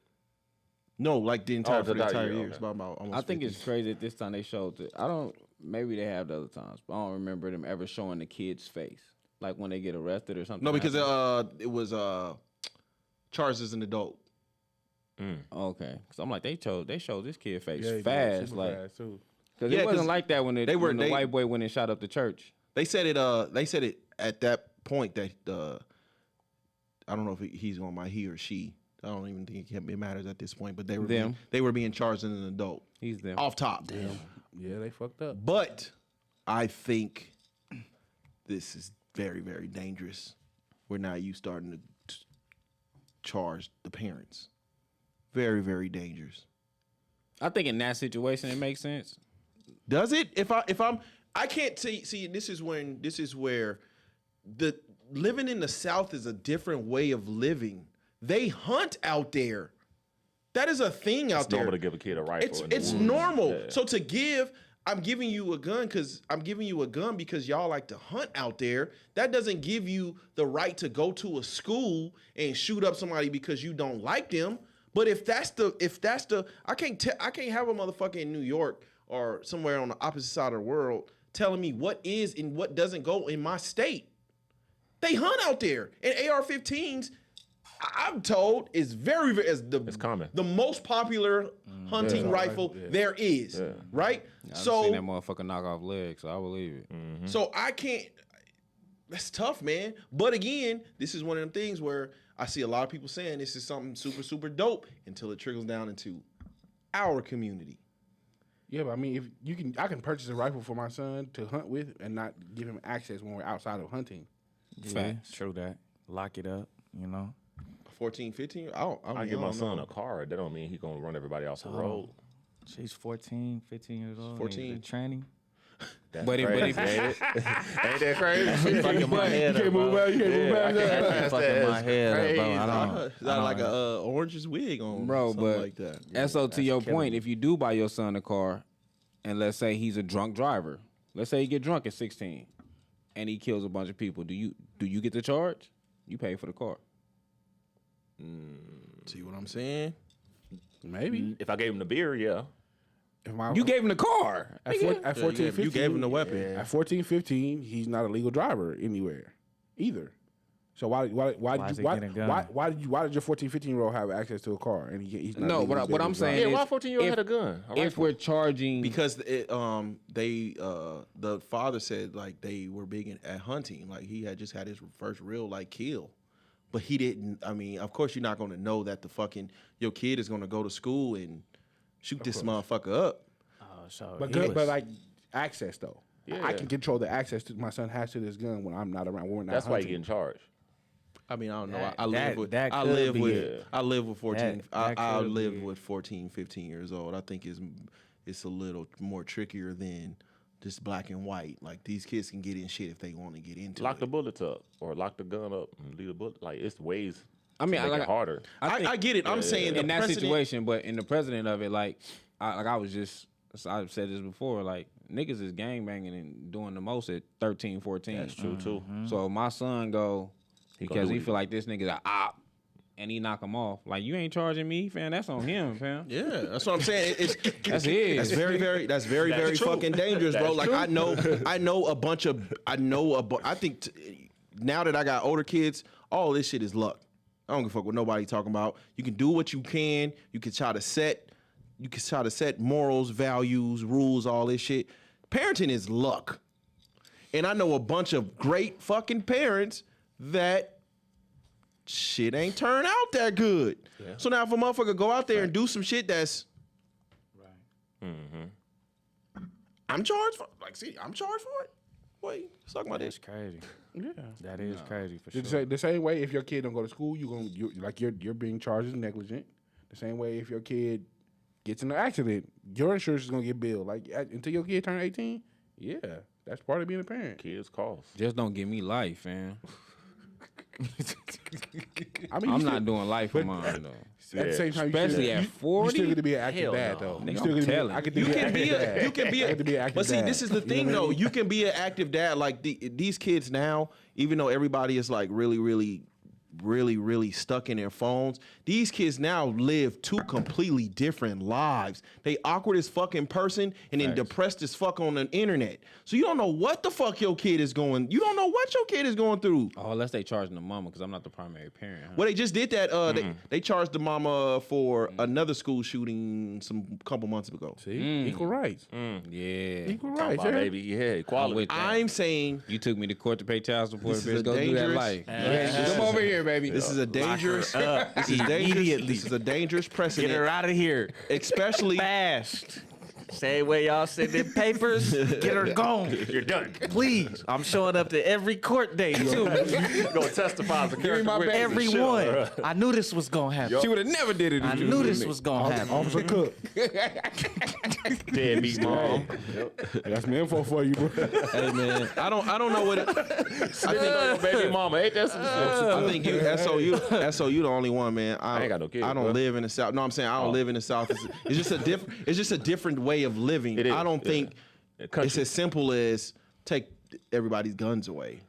No, like the entire the entire year, year. okay. It's about almost. I think 50. it's crazy that this time they showed it. I don't. Maybe they have the other times, but I don't remember them ever showing the kid's face, like when they get arrested or something. No, because happens. it was charged as an adult. Okay, because I'm like they showed this kid face Yeah, he did, fast, super like fast, too. because Yeah, it 'cause wasn't like that when they were- when the they- white boy went and shot up the church. They said it at that point that I don't know if he's on my he or she. I don't even think it matters at this point. But they were being charged as an adult. He's them. Off top. Damn. Yeah, they fucked up. But I think this is very, very dangerous. Where now you starting to charge the parents. Very, very dangerous. I think in that situation it makes sense. Does it? I can't see. This is where the living in the South is a different way of living. They hunt out there. That is a thing out there. It's normal to give a kid a rifle. It's normal. Yeah. So I'm giving you a gun because y'all like to hunt out there. That doesn't give you the right to go to a school and shoot up somebody because you don't like them. But if that's the I can't have a motherfucker in New York or somewhere on the opposite side of the world telling me what is and what doesn't go in my state. They hunt out there, and AR-15s, I'm told, is it's common. The most popular hunting rifle there is, right? I've seen that motherfucker knock off legs, so I believe it. Mm-hmm. So I can't. That's tough, man. But again, this is one of them things where I see a lot of people saying this is something super, super dope until it trickles down into our community. Yeah, but I mean, I can purchase a rifle for my son to hunt with and not give him access when we're outside of hunting. Yeah, true that. Lock it up, 14, 15? I give my son a car. That don't mean he's going to run everybody off the road. She's 14, 15 years old. 14. Training. But if ain't that crazy? Fucking my head You can't move back. You can't move back. Fucking my head up, bro. I don't like a orange's wig on, bro, but like that. So to your point, if you do buy your son a car, and let's say he's a drunk driver, let's say he get drunk at 16, and he kills a bunch of people, do you get the charge? You pay for the car. See what I'm saying? Maybe. If I gave him the beer, yeah. You gave him the car. At 14, 15. You gave him the weapon. At 14, 15, he's not a legal driver anywhere either. So why did your 14, 15-year-old have access to a car and he's not? No, what I'm saying is, why 14-year-old had a gun? If we're charging, Because the father said like they were big at hunting. Like he had just had his first real kill. But he didn't. I mean, of course, you're not going to know that your kid is going to go to school and shoot this motherfucker up. But like access though, I can control the access to my son has to this gun when I'm not around. When we're not. That's why hunting. you're getting charged. I mean, I don't know. That- I live with that I could live be with it. I live with 14. That I could live be with 14, 15 years old. I think it's a little more trickier than just black and white. Like these kids can get in shit if they want to get into Lock it. the bullets up or lock the gun up and leave the bullet. Like it's ways. I mean, to make it harder. I get it. I'm saying the in that precedent- situation, but in the precedent of it, I've said this before, like niggas is gangbanging and doing the most at 13, 14. That's true too. So if my son go because do he it. feel like this nigga's a op and he knock him off, like you ain't charging me, fam. That's on him, fam. Yeah, that's what I'm saying. That's his. That's very true. fucking dangerous, bro. That's Like true. I think now that I got older kids, all this shit is luck. I don't give a fuck what nobody talking about. You can do what you can. You can try to set morals, values, rules, all this shit. Parenting is luck. And I know a bunch of great fucking parents that shit ain't turn out that good. Yeah. So now if a motherfucker go out there and do some shit that's I'm charged for I'm charged for it. Wait, let's talk about That's this. crazy. Yeah. That is crazy for sure. The same way if your kid don't go to school, you're being charged as negligent. The same way if your kid gets in an accident, your insurance is gonna get billed. Like until your kid turn 18, yeah, that's part of being a parent. Kids cost. Just don't give me life, fam. I mean, I'm not doing life for mine though. At the same time, Especially at 40? you still going to be an active Hell dad, no. though. Nigga, You still I'm gonna telling be, I could You be an can active be dad. you can be I could be an active But see, dad. this is the You know thing what I though. mean? You can be an active dad. Like these kids now, even though everybody is like really, really really, really stuck in their phones. These kids now live two completely different lives. They awkward as fuck in person and then depressed as fuck on the internet. So you don't know what the fuck your kid is going. You don't know what your kid is going through. Oh, unless they charging the mama because I'm not the primary parent. Huh? Well, they just did that. They charged the mama for another school shooting some couple months ago. See, equal rights. Yeah. Equal Talking rights, about, yeah. baby. Yeah, equality. with that. I'm saying You took me to court to pay child support. This is Bitch, a go do that dangerous- life. this Come over here, baby. this is a dangerous. This is dangerous. Immediately. This is a dangerous Get precedent, her out of here. especially. Fast. Same way y'all send in papers, get her gone. You're done. Please. I'm showing up to every court date, too. Go testify as a character. my witness. Every Sure. one. I knew this was going to happen. She would have never did it. If I you knew with this me. was going to happen. Officer Cook. Deadbeat mom. Got some info for you, bro. Hey man, I don't know what. I think. Baby mama. Ain't that some shit? I think you SOU the only one, man. I ain't got no kids, I don't bro. live in the South. No, I'm saying I don't live in the South. It's just a different. It's just a different way of living. It is, I don't think Country. it's as simple as take everybody's guns away.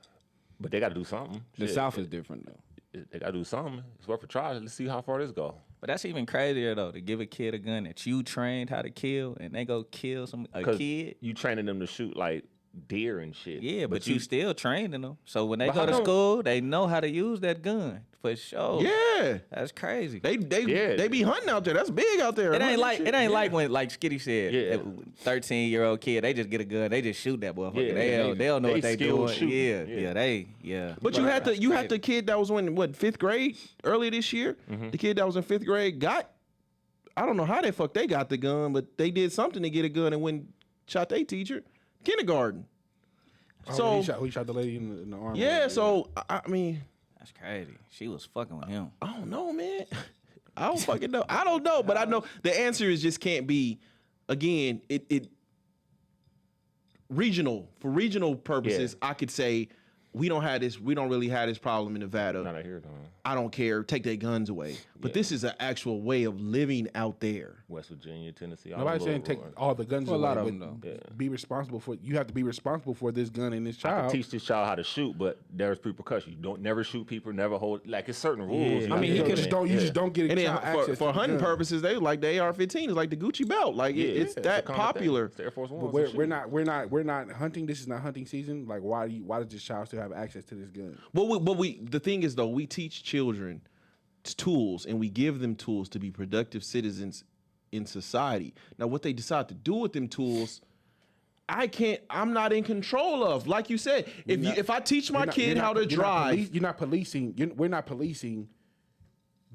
But they got to do something. The Shit. South is different though. They got to do something. It's worth a try. Let's see how far this go. But that's even crazier, though, to give a kid a gun that you trained how to kill, and they go kill a 'Cause kid. you training them to shoot like deer and shit. Yeah, but you still training them. So when they But go how to come- school, they know how to use that gun for sure. Yeah, That's crazy. they Yeah. be hunting out there. That's big out there. It ain't like Shit. it ain't like when like Skitty said, Yeah. 13-year-old kid, they just get a gun, they just shoot that motherfucker. Yeah, they don't know they what they skilled doing. shooting. Yeah. Yeah. But you had the kid that was in what 5th grade earlier this year. The kid that was in 5th grade got. I don't know how the fuck they got the gun, but they did something to get a gun and went shot their teacher. Kindergarten. So he shot the lady in the arm. yeah, so I mean, That's crazy. She was fucking with him. I don't know, man. I don't fucking know. I don't know, but I know the answer is just can't be. Again, it regional for regional purposes. I could say we don't really have this problem in Nevada. Not out here, though. I don't care. Take their guns away. But this is an actual way of living out there. West Virginia, Tennessee. all Nobody's over saying the take world. all the guns Well, a away. lot of but them, though. Be responsible for. You have to be responsible for this gun and this I can child. teach this child how to shoot, but there's repercussions. You don't never shoot people, never hold. Like it's certain rules. I have mean, to you do. just don't. You just don't get a And child then access for to hunting the gun. purposes, they like the AR-15 is like the Gucci belt. Like it's a that common thing. popular. It's the Air Force But Ones. we're not hunting. This is not hunting season. Like why does this child still have access to this gun? The thing is though, we teach children tools and we give them tools to be productive citizens in society. Now, what they decide to do with them tools, I'm not in control of. Like you said, if I teach my kid how to drive, You're not policing. We're not policing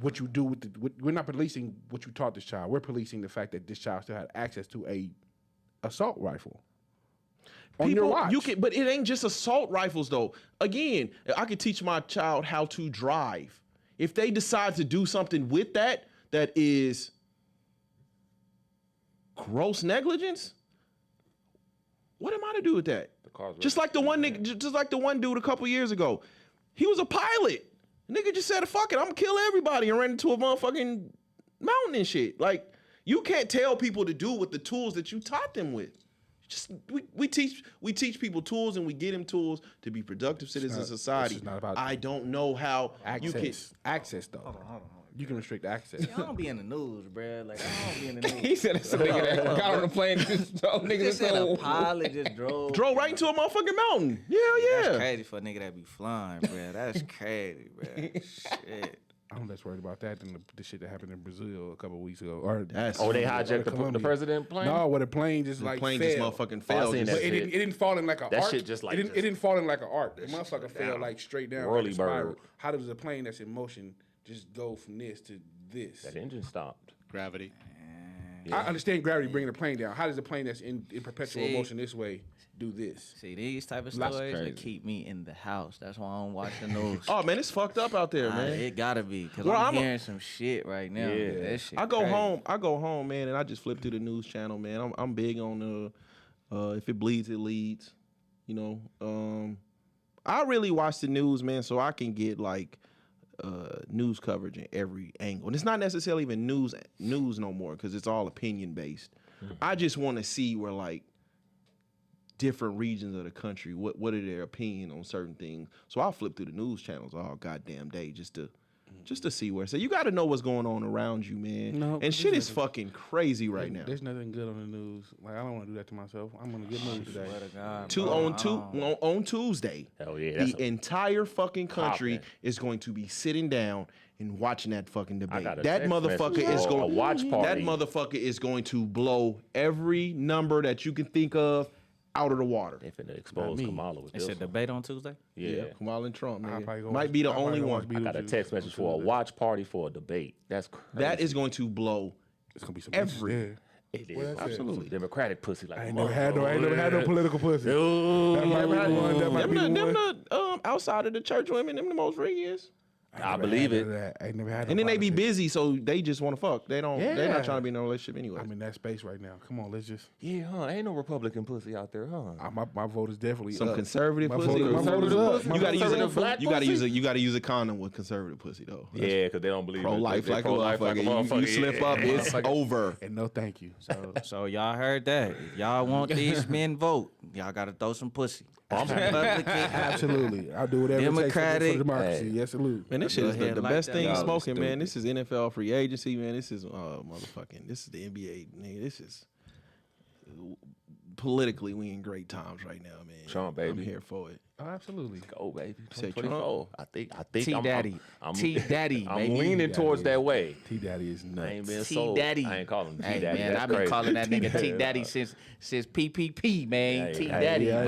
what you do with we're not policing what you taught this child. We're policing the fact that this child still had access to a assault rifle. On your watch. But it ain't just assault rifles though. Again, I could teach my child how to drive. If they decide to do something with that is gross negligence, what am I to do with that? Just like the one nigga, just like the one dude a couple years ago. He was a pilot. Nigga just said, fuck it, I'm gonna kill everybody and ran into a motherfucking mountain and shit. Like, you can't tell people to do with the tools that you taught them with. Just we teach people tools and we get them tools to be productive citizens of society. This is not about I don't know how you can. Access though. Hold on. You can restrict access. I don't be in the news, bruh. Like, I don't be in the news. He said it's a nigga that got on the plane and just told niggas Just to said a go. pilot just drove. Drove right into a motherfucking mountain. Yeah, That's yeah. crazy for a nigga that be flying, bruh. That's crazy, bruh. Shit. I'm less worried about that than the shit that happened in Brazil a couple of weeks ago. Or That's Oh, they or hijacked the Colombia. president plane? No, where the plane just like plane fell. just motherfucking Oh, I fell. seen Just- that But shit. it didn't fall in like a That arc. shit just like it didn't fall in like an arc. The motherfucker fell down. like straight down. Whirly like a spiral. bird. How does a plane that's in motion just go from this to this? That engine stopped. Gravity. I understand gravity bringing the plane down. How does a plane that's in perpetual See? motion this way do this? See, these type of That's stories crazy. that keep me in the house. That's why I don't watch the news. Oh man, it's fucked up out there, man. It gotta be, because Well, I'm I'm a- hearing some shit right now. Yeah. That shit I go crazy. home, man, and I just flip through the news channel, man. I'm big on if it bleeds, it leads. You know, I really watch the news, man, so I can get like news coverage in every angle. And it's not necessarily even news no more because it's all opinion based. I just want to see where like different regions of the country. What are their opinion on certain things? So I'll flip through the news channels all goddamn day just to see where. So you got to know what's going on around you, man. No, and shit is fucking crazy right now. There's nothing good on the news. Like I don't want to do that to myself. I'm on the good news today. On Tuesday, Hell yeah, the entire fucking country Poppin'. is going to be sitting down and watching that fucking debate. got a That text motherfucker message is for going a watch party. That motherfucker is going to blow every number that you can think of out of the water. They finna expose Kamala with It's this a one. debate on Tuesday. Yeah. Kamala and Trump, I'll nigga. probably go Might watch- be the I'll probably only go one. watch I got a Beetlejuice text on message for a Tuesday. watch party for a debate. That's crazy. That is going to blow. It's gonna be some every- bitches It is. What I said. Absolutely. Democratic pussy like there. I ain't never had no political pussy. Dude. That might be the one. That might be the one. Outside of the church women, them the most freakiest. I believe it. I ain't never had. And then they be politics. busy, so they just want to fuck. They're Yeah. not trying to be in a relationship anyway. I'm in that space right now. Come on, let's just. Yeah, huh? Ain't no Republican pussy out there, huh? My vote is definitely Some up. conservative My pussy. vote- my vote is up. My You gotta vote is use up. black you gotta use pussy? you gotta use a condom with conservative pussy though. Yeah, because they don't believe Pro life they like a pro-life motherfucker. You slip yeah. up, it's over. And no, thank you. So y'all heard that. If y'all want these men vote, y'all gotta throw some pussy. Republican. Absolutely, I'll do whatever it takes Democratic. for democracy. Hey. Yes, salute. Man, this shit is Go ahead the like best that. thing Y'all smoking, man. stupid. This is NFL free agency, man. This is motherfucking. This is the NBA, nigga. This is politically we in great times right now, man. Trump, baby. I'm here for it. Oh, absolutely. Go, baby. Say 2024. I think T Daddy. I'm T Daddy, I'm baby. leaning towards that way. T Daddy is I nuts. ain't been T sold. Daddy. I ain't calling him T Hey Daddy. man, That's I've been crazy. calling that nigga T Yeah. Daddy since PPP, man. Hey, T hey, Daddy. Yeah,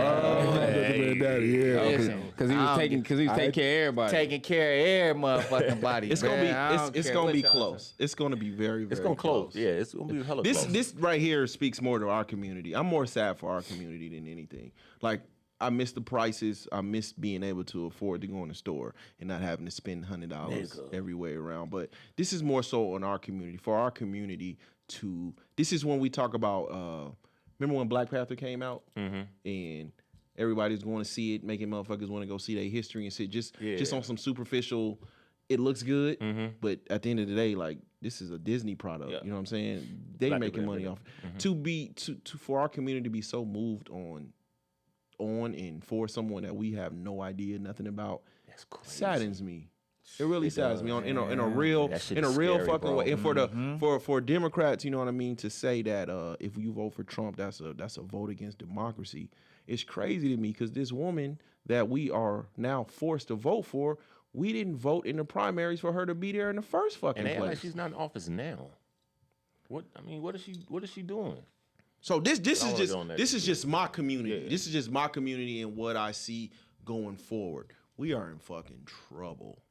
Hey. Daddy. Yeah. Listen, Because he was I don't taking get- care of everybody. taking care of every motherfucking body. It's man. I gonna don't be it's care gonna what be y'all close. It's gonna be very very. It's gonna close. close. Yeah, it's gonna be hella This close. this right here speaks more to our community. I'm more sad for our community than anything. Like I miss the prices. I miss being able to afford to go in the store and not having to spend $100 Nigga. everywhere around. But this is more so on our community. For our community to. This is when we talk about. Remember when Black Panther came out and everybody's going to see it, making motherfuckers want to go see their history and shit. Just on some superficial. It looks good, but at the end of the day, like this is a Disney product. Yeah. You know what I'm saying? They Black making people money off. To for our community to be so moved on and for someone that we have no idea nothing about That's crazy. saddens me. It really saddens me in a real real scary, fucking bro. way. And for Democrats, you know what I mean, to say that if you vote for Trump, that's a vote against democracy. It's crazy to me because this woman that we are now forced to vote for, we didn't vote in the primaries for her to be there in the first fucking And they act place. like she's not in office now. What is she doing? So this I is wanna just go on that this is shit. just my community. Yeah. This is just my community and what I see going forward. We are in fucking trouble,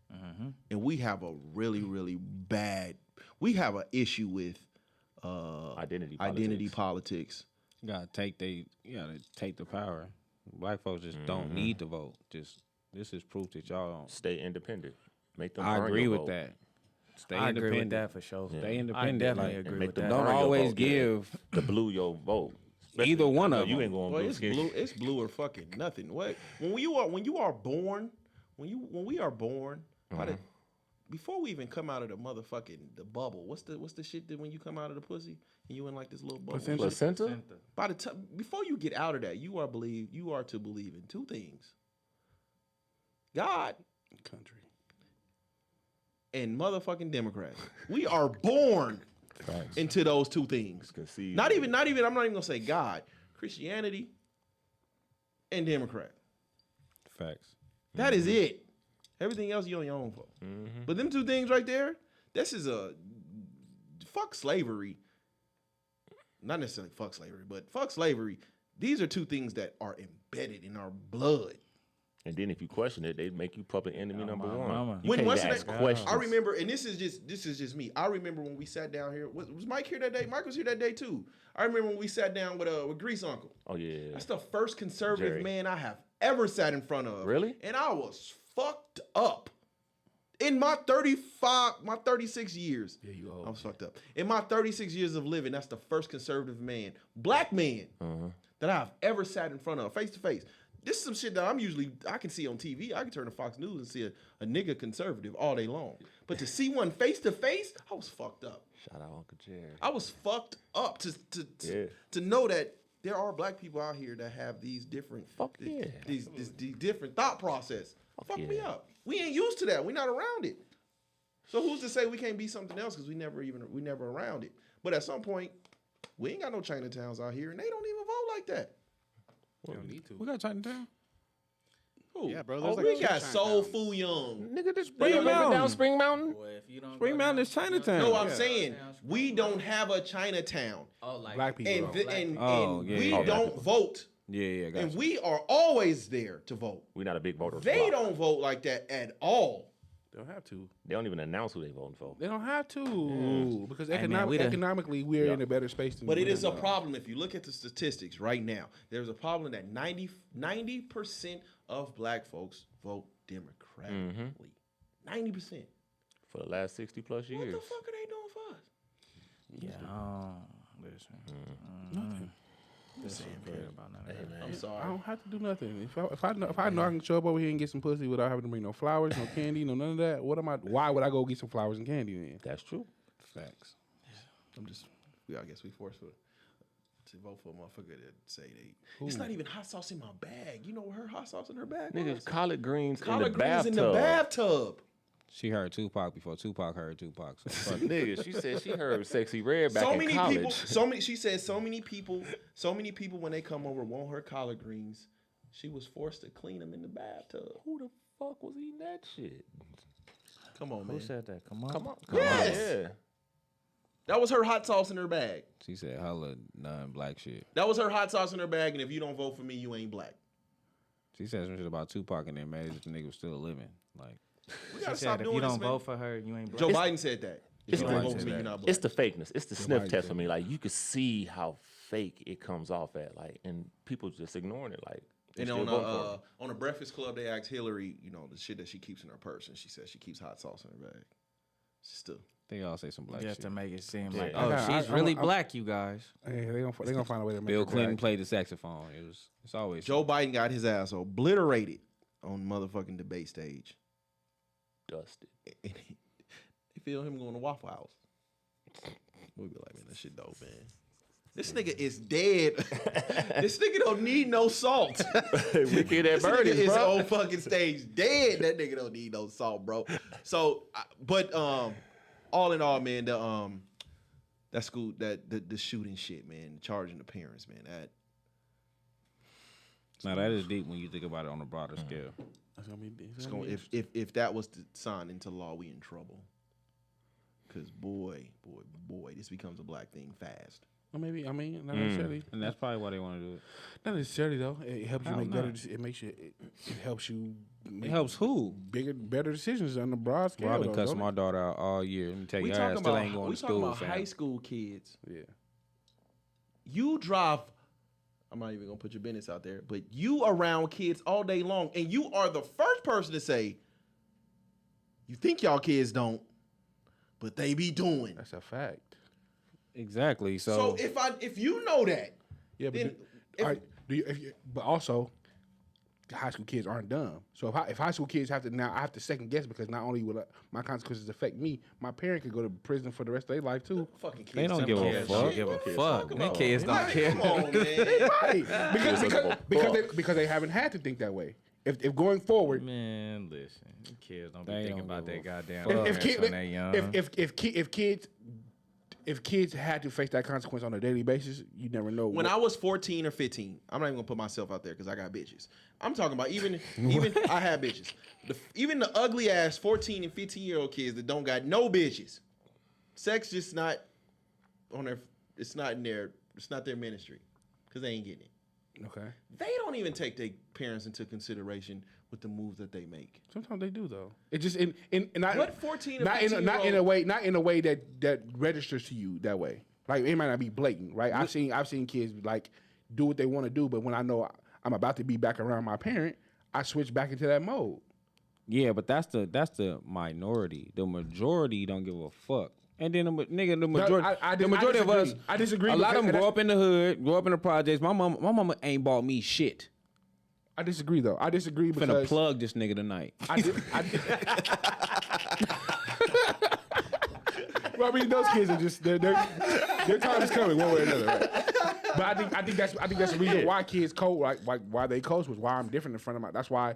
and we have a really really bad. We have an issue with identity politics. You gotta take the power. Black folks just don't need to vote. This is proof that y'all don't. Stay independent. Make them I earn agree your with vote. that. Stay I independent. agree with that for sure. Stay I independent. definitely like, agree make with them that. don't earn your always vote, yeah. give The blue your vote. either one I know of you them. ain't going Boy, blue. it's skin. blue. It's blue or fucking nothing. What when we are born, when we are born, before we even come out of the motherfucking the bubble, what's the shit that when you come out of the pussy and you in like this little bubble? Placenta? By the time before you get out of that, you are to believe in two things: God Country. and motherfucking Democrats. We are born into those two things. Conceived. Not even. I'm not even gonna say God, Christianity, and Democrat. Facts. That is it. Everything else you on your own for. But them two things right there, this is a fuck slavery. Not necessarily fuck slavery, but fuck slavery. These are two things that are embedded in our blood. And then if you question it, they make you public enemy number one. mama. You When can't what's even ask the name- questions. I remember, and this is just me. I remember when we sat down here. Was Mike here that day? Mike was here that day too. I remember when we sat down with Grease Uncle. Oh yeah. That's the first conservative Jerry. man I have ever sat in front of. Really? And I was fucked up. In my 36 years. Yeah, you old. I was fucked up. In my 36 years of living, that's the first conservative man, black man, that I've ever sat in front of, face to face. This is some shit that I can see on TV. I can turn to Fox News and see a nigga conservative all day long. But to see one face to face, I was fucked up. Shout out Uncle Jerry. I was fucked up to Yeah. know that there are black people out here that have these different, Fuck yeah. these different thought process. Fuck me yeah. up. We ain't used to that. We're not around it. So who's to say we can't be something else because we never around it. But at some point, we ain't got no Chinatowns out here, and they don't even vote like that. You don't need to. We got Chinatown. Who? Yeah, bro, Oh, there's like we two got Soul Chinatowns. Fool Young. Nigga, this Spring living Mountain. down Spring Mountain. Boy, if you don't Spring go Mountain down- is Chinatown. No, I'm Yeah. saying we don't have a Chinatown, Oh, like Black people. and though. and Oh, and yeah, we yeah. don't vote, Yeah, and gotcha. we are always there to vote. We're not a big voter. They bloc. don't vote like that at all. They don't have to. They don't even announce who they voting for. They don't have to because Hey, man, we the- economically we're in a better space than. But it we is a are. problem if you look at the statistics right now. There's a problem that 90% of black folks vote democratically. 90%. For the last 60 plus What years. the fuck are they doing for us? Yeah, listen. Listen, Care about none of that. I'm I sorry. don't have to do nothing. If I know I can show up over here and get some pussy without having to bring no flowers, no candy, no none of that. Why would I go get some flowers and candy then? That's true. Facts. I guess we forced to vote for a motherfucker that say they. It's not even hot sauce in my bag. You know her hot sauce in her bag? Nigga, was? collard greens Collard in the greens bathtub. in the bathtub. She heard Tupac before Tupac heard Tupac. So fuck it. Nigga, she said she heard Sexy Red back So in many college. people. She said so many people when they come over want her collard greens. She was forced to clean them in the bathtub. Who the fuck was eating that shit? Come on, Who man. said that? Come on. Come on. Yes. Yeah. That was her hot sauce in her bag. She said hella non-black shit. That was her hot sauce in her bag. And if you don't vote for me, you ain't black. She said some shit about Tupac and then mad as if the nigga was still living. Like, We She gotta said stop if doing you this, don't man. vote for her, you ain't black. Joe Biden said that. If you Joe don't Biden vote for said me, that. you're not black. It's the fakeness. It's the sniff Biden test said for me. Like you could see how fake it comes off at. Like, and people just ignoring it. Like, they And still on vote for her. on a Breakfast Club, they asked Hillary, the shit that she keeps in her purse, and she says she keeps hot sauce in her bag. Still, they all say some black Just shit. to make it seem Yeah. like, I oh, got- she's I- really I'm- black, you guys. Hey, they gonna find a way to make Bill her Clinton black. played the saxophone. It's always Joe Biden got his ass obliterated on motherfucking debate stage. Dusted. And they feel him going to Waffle House. We be like, man, that shit dope, man. This nigga is dead. This nigga don't need no salt. We get that This nigga birdies, is bro. on fucking stage dead. That nigga don't need no salt, bro. So, but all in all, man, that school, the shooting shit, man, charging the parents, man, that. Now that is deep when you think about it on a broader scale. That's gonna be. It's going if that was to sign into law, we in trouble. Cause boy, this becomes a black thing fast. Or maybe not necessarily. And that's probably why they want to do it. Not necessarily though. It helps you How make not? better. It makes you. It helps you. It helps who? better decisions on the broad scale. Bro, I've been though, cussing don't my daughter out all year. Let me tell you, We her talking ass still about ain't going we to talking school, about fam. high school kids. it? Yeah. You drive. I'm not even gonna put your business out there, but you around kids all day long, and you are the first person to say, "You think y'all kids don't, but they be doing." That's a fact. Exactly. So if you know that, Yeah, but then but also, the high school kids aren't dumb. So if high school kids have to I have to second guess because not only will my consequences affect me, my parent could go to prison for the rest of their life too. fucking kids They don't give a care. fuck. Shit. Give a What are you fuck. talking Them about? kids don't Like, care. Come on, man. Right. because they haven't had to think that way. If going forward, Man, listen, them kids don't be They thinking don't about give that a goddamn fuck. if, parents when they young. if kids had to face that consequence on a daily basis, you never know. When I was 14 or 15, I'm not even gonna put myself out there because I got bitches. I'm talking about even I had bitches. Even the ugly ass 14 and 15-year-old kids that don't got no bitches. Sex just not on their. It's not in their. It's not their ministry because they ain't getting it. Okay. They don't even take their parents into consideration with the moves that they make. Sometimes they do though. It just in not What 14 or not 15 not in a way that registers to you that way. Like it might not be blatant, right? I've seen kids like do what they want to do, but when I know I'm about to be back around my parent, I switch back into that mode. Yeah, but that's the minority. The majority don't give a fuck. And then the majority, the majority of us, I disagree. A lot of them because- grow up in the hood, grow up in the projects. My mama ain't bought me shit. I disagree though. I disagree Finna because plug this nigga tonight. Well, I mean, those kids are just their time is coming one way or another. Right? But I think that's the reason why kids coach, like why they coach was why I'm different in front of my. That's why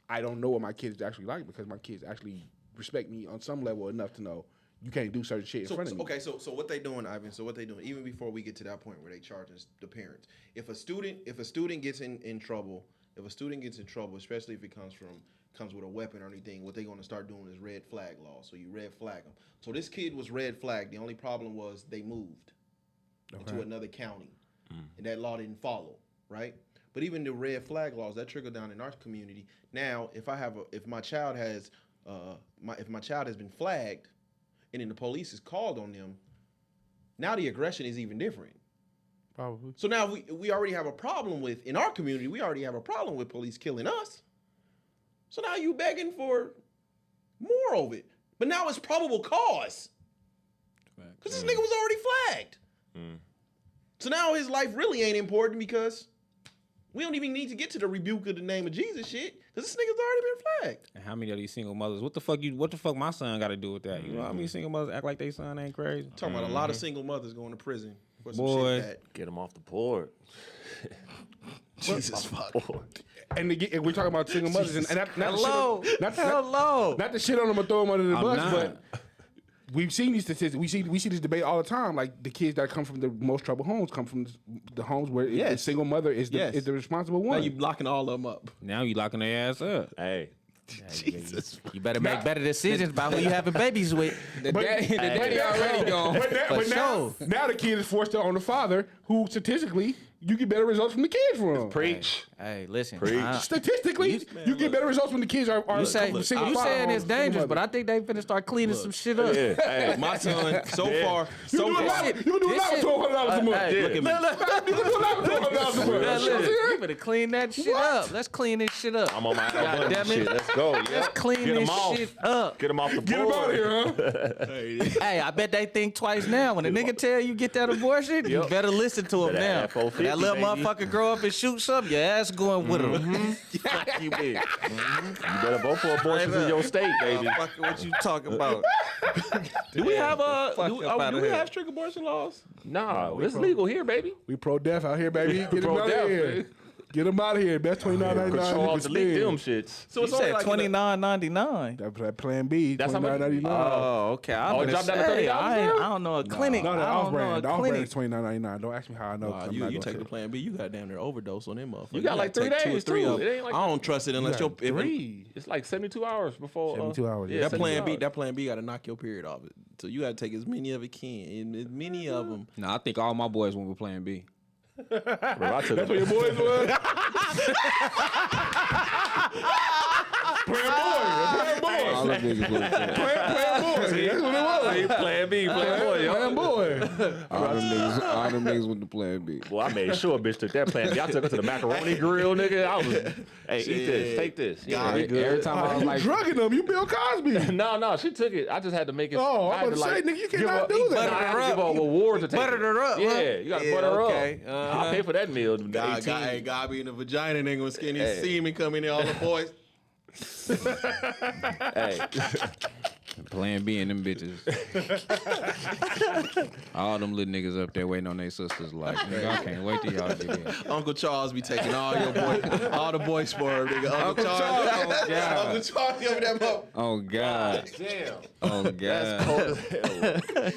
I don't know what my kids actually like, because my kids actually respect me on some level enough to know you can't do certain shit in front of me. Okay, so what they doing, Ivan? So what they doing? Even before we get to that point where they charging the parents, if a student gets in trouble, especially if it comes with a weapon or anything, what they're going to start doing is red flag law. So you red flag them. So this kid was red flagged. The only problem was they moved into another county, and that law didn't follow, right? But even the red flag laws that trickle down in our community. Now, if my child has been flagged, and then the police is called on them, now the aggression is even different. Probably. So now we already have a problem with, in our community, we already have a problem with police killing us. So now you begging for more of it. But now it's probable cause. Because this nigga was already flagged. So now his life really ain't important because we don't even need to get to the rebuke of the name of Jesus shit, because this nigga's already been flagged. And how many of these single mothers? What the fuck my son got to do with that? You know how many single mothers act like they son ain't crazy? Talking about a lot of single mothers going to prison for some Boy. shit that. Get them off the board. Jesus fuck. And we're talking about single mothers, and not Hello. not to shit on them or throw them under the I'm bus, not. but we've seen these statistics. We see this debate all the time. Like the kids that come from the most troubled homes come from the homes where the Yes. single mother is the Yes. is the responsible Now one. you blocking all of them up. Now you locking their ass up. Hey, You better make better decisions about who you having babies with. The daddy already gone. But sure. now the kid is forced on the father, who statistically you get better results from the kids from. preach. Hey, listen. Preach. Statistically, you get better results when the kids are You say from you single father saying homes, it's single dangerous, mother. but I think they finna start cleaning some shit up. Yeah. Hey, My son, so far, You do a lot with $1,200 a month. Hey, look at me. You do a lot with $1,200 a month. Man, listen, you better clean that shit up. Let's clean this shit up. I'm on my God album damn it. shit. Let's go. Yeah. Let's clean Get 'em this off. shit up. Get them off the Get him board. out of here, huh? Hey, I bet they think twice now. When a nigga tell you get that abortion, you Yep. better listen to him That now. F-O50, That little baby. motherfucker grow up and shoot something, your ass going with him. Fuck you, big. You better vote for abortions in your state, baby. Fucking what you talking about? Do we have do we have strict abortion laws? Nah, it's legal here, baby. We pro-deaf out here, baby. Get him out of Pro-deaf, here. baby. Get him out of here. Best $29.99. Control, you can delete them spend. shits. So You it's only said like in the- $29.99. That Plan B, That's how much- $29.99. Oh, okay. I'm Oh, it gonna dropped down to say, $30 I now? don't know a clinic. No, the I don't know off-brand. a The off-brand clinic. is $29.99. Don't ask me how I know. 'cause I'm You not take gonna the say. Plan B, you got damn near overdose on them motherfuckers. You got like 3 gotta take days, 2 or 3 too. of them. It ain't like I don't trust it unless your It's like 72 hours before. 72 hours, yeah. that 72 Plan B, hours. that Plan B got to knock your period off. So you got to take as many of it can, and as many of them. Nah, I think all my boys went with Plan B. Bro, I took That's what your boys was? Playing boy. All them niggas went with Plan B. Playing boy. That's what it was. Plan B, plan boy, yo. Playing boy. All them niggas went to Plan B. Well, I made sure a bitch took that Plan B. I took her to the macaroni grill, nigga. I was, hey, eat this, take this. Yeah, we good. Every time I was You like, drugging them. You Bill Cosby. No, she took it. I just had to make it. Oh, I I'm had about to say, nigga, you give cannot her- do I that. had to give her a reward to take Buttered it. her up, Yeah, huh? you got to Yeah, butter her okay. up. I'll pay for that meal. God be in the vagina, nigga, when skinny semen coming in, all the boys. Hey, Plan B and them bitches. All them little niggas up there waiting on their sisters like, nigga, I can't wait till y'all get in. Uncle Charles be taking all the boy sperm, nigga. Uncle Charles. Oh, God. Uncle Charles over that motherfucker. Oh, God. damn. Oh, God. That's cold as hell.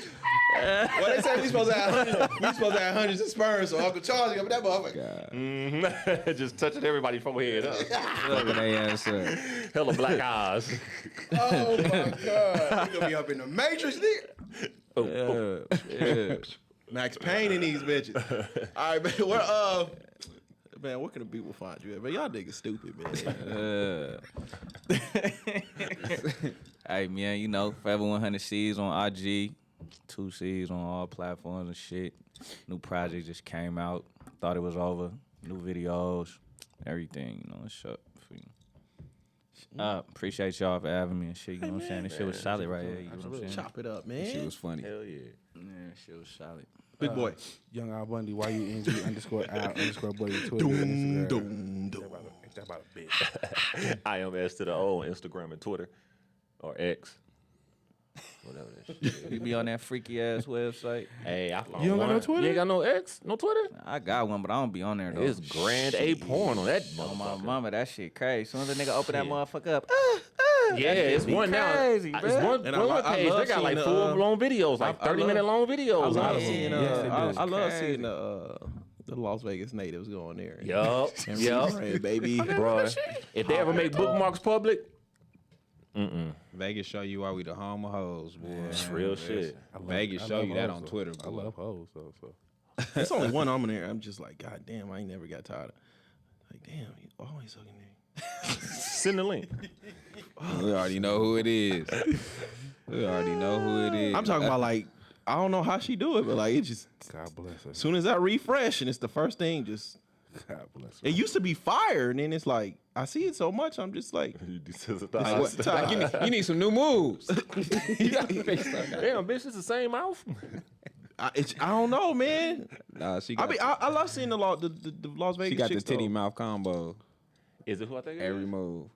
Well, they say we supposed to have hundreds of sperms, so Uncle Charles over that motherfucker. God. Just touching everybody from head up. Fucking they ass up. Hella black eyes. Oh my God. We gonna be up in the Matrix, nigga. Yeah. Max Payne in these bitches. All right, man, where can the people find you at? Man, y'all niggas stupid, man. Hey, man, you know, Forever 100C's on IG, 2C's on all platforms and shit. New project just came out. Thought it was over. New videos, everything, you know, it's up for you. Appreciate y'all for having me and shit, you know what I'm saying? This shit was solid right here, you know what I'm saying? Chop it up, man. She was funny. Hell yeah. Yeah, shit was solid. Big boy. Young Al Bundy, YUNG_Al_Bundy, Twitter, Doom, Instagram. doom, doom. Ain't that about a bitch? I am S to the O on Instagram and Twitter or X. Whatever that shit is. You be on that freaky ass website. Hey, I found You don't got no one. Twitter? You ain't got no X? No Twitter? I got one, but I don't be on there though. It's grand A porn on that Oh my motherfucker. mama, that shit crazy. Soon as the nigga open that Shit. motherfucker up, Yeah, it's be one crazy, now. bruh. It's one, And one I page. love They got like seeing, full blown videos, like I love- 30-minute long videos. I love man. seeing, Yes, they do. I love Crazy. seeing the Las Vegas natives go on there. Yup, And yup. rebrand, baby. Bro, if they ever make bookmarks public, Vegas show you why we the home of hoes, boy. it's real shit. Vegas show you that on Twitter, I boy. love hoes, though. So. It's only one on there. I'm just like, God damn, I ain't never got tired of. Like, damn, you always sucking dick. Send the link. We already know who it is. We already know who it is. I'm talking about like, I don't know how she do it, but like it just God bless her. as soon as I refresh and it's the first thing, just God bless her. it used to be fire, and then it's like I see it so much, I'm just like, Like, what, Ty, you need some new moves. You gotta fix that. Damn, bitch, it's the same mouth. I don't know, man. Nah, she I got, mean, I love seeing the Las Vegas. she got the chicks, titty though. mouth combo. Is it who I think it Every is? move.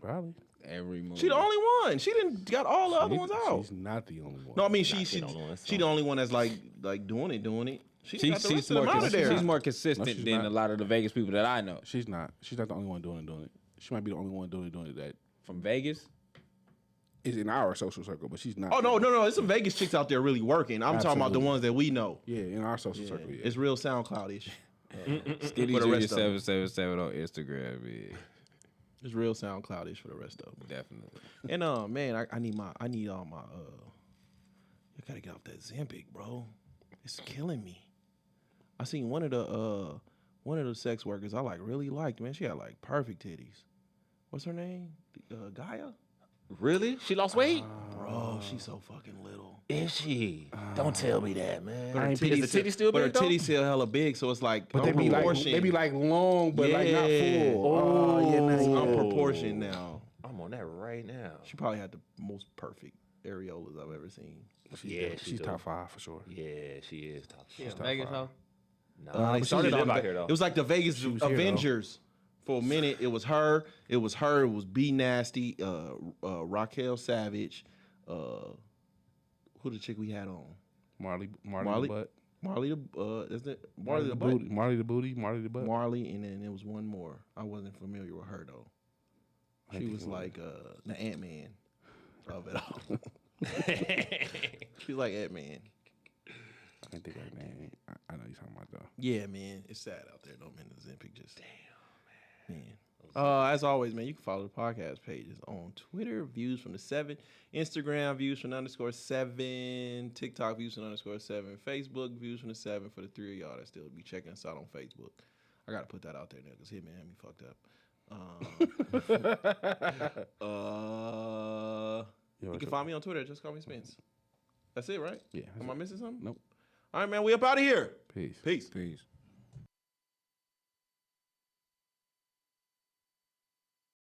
Probably. Every move. She the only one. She didn't got all the other ones out. She's not the only one. No, I mean Nah, she she the only one, so. the only one that's like doing it. She got the She's rest of them more, out of there. she's more consistent she's than not. a lot of the Vegas people that I know. She's not. She's not the only one doing it. She might be the only one doing it that From Vegas? is in our social circle, but she's not. Oh no, there's some Vegas chicks out there really working. I'm talking about the Absolutely. ones that we know. Yeah, in our social circle. Yeah. It's real SoundCloud-ish. Skinny For the Junior rest of 'em. 777 on Instagram. Yeah, It's real SoundCloud-ish for the rest of them. definitely. And man, I need all my you gotta get off that Zempic, bro. It's killing me. I seen one of the sex workers I really liked, man. She had like perfect titties. What's her name? Gaia? Really? She lost weight? Bro, she's so fucking little. Is she? Don't tell me that, man. But her Is the titty still but big, her though? titties still hella big, so it's like But they be like long, but like not Yeah. full. Oh, yeah, It's nice. unproportioned now. I'm on that right now. She probably had the most perfect areolas I've ever seen. Yeah, She's top 5 for sure. Yeah, she is top. Yeah, Vegas hoe. Nah, They but started she live on out here though. It was like the Vegas was here, though. Avengers. For a minute, it was her. It was B Nasty, Raquel Savage, who the chick we had on? Marley Marley? the butt. Marley the isn't it Marley the butt? booty. Marley the booty. Marley the butt. Marley, and then there was one more. I wasn't familiar with her though. She think was it was. like the Ant-Man of it all. She's like Ant-Man. I can't think of her name. I know you're talking about though. Yeah, man, it's sad out there though, man. The Zempic just man. As always, man, you can follow the podcast pages on Twitter, Views from the 7, Instagram, Views from _7, TikTok, Views from _7, Facebook, Views from the 7 for the 3 of y'all that still be checking us out on Facebook. I gotta put that out there now because Hitman had me fucked up. You can find me on Twitter. Just call me Spence. That's it, right? Yeah. Am I missing something? Nope. All right, man. We up out of here. Peace. Peace. Peace.